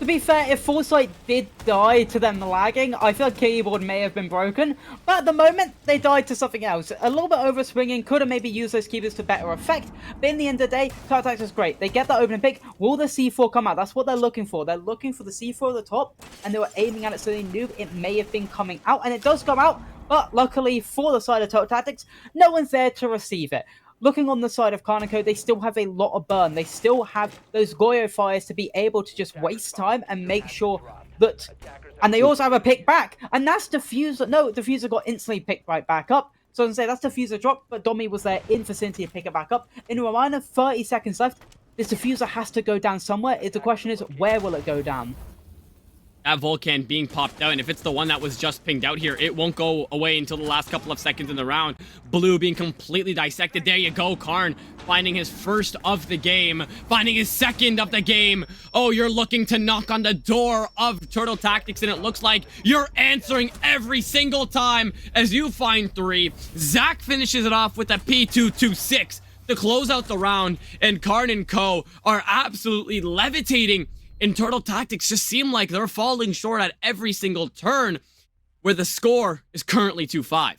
To be fair, if Foresight did die to them lagging, I feel like keyboard may have been broken. But at the moment, they died to something else. A little bit over swinging, could have maybe used those keepers to better effect. But in the end of the day, Turtle Tactics is great. They get that opening pick. Will the C4 come out? That's what they're looking for. They're looking for the C4 at the top, and they were aiming at it, so they knew it may have been coming out. And it does come out, but luckily for the side of Turtle Tactics, no one's there to receive it. looking on the side of KARN, they still have a lot of burn. They still have those Goyo fires to be able to just waste time and make sure that... And they also have a pick back. And that's Diffuser. No, Diffuser got instantly picked right back up. So I was going to say, that's Diffuser dropped, but Domi was there in vicinity to pick it back up. In a reminder, 30 seconds left. This Diffuser has to go down somewhere. The question is, where will it go down? That Volcan being popped out, and if it's the one that was just pinged out here, it won't go away until the last couple of seconds in the round. Blue being completely dissected. There you go, KARN finding his first of the game, finding his second of the game. Oh, you're looking to knock on the door of Turtle Tactics, and it looks like you're answering every single time as you find 3. Zach finishes it off with a P226 to close out the round, and KARN and Co. are absolutely levitating. And Turtle Tactics just seem like they're falling short at every single turn, where the score is currently 2-5.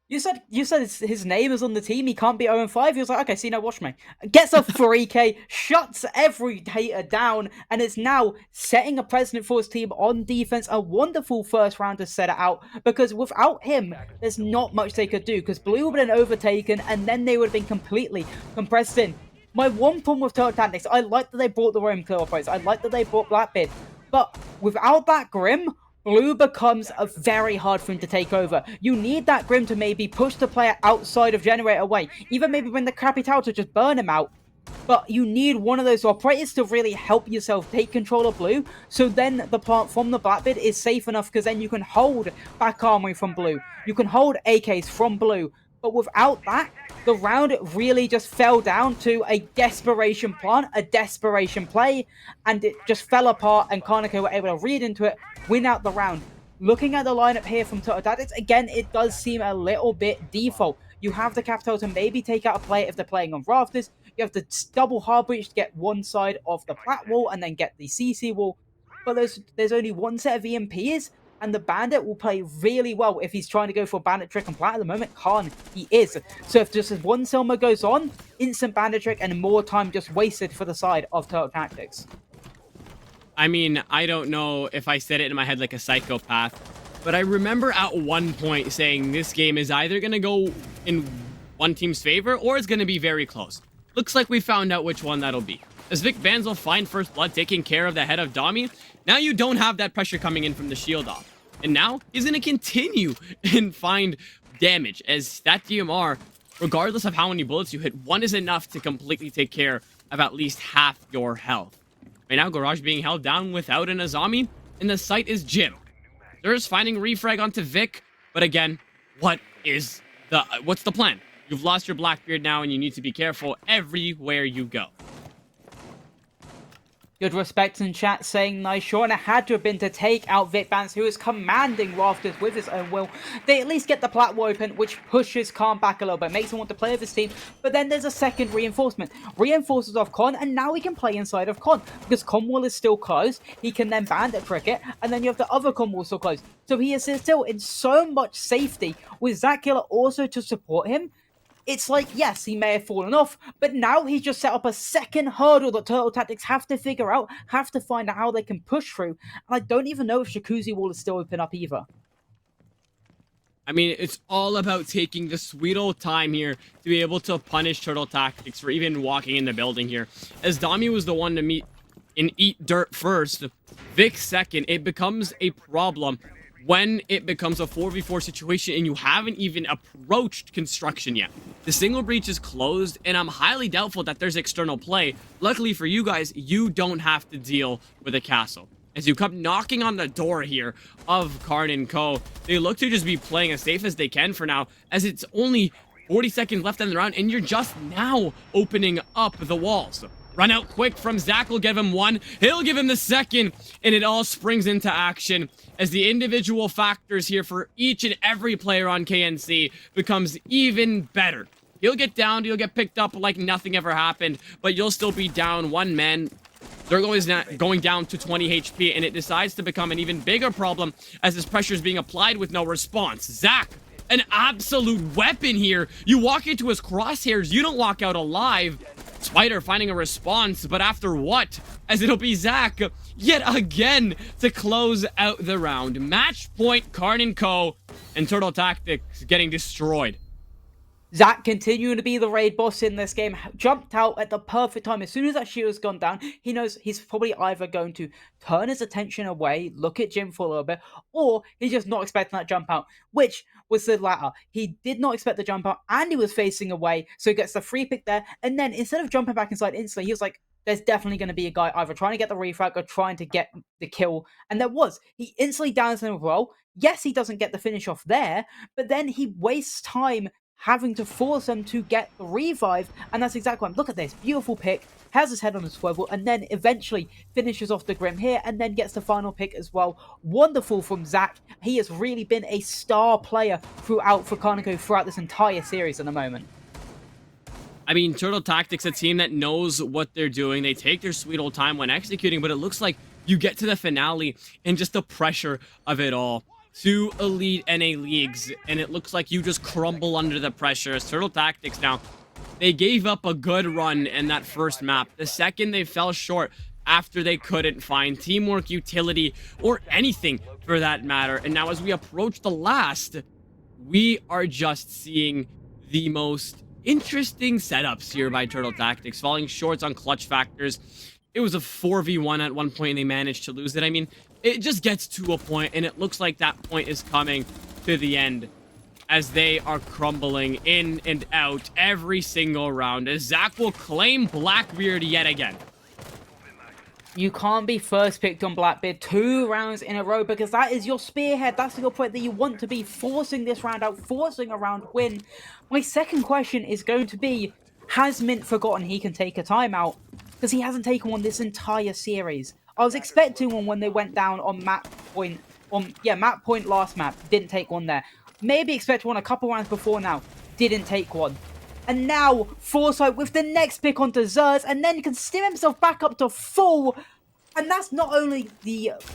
You said his name is on the team. He can't be 0-5. He was like, okay, see, now watch me. Gets a 3K, shuts every hater down, and is now setting a precedent for his team on defense. A wonderful first round to set it out, because without him, there's not much they could do, because Blue would have been overtaken, and then they would have been completely compressed in. My one problem with Turtle Tactics, I like that they brought the Roam Clear Operates. I like that they brought Blackbeard. But without that Grim, Blue becomes very hard for him to take over. You need that Grim to maybe push the player outside of Generator away. Even maybe bring the crappy tower to just burn him out. But you need one of those operators to really help yourself take control of Blue. So then the plant from the Blackbeard is safe enough, because then you can hold back armory from Blue. You can hold AKs from Blue. But without that, the round really just fell down to a desperation plant, a desperation play, and it just fell apart, and KARN were able to read into it, win out the round. Looking at the lineup here from Turtle Tactics, again, it does seem a little bit default. You have the Capital to maybe take out a player if they're playing on Rafters. You have the double hard breach to get one side of the plat wall and then get the CC wall. But there's only one set of EMPs, and the Bandit will play really well if he's trying to go for Bandit Trick and Plat. At the moment, KARN, he is. So if just one Selma goes on, instant Bandit Trick and more time just wasted for the side of Turtle Tactics. I mean, I don't know if I said it in my head like a psychopath, but I remember at one point saying this game is either going to go in one team's favor or it's going to be very close. Looks like we found out which one that'll be. As Vic Vans will find first blood, taking care of the head of Domi, now you don't have that pressure coming in from the shield off. And now he's going to continue and find damage, as that DMR, regardless of how many bullets you hit, one is enough to completely take care of at least half your health. Right now, Garage being held down without an Azami, and the site is Jim. There's finding refrag onto Vic, but again, what's the plan? You've lost your Blackbeard now, and you need to be careful everywhere you go. Good respect in chat saying nice shot, and it had to have been to take out Vic Vance, who is commanding Rafters with his own will. They at least get the plat wall open, which pushes KARN back a little bit, makes him want to play with his team. But then there's a second reinforcement. Reinforces off KARN, and now he can play inside of KARN, because KARN wall is still closed. He can then Bandit Trick it, and then you have the other KARN wall still closed. So he is still in so much safety, with Zach Killer also to support him. It's like, yes, he may have fallen off, but now he's just set up a second hurdle that Turtle Tactics have to figure out, have to find out how they can push through. And I don't even know if Jacuzzi Wall is still open up either. I mean, it's all about taking the sweet old time here to be able to punish Turtle Tactics for even walking in the building here. As Dami was the one to meet and eat dirt first, Vic second, it becomes a problem when it becomes a 4v4 situation and you haven't even approached construction yet. The single breach is closed, and I'm highly doubtful that there's external play. Luckily for you guys, you don't have to deal with a castle. As you come knocking on the door here of KARN and Co., they look to just be playing as safe as they can for now, as it's only 40 seconds left in the round, and you're just now opening up the walls. Run out quick from Zach will give him one. He'll give him the second, and it all springs into action as the individual factors here for each and every player on KNC becomes even better. He'll get down, he'll get picked up like nothing ever happened, but you'll still be down one man. They're going down to 20 HP, and it decides to become an even bigger problem as this pressure is being applied with no response. Zach, an absolute weapon here. You walk into his crosshairs, you don't walk out alive. Spider finding a response, but after what? As it'll be Zach yet again to close out the round. Match point, KARN and Co. and Turtle Tactics getting destroyed. Zach continuing to be the raid boss in this game, jumped out at the perfect time. As soon as that shield has gone down, he knows he's probably either going to turn his attention away, look at Jim for a little bit, or he's just not expecting that jump out, which was the latter. He did not expect the jump out, and he was facing away, so he gets the free pick there, and then instead of jumping back inside instantly, he was like, there's definitely going to be a guy either trying to get the refrag or trying to get the kill, and there was. He instantly downs him as well. Yes, he doesn't get the finish off there, but then he wastes time having to force them to get the revive, and that's exactly what. Look at this beautiful pick, has his head on a swivel, and then eventually finishes off the Grim here, and then gets the final pick as well. Wonderful from Zach. He has really been a star player throughout for KARN throughout this entire series at the moment. I mean, Turtle Tactics, a team that knows what they're doing. They take their sweet old time when executing, but it looks like you get to the finale and just the pressure of it all. 2 elite NA leagues, and it looks like you just crumble under the pressure. As Turtle Tactics now, they gave up a good run in that first map. The second, they fell short after they couldn't find teamwork, utility, or anything for that matter. And now as we approach the last, we are just seeing the most interesting setups here by Turtle Tactics, falling short on clutch factors. It was a 4v1 at one point, and they managed to lose it. I mean, it just gets to a point, and it looks like that point is coming to the end as they are crumbling in and out every single round, as Zach will claim Blackbeard yet again. You can't be first picked on Blackbeard 2 rounds in a row, because that is your spearhead. That's your point that you want to be forcing this round out, forcing a round win. My second question is going to be, has Mint forgotten he can take a timeout? Because he hasn't taken one this entire series. I was expecting one when they went down on map point. Map point last map. Didn't take one there. Maybe expect one a couple rounds before now. Didn't take one. And now, Foresight with the next pick onto Zers, and then can steam himself back up to full. And that's not only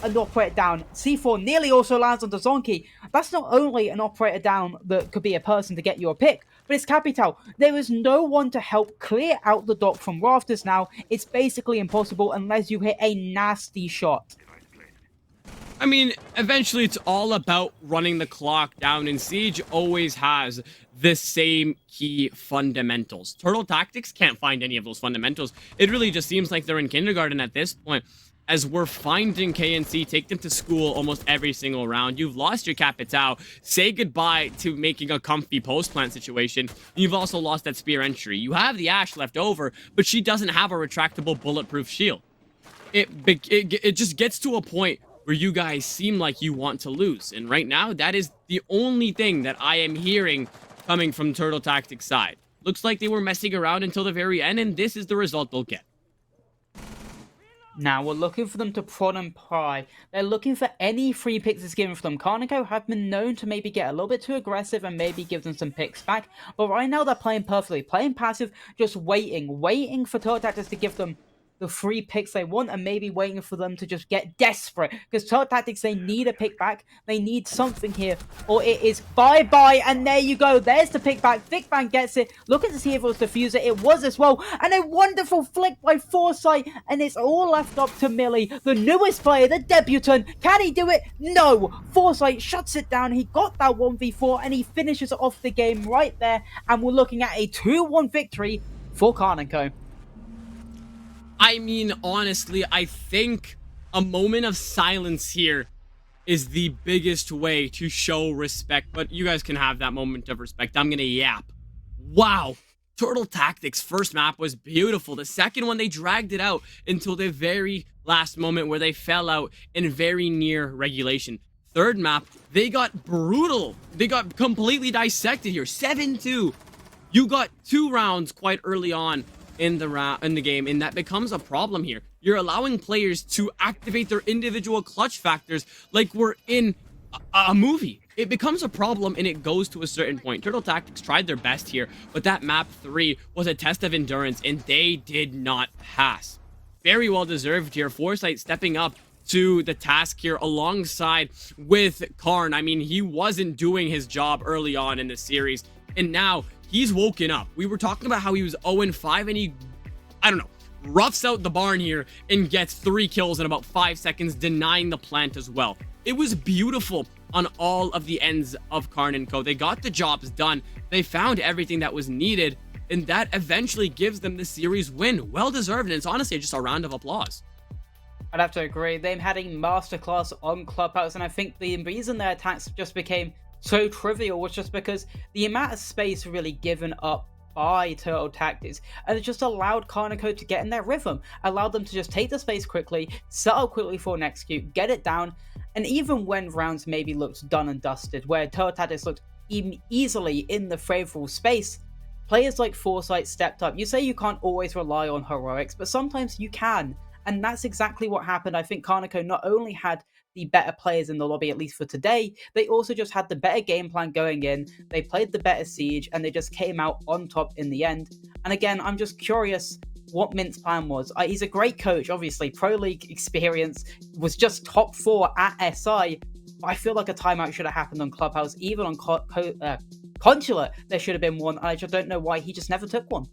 an operator down. C4 nearly also lands onto Zonky. That's not only an operator down that could be a person to get you a pick, but it's Capital. There is no one to help clear out the dock from rafters now. It's basically impossible unless you hit a nasty shot. I mean, eventually it's all about running the clock down, and Siege always has the same key fundamentals. Turtle Tactics can't find any of those fundamentals. It really just seems like they're in kindergarten at this point, as we're finding KNC take them to school almost every single round. You've lost your Capital. Say goodbye to making a comfy post-plant situation. You've also lost that spear entry. You have the Ashe left over, but she doesn't have a retractable bulletproof shield. It just gets to a point where you guys seem like you want to lose. And right now, that is the only thing that I am hearing coming from Turtle Tactics' side. Looks like they were messing around until the very end, and this is the result they'll get. Now, we're looking for them to prod and pry. They're looking for any free picks that's given for them. KARN have been known to maybe get a little bit too aggressive and maybe give them some picks back. But right now, they're playing perfectly. Playing passive, just waiting for Turtle Tactics to give them the free picks they want, and maybe waiting for them to just get desperate. Because Turtle Tactics, they need a pick back. They need something here, or it is bye-bye. And there you go. There's the pick back. Thick Bang gets it. Looking to see if it was Diffuser. It was as well. And a wonderful flick by Foresight. And it's all left up to Millie, the newest player, the debutant. Can he do it? No. Foresight shuts it down. He got that 1v4, and he finishes off the game right there. And we're looking at a 2-1 victory for KARN & Co. I mean, honestly, I think a moment of silence here is the biggest way to show respect, but you guys can have that moment of respect. I'm gonna yap. Wow. Turtle Tactics' first map was beautiful. The second one, they dragged it out until the very last moment where they fell out in very near regulation. Third map, they got brutal. They got completely dissected here. 7-2. You got 2 rounds quite early on in the game, and that becomes a problem here. You're allowing players to activate their individual clutch factors like we're in a movie. It becomes a problem, and it goes to a certain point. Turtle Tactics tried their best here, but that map 3 was a test of endurance, and they did not pass. Very well deserved here. Foresight stepping up to the task here alongside with KARN. I mean, he wasn't doing his job early on in the series, and now he's woken up. We were talking about how he was 0-5, and he, I don't know, roughs out the barn here and gets 3 kills in about 5 seconds, denying the plant as well. It was beautiful on all of the ends of KARN and Co. They got the jobs done. They found everything that was needed, and that eventually gives them the series win. Well deserved, and it's honestly just a round of applause. I'd have to agree. They had a masterclass on Clubhouse, and I think the reason their attacks just became so trivial was just because the amount of space really given up by Turtle Tactics, and it just allowed KARN and Co to get in their rhythm, allowed them to just take the space quickly, set up quickly for an execute, get it down, and even when rounds maybe looked done and dusted, where Turtle Tactics looked easily in the favorable space, players like Foresight stepped up. You say you can't always rely on heroics, but sometimes you can. And that's exactly what happened. I think KARN and Co not only had the better players in the lobby, at least for today, they also just had the better game plan going in. They played the better siege, and they just came out on top in the end. And again, I'm just curious what Mint's plan was. He's a great coach, obviously. Pro League experience, was just top 4 at SI. But I feel like a timeout should have happened on Clubhouse. Even on Consulate, there should have been one. And I just don't know why he just never took one.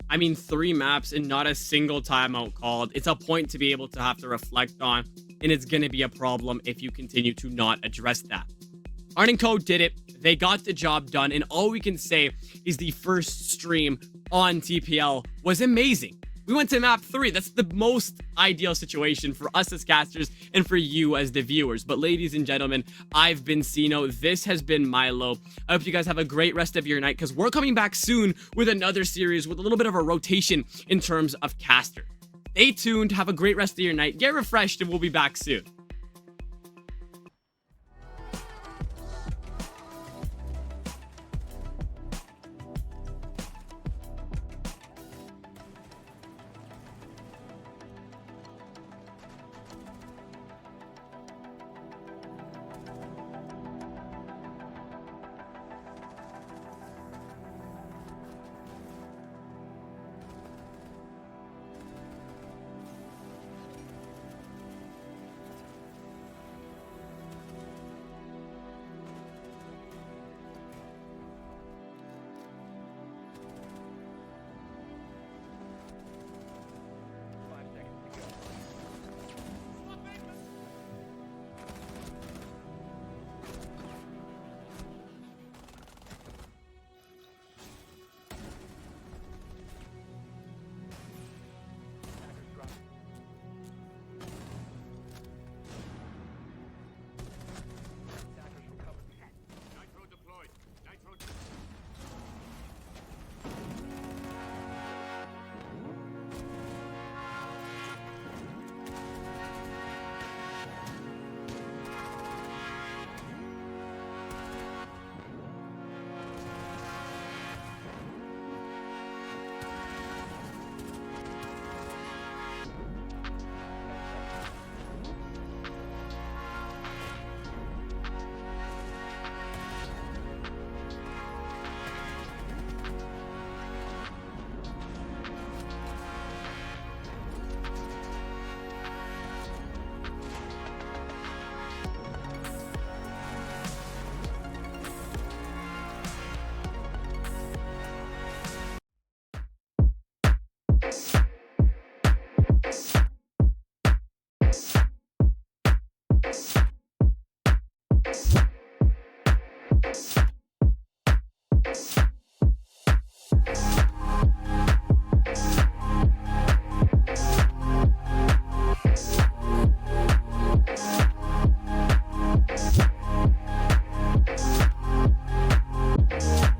I mean, 3 maps and not a single timeout called. It's a point to be able to have to reflect on, and it's going to be a problem if you continue to not address that. KARN & Co did it. They got the job done, and all we can say is the first stream on TPL was amazing. We went to map 3. That's the most ideal situation for us as casters and for you as the viewers. But ladies and gentlemen, I've been Sino. This has been Milo. I hope you guys have a great rest of your night, because we're coming back soon with another series with a little bit of a rotation in terms of caster. Stay tuned. Have a great rest of your night. Get refreshed, and we'll be back soon.